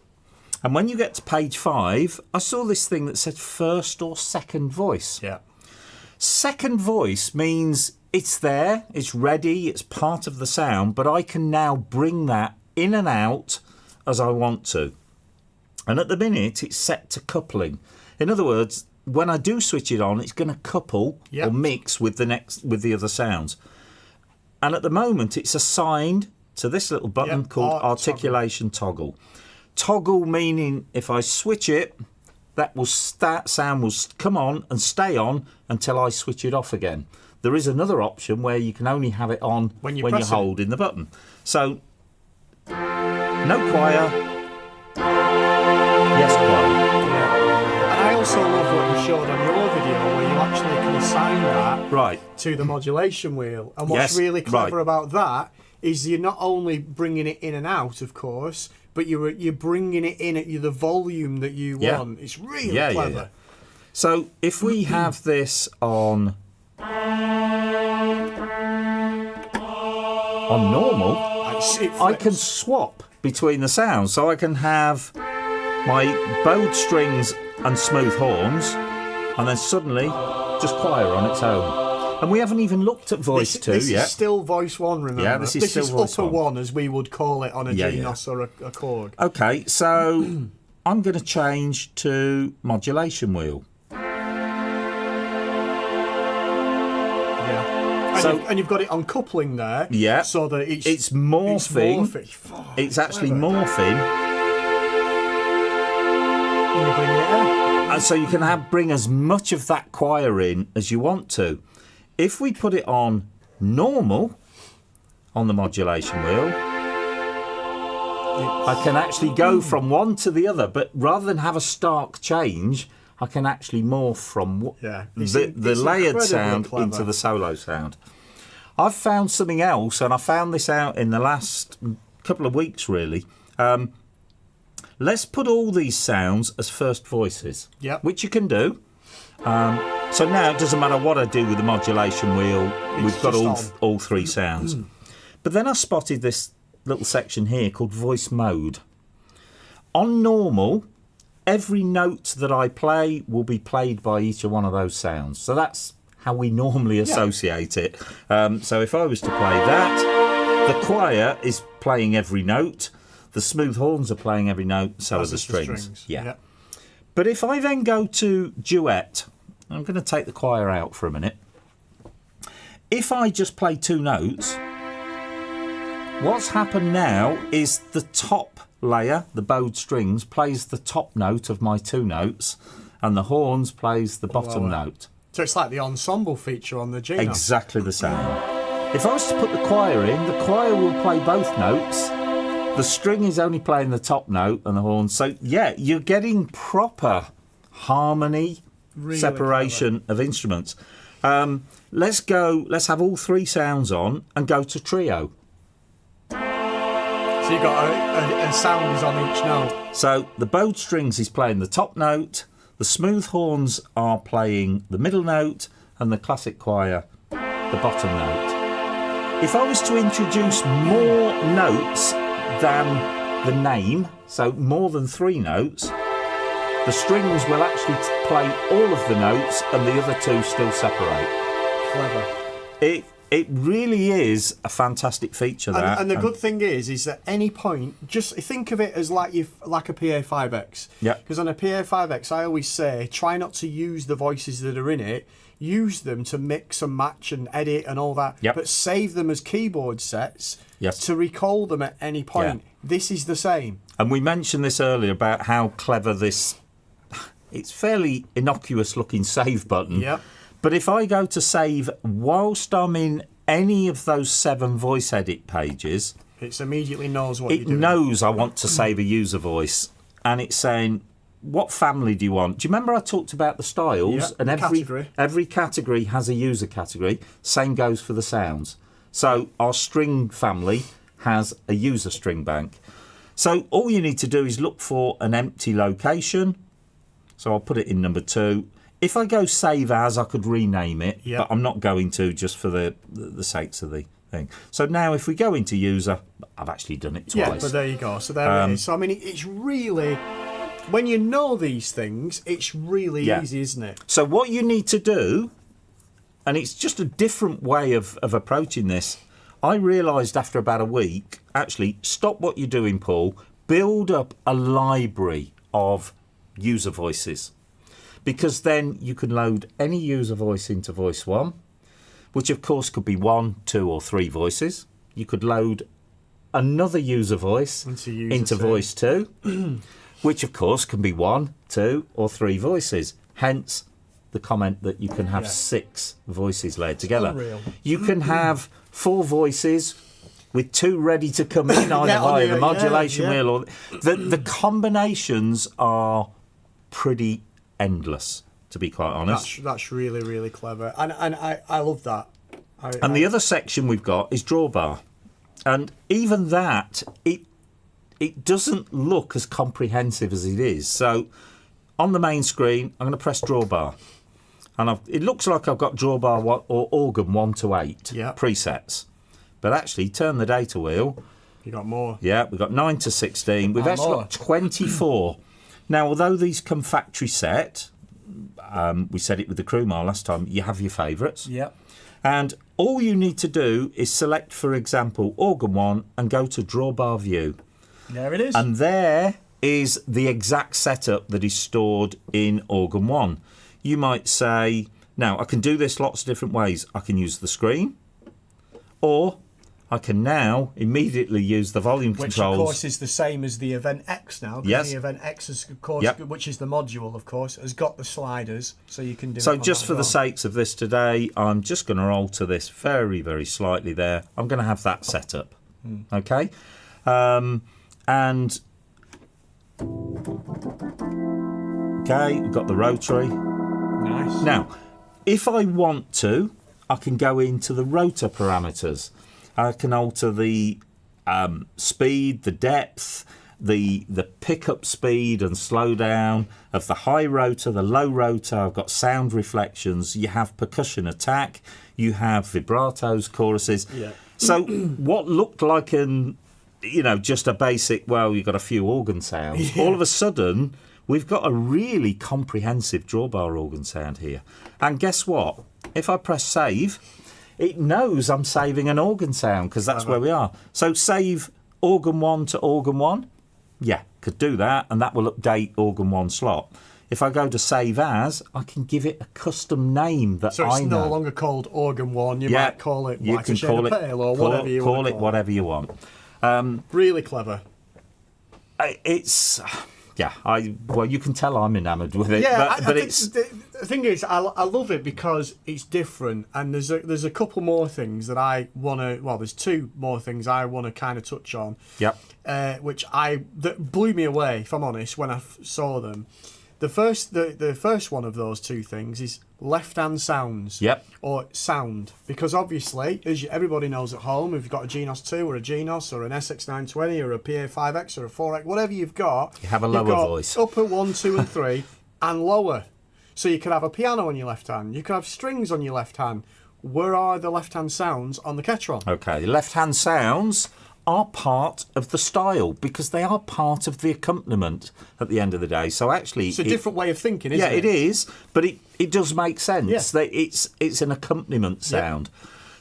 and when you get to page 5, I saw this thing that said first or second voice. Yeah. Second voice means it's there, it's ready, it's part of the sound, but I can now bring that in and out as I want to. And at the minute, it's set to coupling. In other words, when I do switch it on, it's going to couple Yep. or mix with the other sounds. And at the moment, it's assigned to this little button Yep, called toggle. articulation toggle. Toggle meaning if I switch it, that sound will come on and stay on until I switch it off again. There is another option where you can only have it on When you you're press it. holding the button. So, no choir. Yes, choir. Yeah. And I also love what you showed on your video where you actually can assign that Right. to the modulation wheel. And what's Yes, really clever right. about that is you're not only bringing it in and out, of course, but you're bringing it in at the volume that you Yeah. want. It's really Yeah, yeah, clever. yeah. So if we have this on normal, I can swap between the sounds. So I can have my bowed strings and smooth horns, and then suddenly just choir on its own. And we haven't even looked at voice this yet. is still voice one, remember? Yeah, this is still voice upper one. one, as we would call it on a Yeah, yeah. Genos or a Korg. Okay, so I'm going to change to modulation wheel. Yeah. So- And you've got it on coupling there. Yeah. So that It's morphing. Oh, It's actually clever. morphing. And you're bringing it in. And so you can bring as much of that choir in as you want to. If we put it on normal on the modulation wheel, I can actually go from one to the other, but rather than have a stark change, I can actually morph from Yeah, the it's layered incredibly sound clever. into the solo sound. I've found something else, and I found this out in the last couple of weeks, really. Let's put all these sounds as first voices, Yep. which you can do. So now it doesn't matter what I do with the modulation wheel, we've got just all three sounds. But then I spotted this little section here called voice mode. On normal, every note that I play will be played by each one of those sounds. So that's how we normally associate it. So if I was to play that, the choir is playing every note, the smooth horns are playing every note, so are As the is strings. Yeah. Yep. But if I then go to duet, I'm going to take the choir out for a minute. If I just play two notes, what's happened now is the top layer, the bowed strings, plays the top note of my two notes, and the horns plays the bottom Lower. note. So it's like the ensemble feature on the Gino. Exactly the same. If I was to put the choir in, the choir will play both notes. The string is only playing the top note and the horn. So, yeah, you're getting proper harmony, Really separation of instruments. Let's have all three sounds on and go to trio. So you've got a sound is on each note. So the bowed strings is playing the top note, the smooth horns are playing the middle note, and the classic choir the bottom note. If I was to introduce more notes than the name, so more than three notes, the strings will actually play all of the notes and the other two still separate. Clever. It really is a fantastic feature, that. And the good thing is at any point, just think of it as like a PA5X. Yeah. Because on a PA5X, I always say, try not to use the voices that are in it. Use them to mix and match and edit and all that. Yep. But save them as keyboard sets Yes. to recall them at any point. Yeah. This is the same. And we mentioned this earlier about how clever this... It's fairly innocuous looking save button. Yep. But if I go to save whilst I'm in any of those 7 voice edit pages, It immediately knows what you're it doing. knows I want to save a user voice. And it's saying, what family do you want? Do you remember I talked about the styles? Yeah, and the category. every category has a user category. Same goes for the sounds. So our string family has a user string bank. So all you need to do is look for an empty location. So I'll put it in number 2. If I go save as, I could rename it, Yep. but I'm not going to, just for the sakes of the thing. So now if we go into user, I've actually done it twice. Yeah, but there you go. So there it is. So I mean, it's really, when you know these things, it's really Yeah. easy, isn't it? So what you need to do, and it's just a different way of approaching this, I realised after about a week, actually, stop what you're doing, Paul, build up a library of user voices. Because then you can load any user voice into voice 1, which of course could be 1, 2 or 3 voices. You could load another user voice into voice 2, which of course can be 1, 2 or 3 voices. Hence the comment that you can have 6 voices laid together. Unreal. You can have 4 voices with 2 ready to come in either via the modulation wheel. Or the combinations are pretty endless, to be quite honest. That's really, really clever. And I love that. And the other section we've got is drawbar. And even that, it doesn't look as comprehensive as it is. So on the main screen, I'm going to press drawbar. And it looks like I've got drawbar or organ 1 to 8 presets. But actually, turn the data wheel. You got more. Yeah, we've got 9 to 16. We've actually got 24. Now, although these come factory set, we said it with the crew mile last time, you have your favourites. Yep. And all you need to do is select, for example, organ 1 and go to drawbar view. There it is. And there is the exact setup that is stored in organ 1. You might say, now I can do this lots of different ways. I can use the screen, or I can now immediately use the volume controls. Which, of course, is the same as the Event X now. Yes. The Event X, is, of course, which is the module, of course, has got the sliders, so you can do So it on just that for as the well. sakes of this today, I'm just going to alter this very, very slightly there. I'm going to have that set up. Okay? And... Okay, we've got the rotary. Nice. Now, if I want to, I can go into the rotor parameters. I can alter the speed, the depth, the pickup speed and slow down of the high rotor, the low rotor. I've got sound reflections. You have percussion attack. You have vibratos, choruses. Yeah. So what looked like just a basic, well, you've got a few organ sounds. All of a sudden, we've got a really comprehensive drawbar organ sound here. And guess what? If I press save, it knows I'm saving an organ sound because that's where we are. So save organ 1 to organ 1. Yeah, could do that, and that will update organ 1 slot. If I go to save as, I can give it a custom name that So it's I know. no longer called Organ 1. You might call it you Like can a Shade call of it, Pale or call, whatever you call want to it whatever you want. Really clever. It's... Yeah, you can tell I'm enamoured with it, Yeah, but I think it's... the thing is, I love it because it's different, and there's a couple more things that I want to. Well, there's two more things I want to kind of touch on. Yep. That blew me away, if I'm honest, when I saw them. The first one of those two things is left-hand sounds. Yep. Or sound, because obviously, as everybody knows at home, if you've got a Genos 2 or a Genos or an SX920 or a PA5X or a 4X, whatever you've got, you have a you've lower got voice. Upper 1, 2, and 3, and lower. So you could have a piano on your left hand. You could have strings on your left hand. Where are the left-hand sounds on the Ketron? Okay, left-hand sounds are part of the style because they are part of the accompaniment at the end of the day. So actually, It's a different way of thinking, isn't it? yeah, it is, but it does make sense. Yeah. It's an accompaniment sound.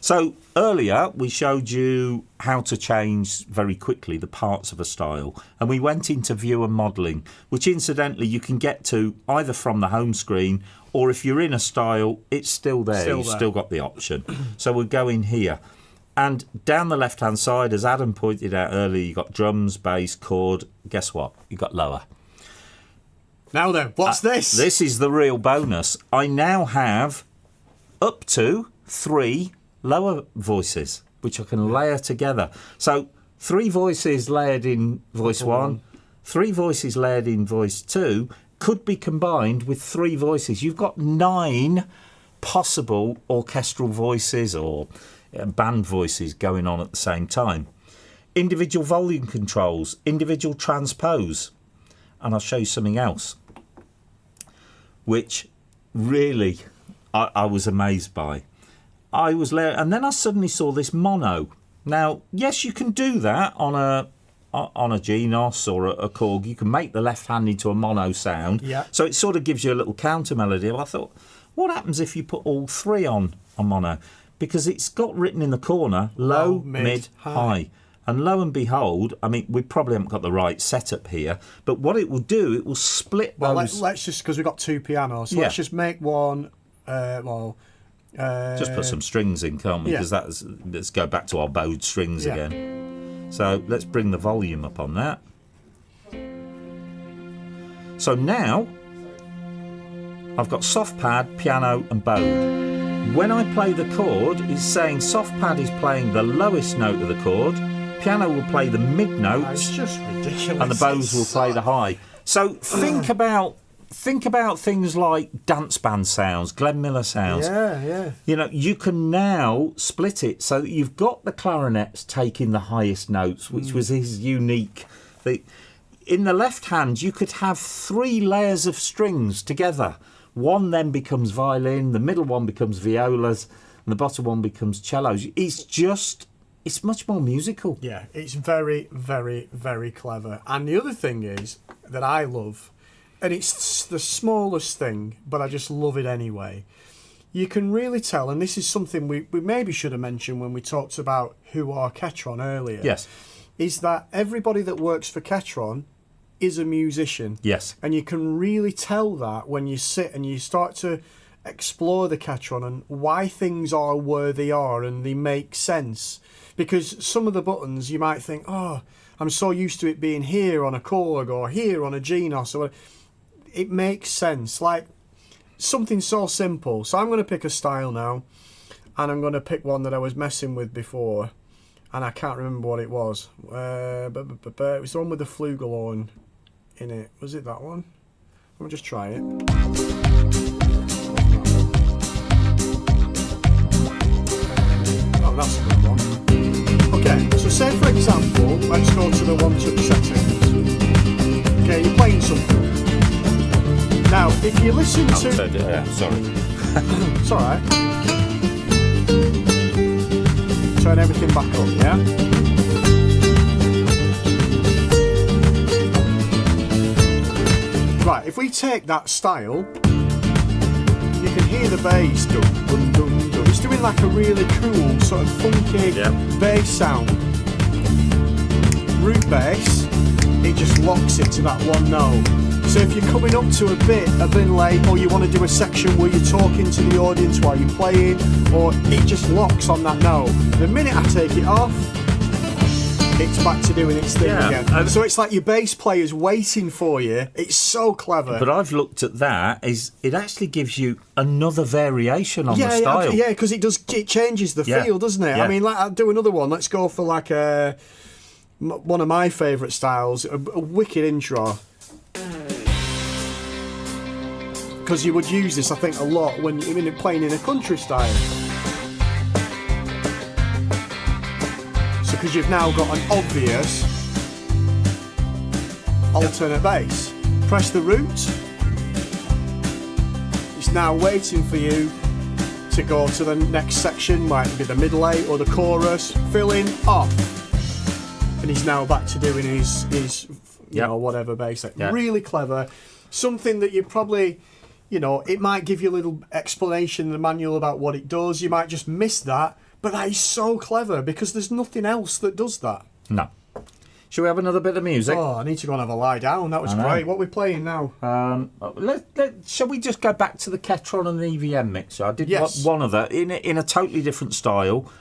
So earlier we showed you how to change very quickly the parts of a style, and we went into view and modelling, which incidentally you can get to either from the home screen, or if you're in a style, it's still there. You've still got the option. So we'll go in here. And down the left-hand side, as Adam pointed out earlier, you've got drums, bass, chord. Guess what? You've got lower. Now then, what's this? This is the real bonus. I now have up to 3 lower voices, which I can layer together. So 3 voices layered in voice 1, 3 voices layered in voice 2, could be combined with 3 voices. You've got 9 possible orchestral voices or band voices going on at the same time. Individual volume controls, individual transpose, and I'll show you something else which really I was amazed by. And then I suddenly saw this mono. Now, yes, you can do that on a Genos or a Korg. You can make the left hand into a mono sound. Yeah. So it sort of gives you a little counter melody. Well, I thought, what happens if you put all 3 on mono? Because it's got written in the corner, low, mid, high. And lo and behold, I mean, we probably haven't got the right setup here, but what it will do, it will split well, those... let's just, because we've got 2 pianos, so Yeah. let's just make one, just put some strings in, can't we? yeah. Because let's go back to our bowed strings Yeah. again. So let's bring the volume up on that. So now, I've got soft pad, piano and bowed. When I play the chord, it's saying soft pad is playing the lowest note of the chord, piano will play the mid It's notes, just ridiculous. and the bows will play the high. So think about things like dance band sounds, Glenn Miller sounds. Yeah. You know, you can now split it so that you've got the clarinets taking the highest notes, which was his unique thing. In the left hand, you could have 3 layers of strings together. One then becomes violin, the middle one becomes violas, and the bottom one becomes cellos. It's much more musical. Yeah, it's very, very, very clever. And the other thing is that I love, and it's the smallest thing, but I just love it anyway. You can really tell, and this is something we maybe should have mentioned when we talked about who are Ketron earlier. Yes. Is that everybody that works for Ketron is a musician. Yes. And you can really tell that when you sit and you start to explore the Ketron and why things are where they are and they make sense. Because some of the buttons you might think, oh, I'm so used to it being here on a Korg or here on a Genos. Or it makes sense. Like something so simple. So I'm going to pick a style now, and I'm going to pick one that I was messing with before, and I can't remember what it was. But it was the one with the flugelhorn in it. Was it that one? Let me just try it. Oh, that's a good one. Okay, so say for example, let's go to the one-touch settings. Okay, you're playing something. Now, if you listen to... Sorry. It's alright. Turn everything back up, yeah? Right, if we take that style, you can hear the bass. Dum, dum, dum, dum. It's doing like a really cool, sort of funky bass sound. Root bass, it just locks it to that one note. So if you're coming up to a bit late, or you want to do a section where you're talking to the audience while you're playing, or it just locks on that note. The minute I take it off, it's back to doing its thing Yeah, again. So it's like your bass player's waiting for you. It's so clever. But I've looked at that. It actually gives you another variation on the style. Yeah, because it changes the Yeah. feel, doesn't it? Yeah. I mean, like, I'll do another one. Let's go for like one of my favourite styles, a wicked intro. Because you would use this, I think, a lot when you're playing in a country style. So, because you've now got an obvious alternate bass. Press the root. It's now waiting for you to go to the next section, might be the middle eight or the chorus. Fill in, off. And he's now back to doing his you know, whatever bass. Yeah. Really clever. Something that you probably, you know, it might give you a little explanation in the manual about what it does. You might just miss that. But that is so clever because there's nothing else that does that. No. Shall we have another bit of music? Oh, I need to go and have a lie down. That was great. What are we playing now? Shall we just go back to the Ketron and the EVM mixer? I did one of that in a totally different style.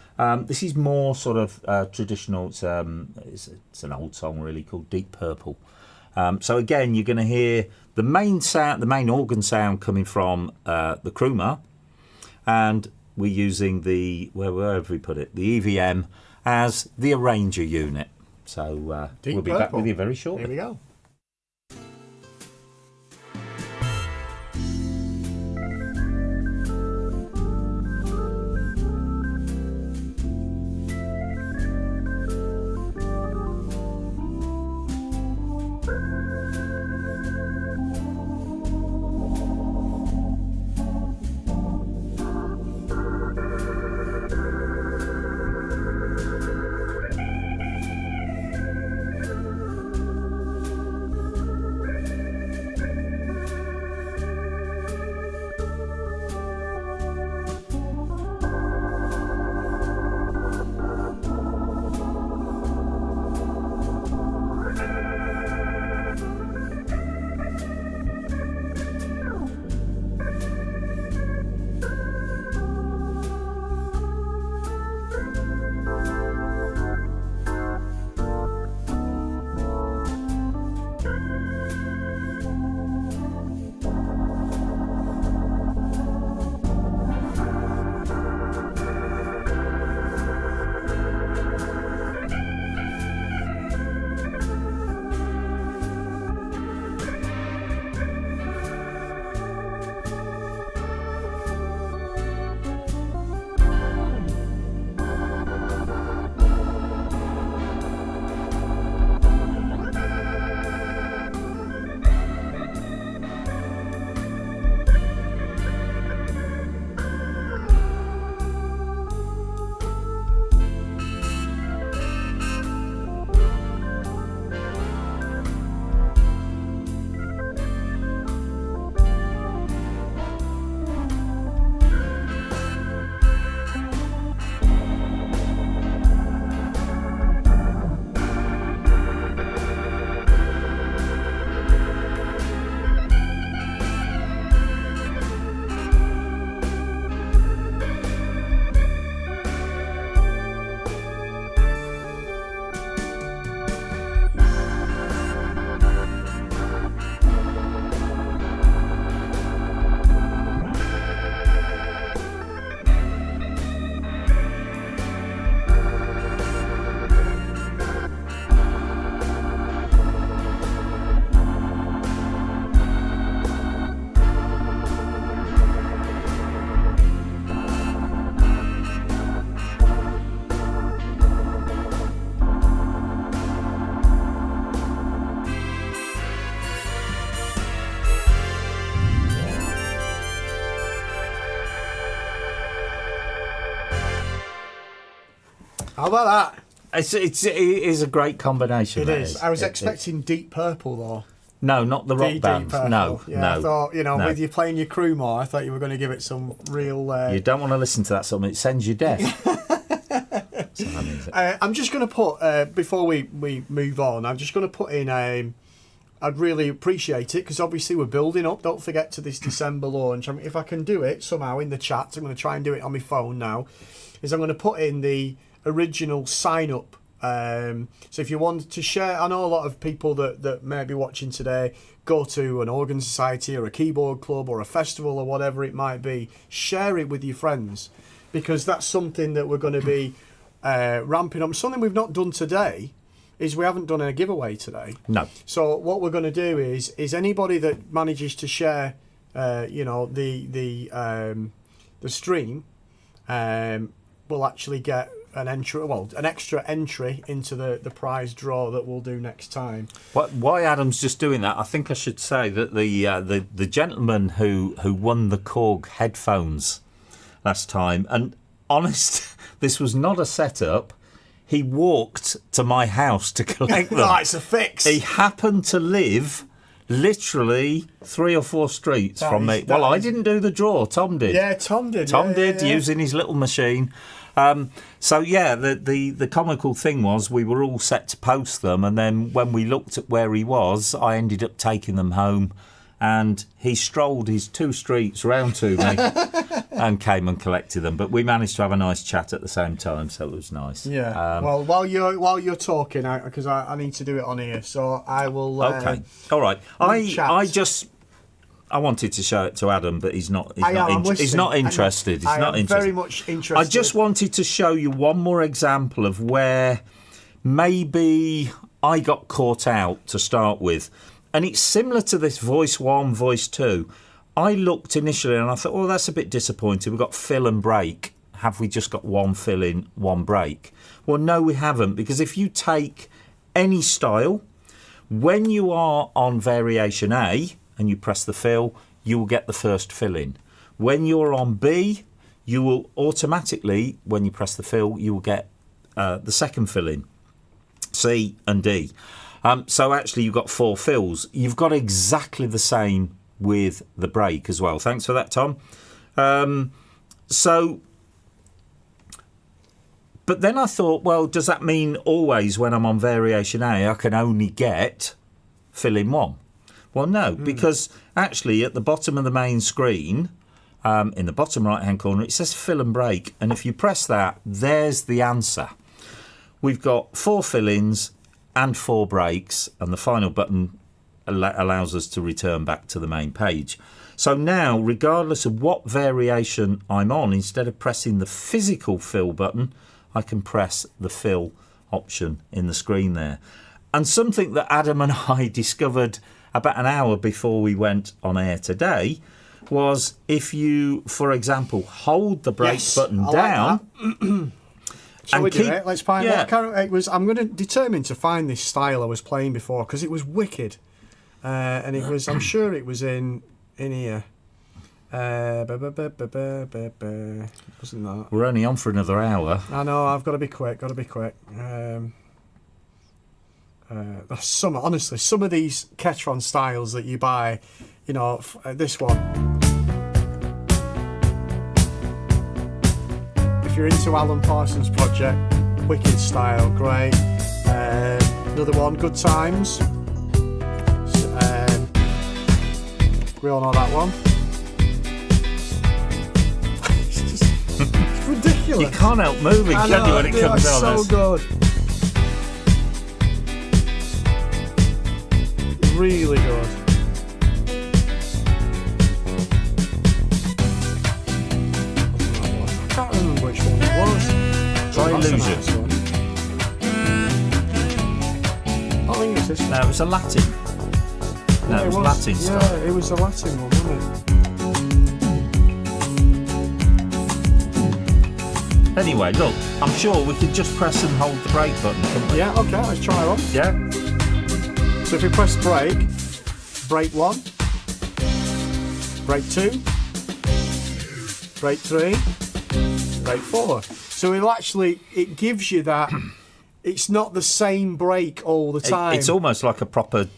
This is more sort of traditional. It's an old song really called Deep Purple. So again, you're going to hear the main sound, the main organ sound coming from the Krumah, and we're using wherever we put it, the EVM as the arranger unit. So we'll be back with you very shortly. Here we go. How about that? It is a great combination. It is. I was expecting Deep Purple though. No, not the rock Deep band. Purple. No, Yeah, no. I thought, you know, no. with you playing your Krumah, I thought you were going to give it some real. You don't want to listen to that song. It sends you deaf. So that means it. I'm just going to put before we move on. I'm just going to put in I'd really appreciate it because obviously we're building up. Don't forget to this December launch. I mean, if I can do it somehow in the chat, I'm going to try and do it on my phone now. I'm going to put in the original sign up So if you want to share, I know a lot of people that may be watching today go to an organ society or a keyboard club or a festival or whatever it might be. Share it with your friends, because that's something that we're going to be ramping up. Something we've not done today is we haven't done a giveaway today. No. So what we're going to do is anybody that manages to share, the stream, will actually get an extra entry into the prize draw that we'll do next time. Why Adam's just doing that, I think I should say that the gentleman who won the Korg headphones last time, and honest, this was not a setup. He walked to my house to collect them. It's a fix. He happened to live literally 3 or 4 streets from me. Well, I didn't do the draw. Tom did. Yeah, Tom did. Tom did, using his little machine. So yeah, the comical thing was we were all set to post them, and then when we looked at where he was, I ended up taking them home, and he strolled his 2 streets round to me and came and collected them. But we managed to have a nice chat at the same time, so it was nice. Yeah. Well, while you're talking, because I need to do it on here, so I will. Okay. All right. I wanted to show it to Adam, but he's not. He's not interested. He's not interested. Very much interested. I just wanted to show you one more example of where maybe I got caught out to start with, and it's similar to this voice 1, voice 2. I looked initially and I thought, oh, that's a bit disappointing. We've got fill and break. Have we just got 1 fill in, 1 break? Well, no, we haven't, because if you take any style, when you are on variation A and you press the fill, you will get the first fill in. When you're on B, you will automatically, when you press the fill, you will get the second fill in, C and D. So actually you've got 4 fills. You've got exactly the same with the break as well. Thanks for that, Tom. But then I thought, well, does that mean always when I'm on variation A, I can only get fill in 1? Well, no, because actually at the bottom of the main screen, in the bottom right-hand corner, it says fill and break. And if you press that, there's the answer. We've got 4 fill-ins and 4 breaks, and the final button allows us to return back to the main page. So now, regardless of what variation I'm on, instead of pressing the physical fill button, I can press the fill option in the screen there. And something that Adam and I discovered about an hour before we went on air today was if you, for example, hold the break button down. Shall we do it? Let's find what I'm going to determine to find this style I was playing before, because it was wicked. And it was, I'm sure it was in here. Wasn't that? We're only on for another hour. I know, I've got to be quick, honestly, some of these Ketron styles that you buy, this one. If you're into Alan Parsons' project, wicked style, great. Another one, Good Times. We all know that one. It's ridiculous. You can't help moving, can you, when it comes on? So good. Really good. I can't remember which one it was. Try Illusion. Nice one. I think it's this one. No, it was a Latin. No, it was Latin style. Yeah, it was a Latin one, wasn't it? Anyway, look, I'm sure we could just press and hold the break button, couldn't we? Yeah, okay, let's try one. Yeah. So if we press break 1, break 2, break 3, break 4. So it gives you that. It's not the same break all the time. It's almost like a proper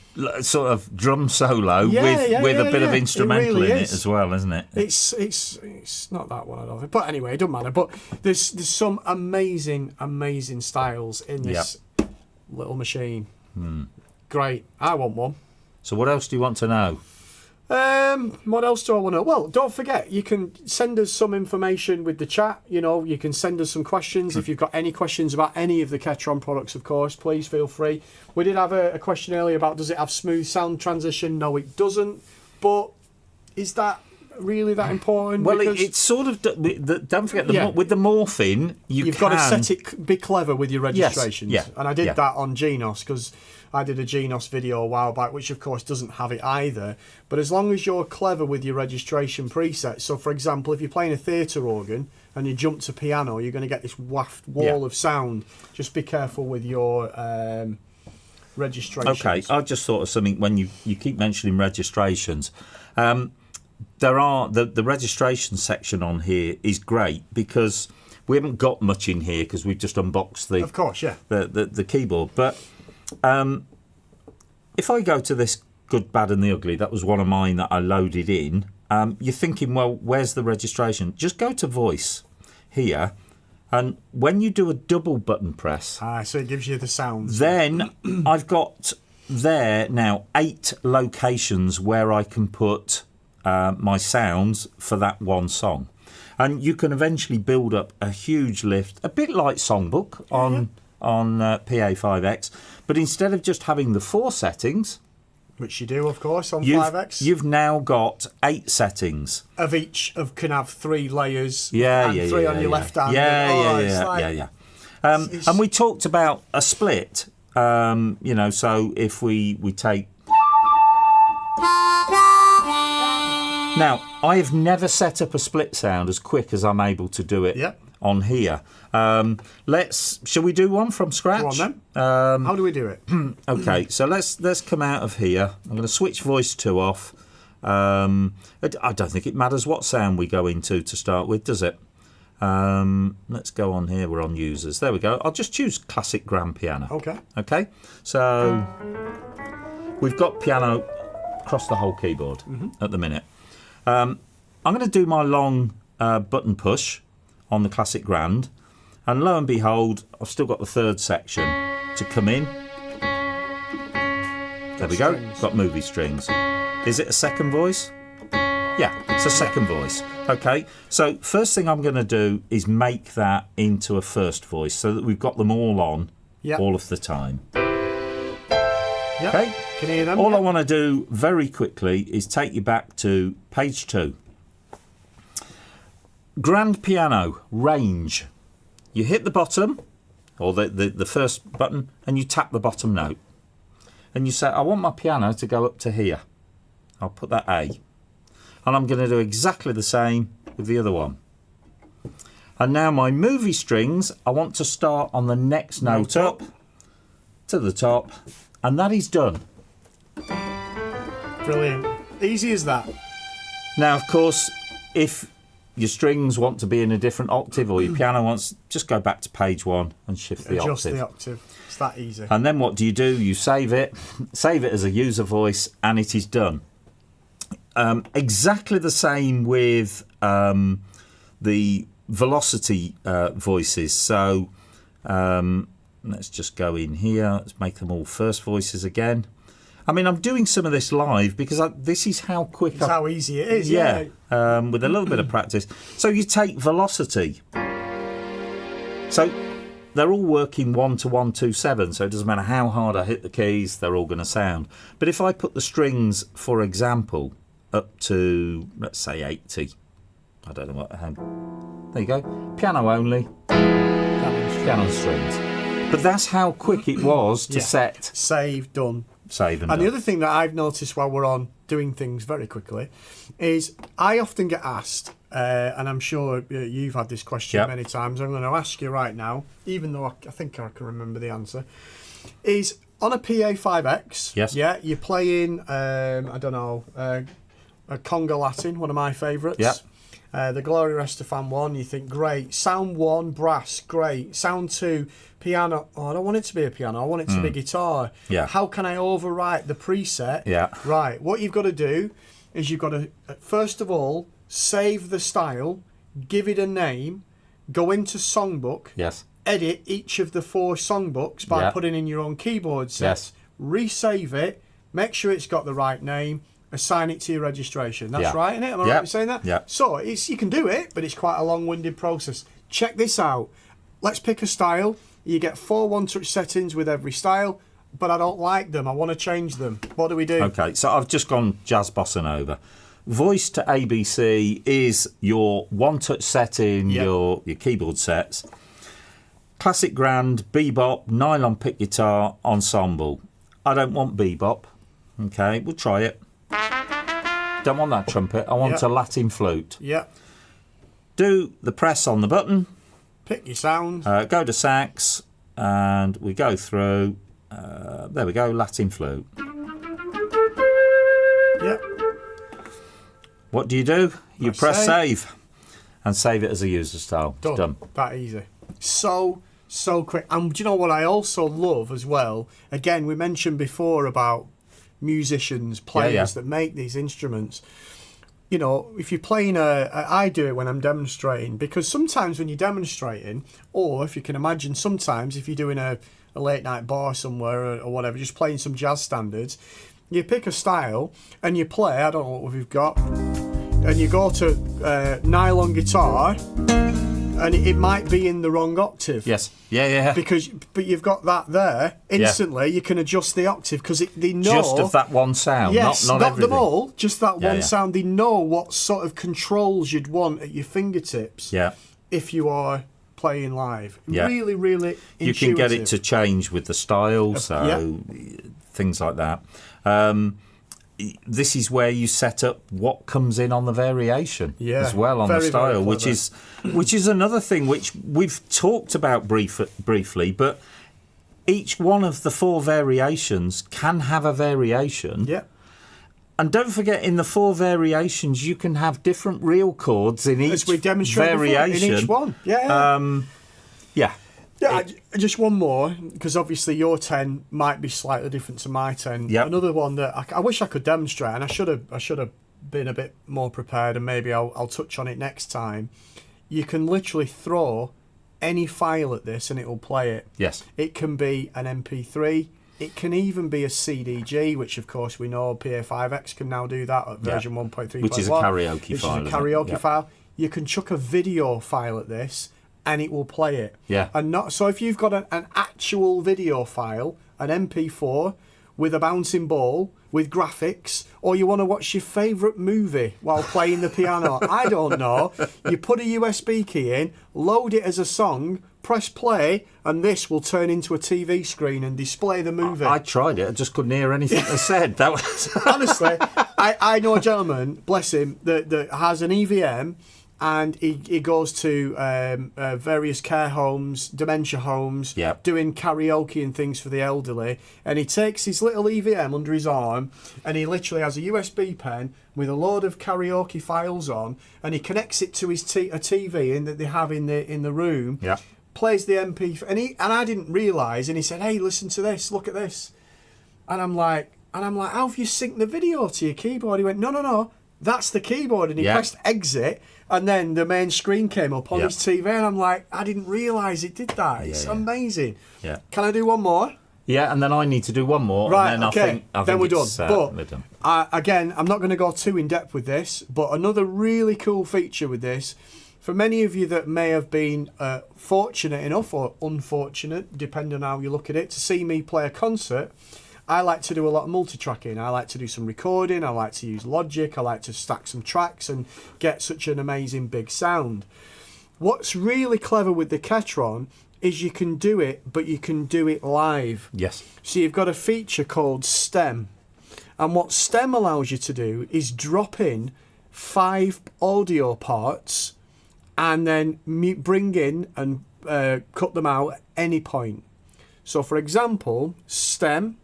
sort of drum solo with a bit of instrumental really in it as well, isn't it? It's not that one, I don't think. But anyway, it doesn't matter. But there's some amazing styles in this little machine. Great. I want one. So what else do you want to know? What else do I want to? Well, don't forget, you can send us some information with the chat. You know, you can send us some questions. If you've got any questions about any of the Ketron products, of course, please feel free. We did have a question earlier about, does it have smooth sound transition? No, it doesn't. But is that really that important? Well, Because it's sort of. Don't forget, with the morphine, you've got to set it, be clever with your registrations. yeah, And I did yeah. that on Genos, because I did a Genos video a while back, which of course doesn't have it either. But as long as you're clever with your registration presets, so for example, if you're playing a theatre organ and you jump to piano, you're going to get this waft wall of sound. Just be careful with your registrations. Okay, I just thought of something when you keep mentioning registrations. There are the registration section on here is great because we haven't got much in here because we've just unboxed the Of course, yeah. the keyboard. But if I go to this Good, Bad and the Ugly, that was one of mine that I loaded in. You're thinking, well, where's the registration? Just go to voice here, and when you do a double button press, So it gives you the sounds. then I've got there now 8 locations where I can put my sounds for that one song. And you can eventually build up a huge lift, a bit like Songbook on PA5X, but instead of just having the 4 settings, Which you do, of course, on 5X. you've now got 8 settings. Of each can have 3 layers. Yeah, and 3 on your left hand. Yeah. And we talked about a split. So if we take. Now, I have never set up a split sound as quick as I'm able to do it on here. Shall we do one from scratch? Go on then. How do we do it? Okay, so let's come out of here. I'm going to switch voice 2 off. I don't think it matters what sound we go into to start with, does it? Let's go on here. We're on users. There we go. I'll just choose classic grand piano. Okay. So we've got piano across the whole keyboard at the minute. I'm going to do my long button push on the classic grand, and lo and behold, I've still got the 3rd section to come in. There we go. Got movie strings. Is it a second voice? Yeah, it's a second voice. Okay, so first thing I'm going to do is make that into a first voice so that we've got them all on all of the time. Okay, can you hear them? All I want to do very quickly is take you back to page 2. Grand piano, range. You hit the bottom, or the first button, and you tap the bottom note. And you say, I want my piano to go up to here. I'll put that A. And I'm going to do exactly the same with the other one. And now my movie strings, I want to start on the next note up to the top. And that is done. Brilliant. Easy as that. Now, of course, if your strings want to be in a different octave or your piano wants, just go back to page 1 and shift the Adjust octave. the octave. It's that easy. And then what do? You save it as a user voice, and it is done. Exactly the same with the velocity voices. So let's just go in here. Let's make them all first voices again. I mean, I'm doing some of this live because this is how quick. It's how easy it is. With a little bit of practice. So you take velocity. So they're all working 1 to 1, 2, 7. So it doesn't matter how hard I hit the keys, they're all going to sound. But if I put the strings, for example, up to, let's say, 80. I don't know what. There you go. Piano only. Piano strings. But that's how quick it was to set. Save, done. Save and And done. the other thing that I've noticed while we're on doing things very quickly is I often get asked, and I'm sure you've had this question many times, I'm going to ask you right now, even though I think I can remember the answer, is on a PA5X, you're playing, I don't know, a Conga Latin, one of my favourites. The Gloria Estefan one, you think, great. Sound 1, brass, great. Sound 2, piano. Oh, I don't want it to be a piano. I want it to be guitar. How can I overwrite the preset? Right. What you've got to do is you've got to, first of all, save the style, give it a name, go into Songbook, edit each of the 4 songbooks by putting in your own keyboard sets, resave it, make sure it's got the right name, assign it to your registration. That's Yeah. right, isn't it? Am I Yeah. right in saying that? Yeah. So you can do it, but it's quite a long-winded process. Check this out. Let's pick a style. You get 4 one-touch settings with every style, but I don't like them. I want to change them. What do we do? Okay, so I've just gone jazz bossa nova. Voice to ABC is your one-touch setting, Yep. your keyboard sets. Classic grand, bebop, nylon pick guitar, ensemble. I don't want bebop. Okay, we'll try it. Don't want that trumpet. I want Yep. a Latin flute. Yeah. Do the press on the button. Pick your sound. Go to sax, and we go through. There we go, Latin flute. Yeah. What do? You Press press save, and save it as a user style. It's Done. done. That easy. So quick. And do you know what I also love as well? Again, we mentioned before about musicians, players yeah. that make these instruments. You know, if you're playing I do it when I'm demonstrating, because sometimes when you're demonstrating, or if you can imagine, sometimes if you're doing a late night bar somewhere or whatever, just playing some jazz standards, you pick a style and you play, I don't know what we've got, and you go to nylon guitar, and it might be in the wrong octave. Yes. Yeah. But you've got that there. Instantly, you can adjust the octave because they know. Just of that one sound, Yes, not everything. them all. Just that one yeah. sound. They know what sort of controls you'd want at your fingertips. Yeah. If you are playing live. Yeah. Really, really intuitive. You can get it to change with the style, so things like that. This is where you set up what comes in on the variation as well on very, the style, very which is another thing which we've talked about briefly, but each one of the 4 variations can have a variation. Yeah. And don't forget, in the 4 variations, you can have different real chords in each As we demonstrated variation. before, in each one. Yeah. Yeah. Yeah, just one more, because obviously your 10 might be slightly different to my 10. Yep. Another one that I wish I could demonstrate, and I should have been a bit more prepared, and maybe I'll touch on it next time. You can literally throw any file at this and it will play it. Yes. It can be an MP3. It can even be a CDG, which of course we know PA5X can now do that at version 1.3.1. Which is a karaoke which file. Is a karaoke Yep. file. You can chuck a video file at this and it will play it. Yeah. And not so if you've got an actual video file, an MP4 with a bouncing ball, with graphics, or you want to watch your favourite movie while playing the piano, I don't know. You put a USB key in, load it as a song, press play, and this will turn into a TV screen and display the movie. I tried it. I just couldn't hear anything they said. That was Honestly, I know a gentleman, bless him, that has an EVM, and he goes to various care homes, dementia homes, Yep. doing karaoke and things for the elderly. And he takes his little EVM under his arm, and he literally has a USB pen with a load of karaoke files on, and he connects it to his a TV that they have in the room. Yeah. Plays the MP, and I didn't realise, and he said, "Hey, listen to this. Look at this." And I'm like, how have you synced the video to your keyboard? He went, no, that's the keyboard. And he pressed exit, and then the main screen came up on his TV, and I'm like, I didn't realise it did that. It's amazing. Yeah. Can I do one more? Yeah, and then I need to do one more. Right, and then okay. I think then we're done. it's, we're done. But again, I'm not going to go too in depth with this, but another really cool feature with this, for many of you that may have been fortunate enough or unfortunate, depending on how you look at it, to see me play a concert, I like to do a lot of multi-tracking. I like to do some recording. I like to use Logic. I like to stack some tracks and get such an amazing big sound. What's really clever with the Ketron is you can do it, but you can do it live. Yes. So you've got a feature called Stem. And what Stem allows you to do is drop in 5 audio parts and then bring in and cut them out at any point. So for example, Stem,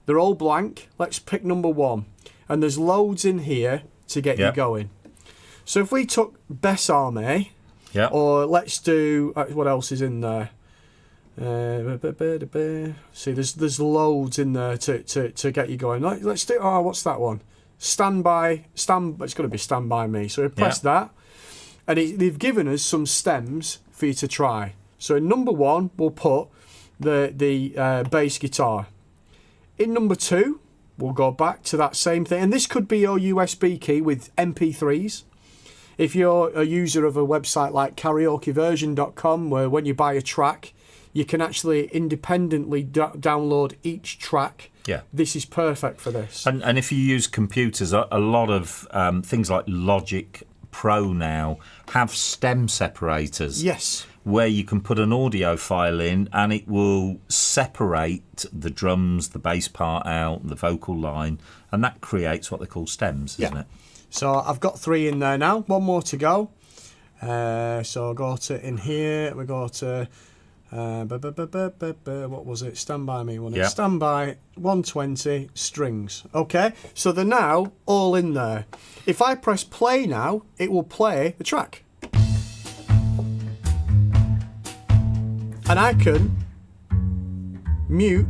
they're all blank. Let's pick number 1. And there's loads in here to get you going. So if we took Bessarme, or let's do, what else is in there? See, there's loads in there to get you going. Let's do, what's that one? It's going to be Stand By Me. So we press that. And they've given us some stems for you to try. So in number 1, we'll put the bass guitar. In number 2, we'll go back to that same thing. And this could be your USB key with MP3s. If you're a user of a website like karaokeversion.com, where when you buy a track, you can actually independently download each track. Yeah. This is perfect for this. And if you use computers, a lot of things like Logic Pro now have stem separators. Yes. Where you can put an audio file in and it will separate the drums, the bass part out, the vocal line, and that creates what they call stems, isn't it? So I've got 3 in there now. 1 more to go. So I'll go to in here. We go to what was it? Stand by me, wasn't it? Yep. Stand by 120 strings. Okay, so they're now all in there. If I press play now, it will play the track. And I can mute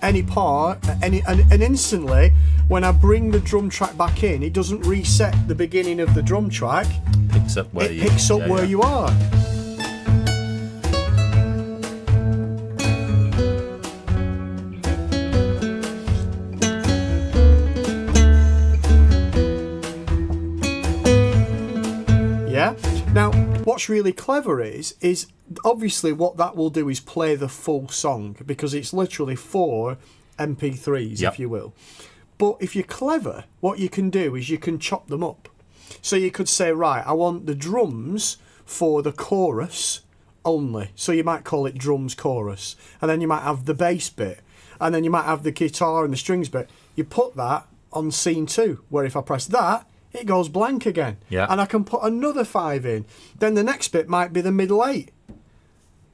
any part, and instantly, when I bring the drum track back in, it doesn't reset the beginning of the drum track. Picks up where It picks up where you are. Yeah. Now, what's really clever is obviously what that will do is play the full song, because it's literally 4 MP3s, Yep. if you will. But if you're clever, what you can do is you can chop them up. So you could say, right, I want the drums for the chorus only. So you might call it drums chorus. And then you might have the bass bit. And then you might have the guitar and the strings bit. You put that on scene 2, where if I press that, it goes blank again. Yeah. And I can put another 5 in. Then the next bit might be the middle 8.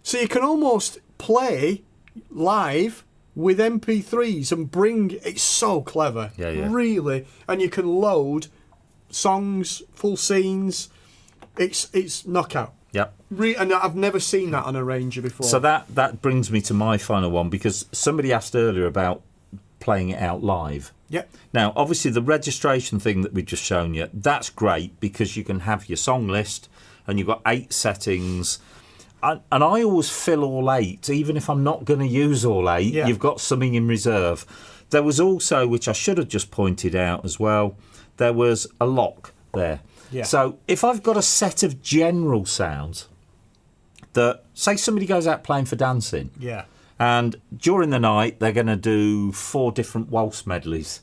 So you can almost play live with MP3s and bring... It's so clever. Yeah. Really. And you can load songs, full scenes. It's knockout. Yep. And I've never seen that on a Ranger before. So that brings me to my final one, because somebody asked earlier about playing it out live. Yep. Now, obviously, the registration thing that we've just shown you, that's great, because you can have your song list and you've got 8 settings. And I always fill all 8, even if I'm not going to use all 8. Yeah. You've got something in reserve. There was also, which I should have just pointed out as well, there was a lock there. Yeah. So if I've got a set of general sounds that, say somebody goes out playing for dancing, Yeah. and during the night they're going to do 4 different waltz medleys,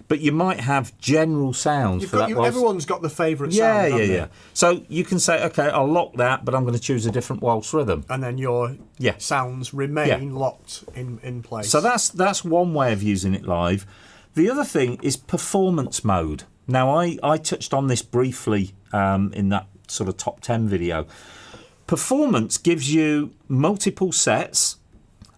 but you might have general sounds for that waltz. Everyone's got the favourite Yeah, sound. haven't they? yeah. So you can say, okay, I'll lock that, but I'm going to choose a different waltz rhythm. And then your Yeah. sounds remain locked in place. So that's one way of using it live. The other thing is performance mode. Now, I touched on this briefly in that sort of top 10 video. Performance gives you multiple sets,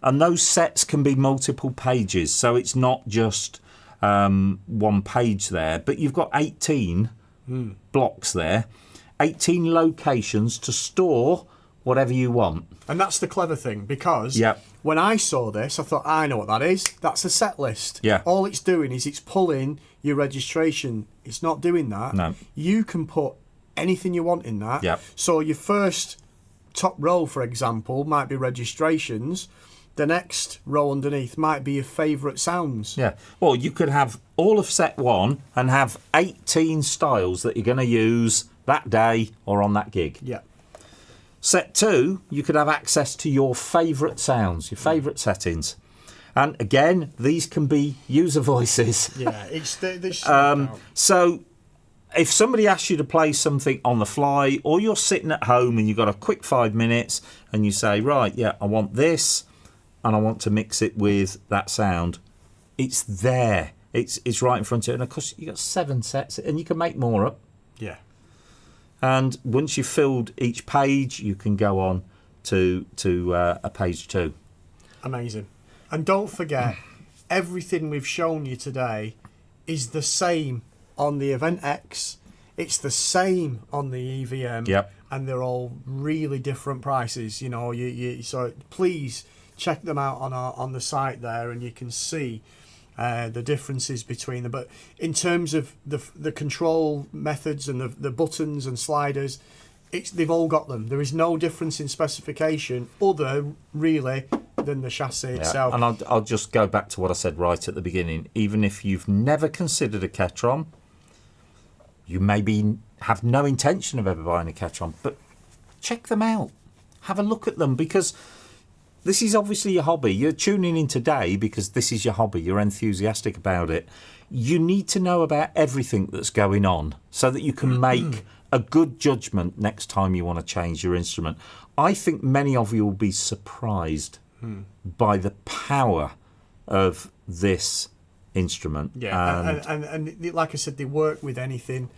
and those sets can be multiple pages. So it's not just one page there, but you've got 18 blocks there, 18 locations to store whatever you want. And that's the clever thing, because Yep. when I saw this, I thought, I know what that is. That's a set list. Yeah. All it's doing is it's pulling your registration. It's not doing that. No. You can put anything you want in that. Yep. So your first top row, for example, might be registrations. The next row underneath might be your favourite sounds. Yeah. Well, you could have all of set 1 and have 18 styles that you're going to use that day or on that gig. Yeah. Set 2, you could have access to your favourite sounds, your favourite settings. And again, these can be user voices. Yeah. It's this. So if somebody asks you to play something on the fly, or you're sitting at home and you've got a quick 5 minutes and you say, right, yeah, I want this and I want to mix it with that sound, it's there. It's right in front of you. And of course, you've got 7 sets and you can make more up. Yeah. And once you've filled each page, you can go on to a page 2. Amazing. And don't forget, everything we've shown you today is the same on the Event X. It's the same on the EVM. Yep. And they're all really different prices. You know, so please check them out on the site there, and you can see the differences between them. But in terms of the control methods and the buttons and sliders, they've all got them. There is no difference in specification other really than the chassis itself. And I'll just go back to what I said right at the beginning. Even if you've never considered a Ketron, you maybe have no intention of ever buying a Ketron, but check them out. Have a look at them, because this is obviously your hobby. You're tuning in today because this is your hobby. You're enthusiastic about it. You need to know about everything that's going on so that you can make a good judgment next time you want to change your instrument. I think many of you will be surprised by the power of this instrument. Yeah, and like I said, they work with anything.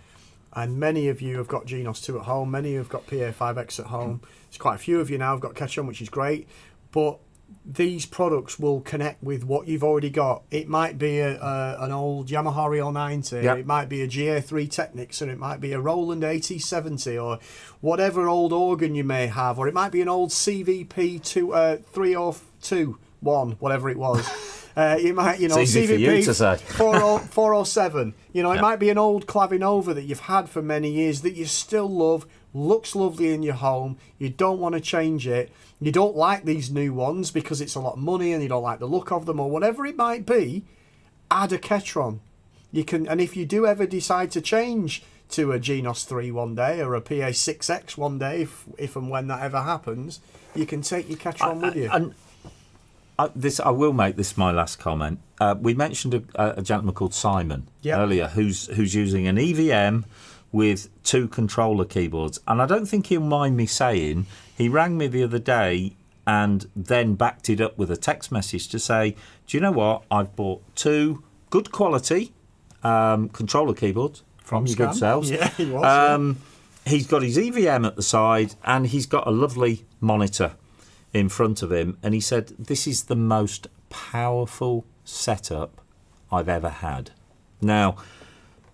And many of you have got Genos 2 at home. Many have got PA5X at home. There's quite a few of you now have got Ketron, which is great. But these products will connect with what you've already got. It might be an old Yamaha EL90, Yep. it might be a GA3 Technics, or it might be a Roland AT70, or whatever old organ you may have, or it might be an old CVP 302.1, whatever it was. You might, It's easy for you to say. 407. It might be an old Clavinova that you've had for many years that you still love, looks lovely in your home. You don't want to change it. You don't like these new ones because it's a lot of money and you don't like the look of them, or whatever it might be. Add a Ketron. You can, and if you do ever decide to change to a Genos 3 one day or a PA6X one day, if and when that ever happens, you can take your Ketron with you. I will make this my last comment. We mentioned a gentleman called Simon earlier who's using an EVM with 2 controller keyboards. And I don't think he'll mind me saying, he rang me the other day and then backed it up with a text message to say, do you know what? I've bought 2 good quality controller keyboards from your good selves. Yeah, he was. He's got his EVM at the side and he's got a lovely monitor in front of him. And he said, this is the most powerful setup I've ever had. Now,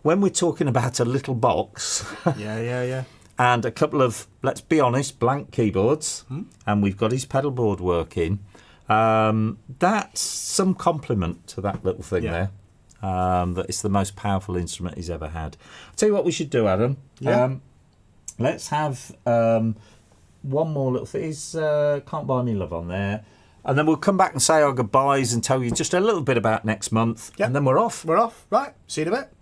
when we're talking about a little box Yeah. and a couple of, let's be honest, blank keyboards, and we've got his pedal board working, that's some compliment to that little thing there. That it's the most powerful instrument he's ever had. I'll tell you what we should do, Adam. Yeah. Let's have one more little thing. Is Can't Buy Me Love on there. And then we'll come back and say our goodbyes and tell you just a little bit about next month. Yep. And then we're off. We're off. Right. See you in a bit.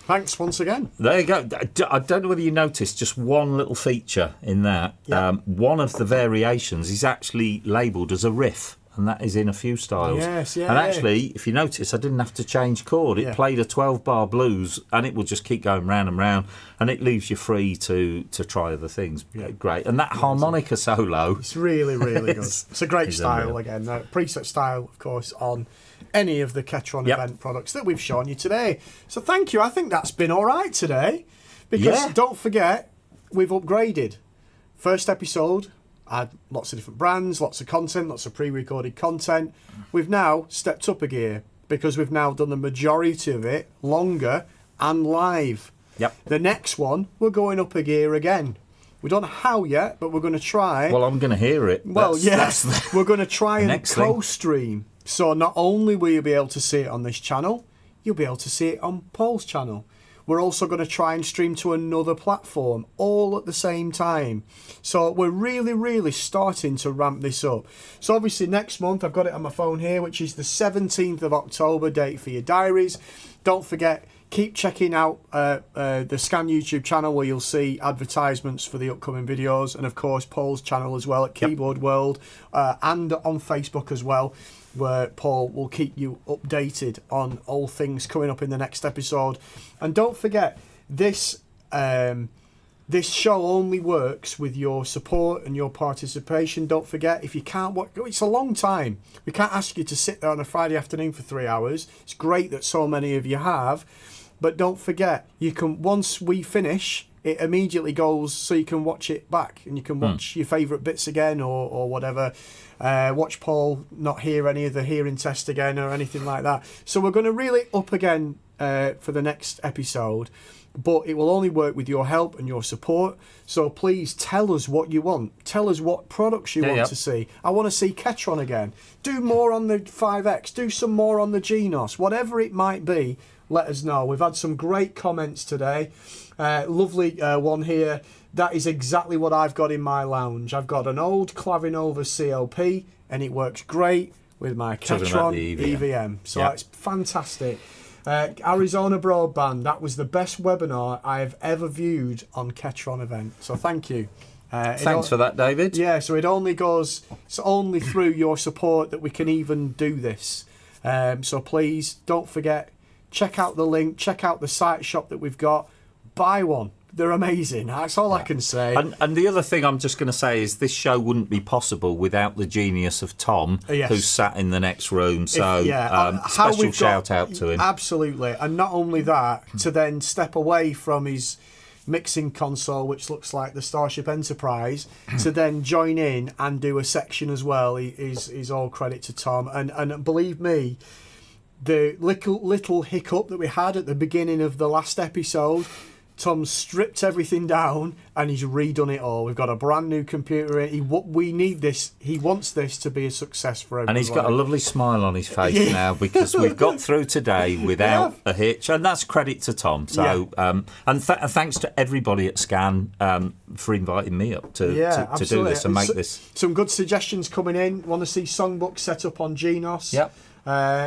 Thanks once again. There you go. I don't know whether you noticed just one little feature in that. Yeah. One of the variations is actually labelled as a riff, and that is in a few styles. Yes, yeah. And actually, if you notice, I didn't have to change chord. It Yeah. played a 12-bar blues, and it will just keep going round and round, and it leaves you free to try other things. Yeah. Great. And that harmonica solo. It's really, really good. It's a great It's style, unreal. again. Preset style, of course, on any of the Ketron Yep. event products that we've shown you today. So thank you. I think that's been all right today. Because Yeah. don't forget, we've upgraded. First episode, had lots of different brands, lots of content, lots of pre-recorded content. We've now stepped up a gear because we've now done the majority of it longer and live. Yep. The next one, we're going up a gear again. We don't know how yet, but we're going to try. Well, I'm going to hear it. Well, That's- yes, we're going to try and next thing. co-stream. So not only will you be able to see it on this channel, you'll be able to see it on Paul's channel. We're also going to try and stream to another platform all at the same time. So we're really, really starting to ramp this up. So obviously next month, I've got it on my phone here, which is the 17th of October, date for your diaries. Don't forget, keep checking out the Scan YouTube channel where you'll see advertisements for the upcoming videos, and of course Paul's channel as well at Keyboard World, and on Facebook as well, where Paul will keep you updated on all things coming up in the next episode. And don't forget, this show only works with your support and your participation. Don't forget, if you can't watch, it's a long time. We can't ask you to sit there on a Friday afternoon for 3 hours. It's great that so many of you have, but don't forget, you can, once we finish, it immediately goes so you can watch it back and you can watch your favourite bits again or whatever. Watch Paul not hear any of the hearing test again or anything like that. So we're going to really up again for the next episode, but it will only work with your help and your support. So please tell us what you want. Tell us what products you want to see. I want to see Ketron again. Do more on the 5X. Do some more on the Genos. Whatever it might be, let us know. We've had some great comments today. Lovely one here. That is exactly what I've got in my lounge. I've got an old Clavinova CLP, and it works great with my Talking about Ketron the EVM. So Yeah. it's fantastic. Arizona Broadband, that was the best webinar I have ever viewed on Ketron event. So thank you. Thanks for that, David. Yeah, so it's only through your support that we can even do this. So please don't forget, check out the link, check out the site shop that we've got, buy one. They're amazing. That's all I can say. And the other thing I'm just going to say is this show wouldn't be possible without the genius of Tom, Yes. who's sat in the next room. So how special we've shout out to him. Absolutely. And not only that, to then step away from his mixing console, which looks like the Starship Enterprise, to then join in and do a section as well is all credit to Tom. And believe me, the little hiccup that we had at the beginning of the last episode, Tom stripped everything down and he's redone it all. We've got a brand new computer. We need this. He wants this to be a success for everyone. And he's got a lovely smile on his face now because we've got through today without a hitch, and that's credit to Tom. So, and thanks to everybody at Scan for inviting me up to do this and make this. Some good suggestions coming in. Want to see songbooks set up on Genos? Yep.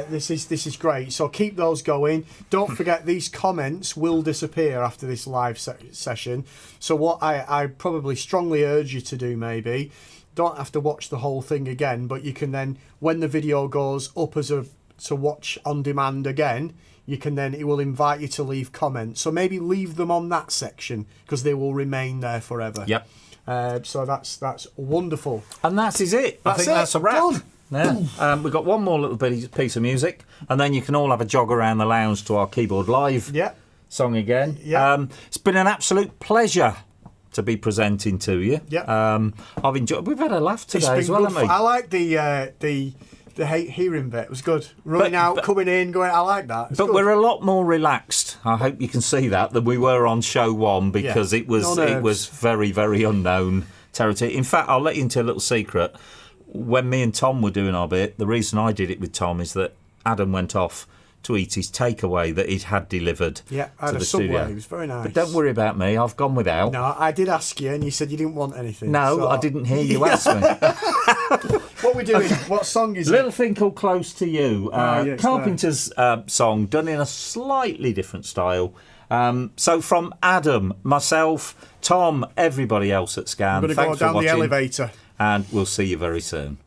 This is great. So keep those going. Don't forget, these comments will disappear after this live session. So what I probably strongly urge you to do, maybe, don't have to watch the whole thing again, but you can then, when the video goes up to watch on demand again, you can then, it will invite you to leave comments. So maybe leave them on that section because they will remain there forever. Yep. So that's wonderful. And that is it. I think that's a wrap. Done. Yeah. We've got one more little piece of music, and then you can all have a jog around the lounge to our Keyboard Live song again. Yeah. It's been an absolute pleasure to be presenting to you. Yeah. I've enjoyed. We've had a laugh It's today been as well, good haven't we? I like the hearing bit. It was good. Running out, coming in, going. I like that. It's But good. we're a lot more relaxed. I hope you can see that than we were on show one because it was No nerves. very, very unknown territory. In fact, I'll let you into a little secret. When me and Tom were doing our bit, the reason I did it with Tom is that Adam went off to eat his takeaway that he'd had delivered I to had the a Subway. studio. It was very nice. But don't worry about me. I've gone without. No, I did ask you, and you said you didn't want anything. No, so- I didn't hear you ask me. What we doing? What song is Little it? thing called Close to You. yes, Carpenter's song done in a slightly different style. So from Adam, myself, Tom, everybody else at Scan, I'm going to go thanks for down the watching, elevator. and we'll see you very soon.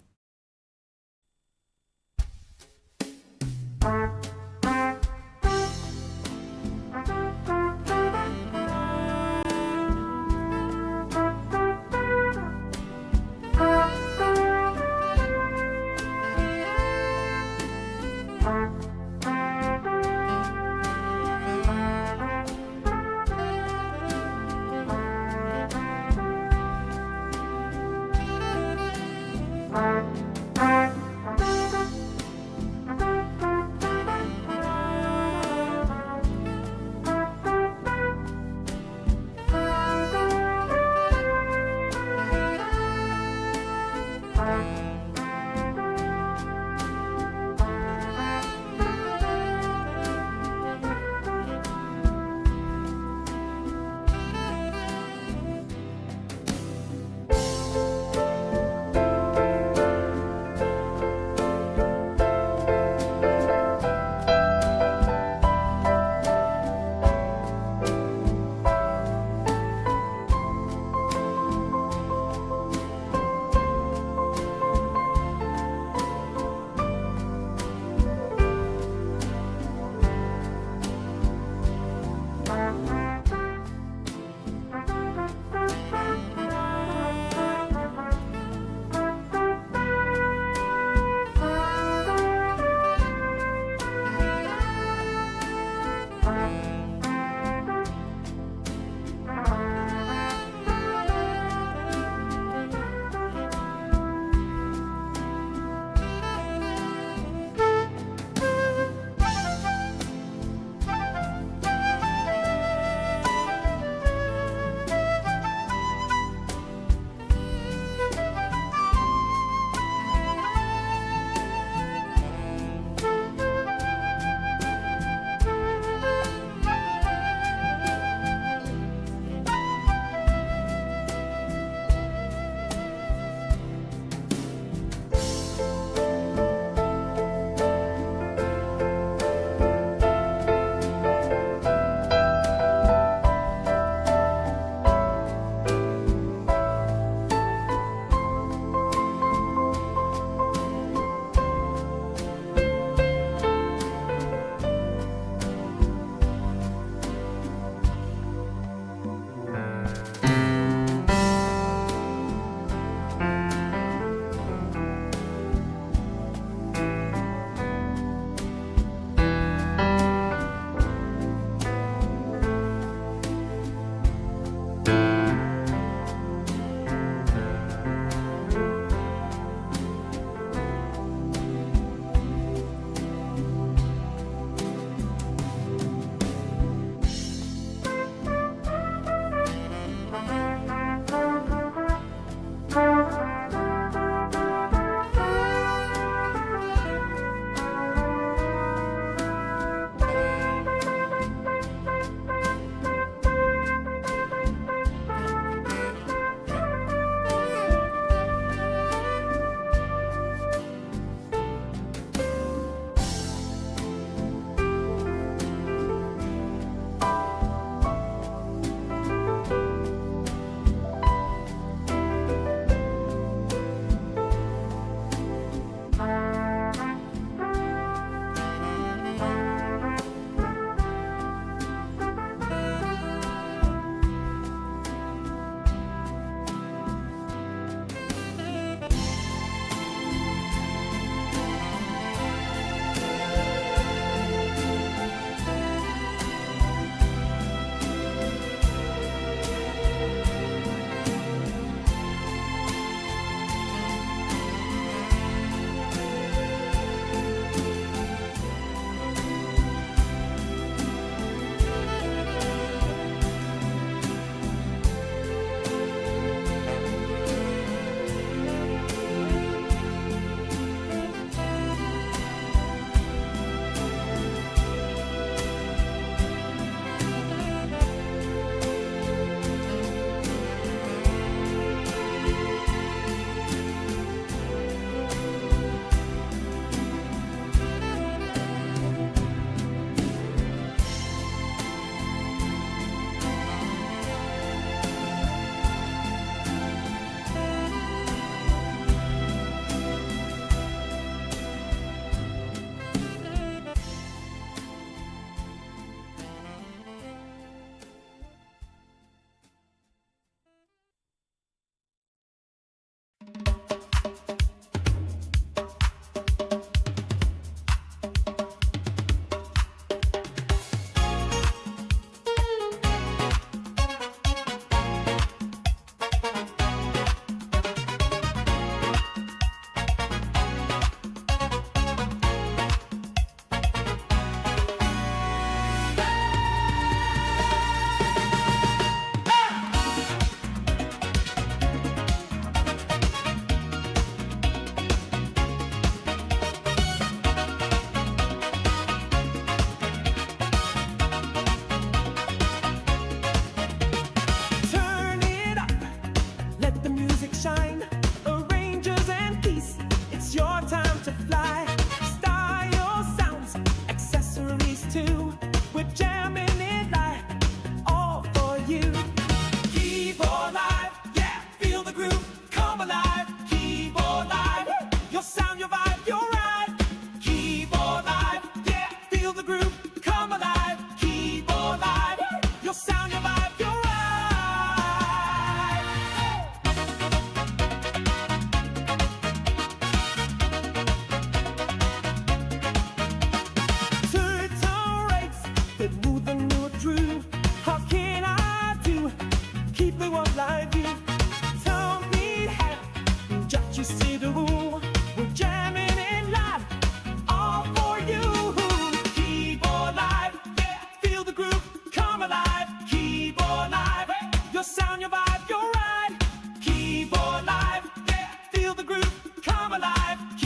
alive.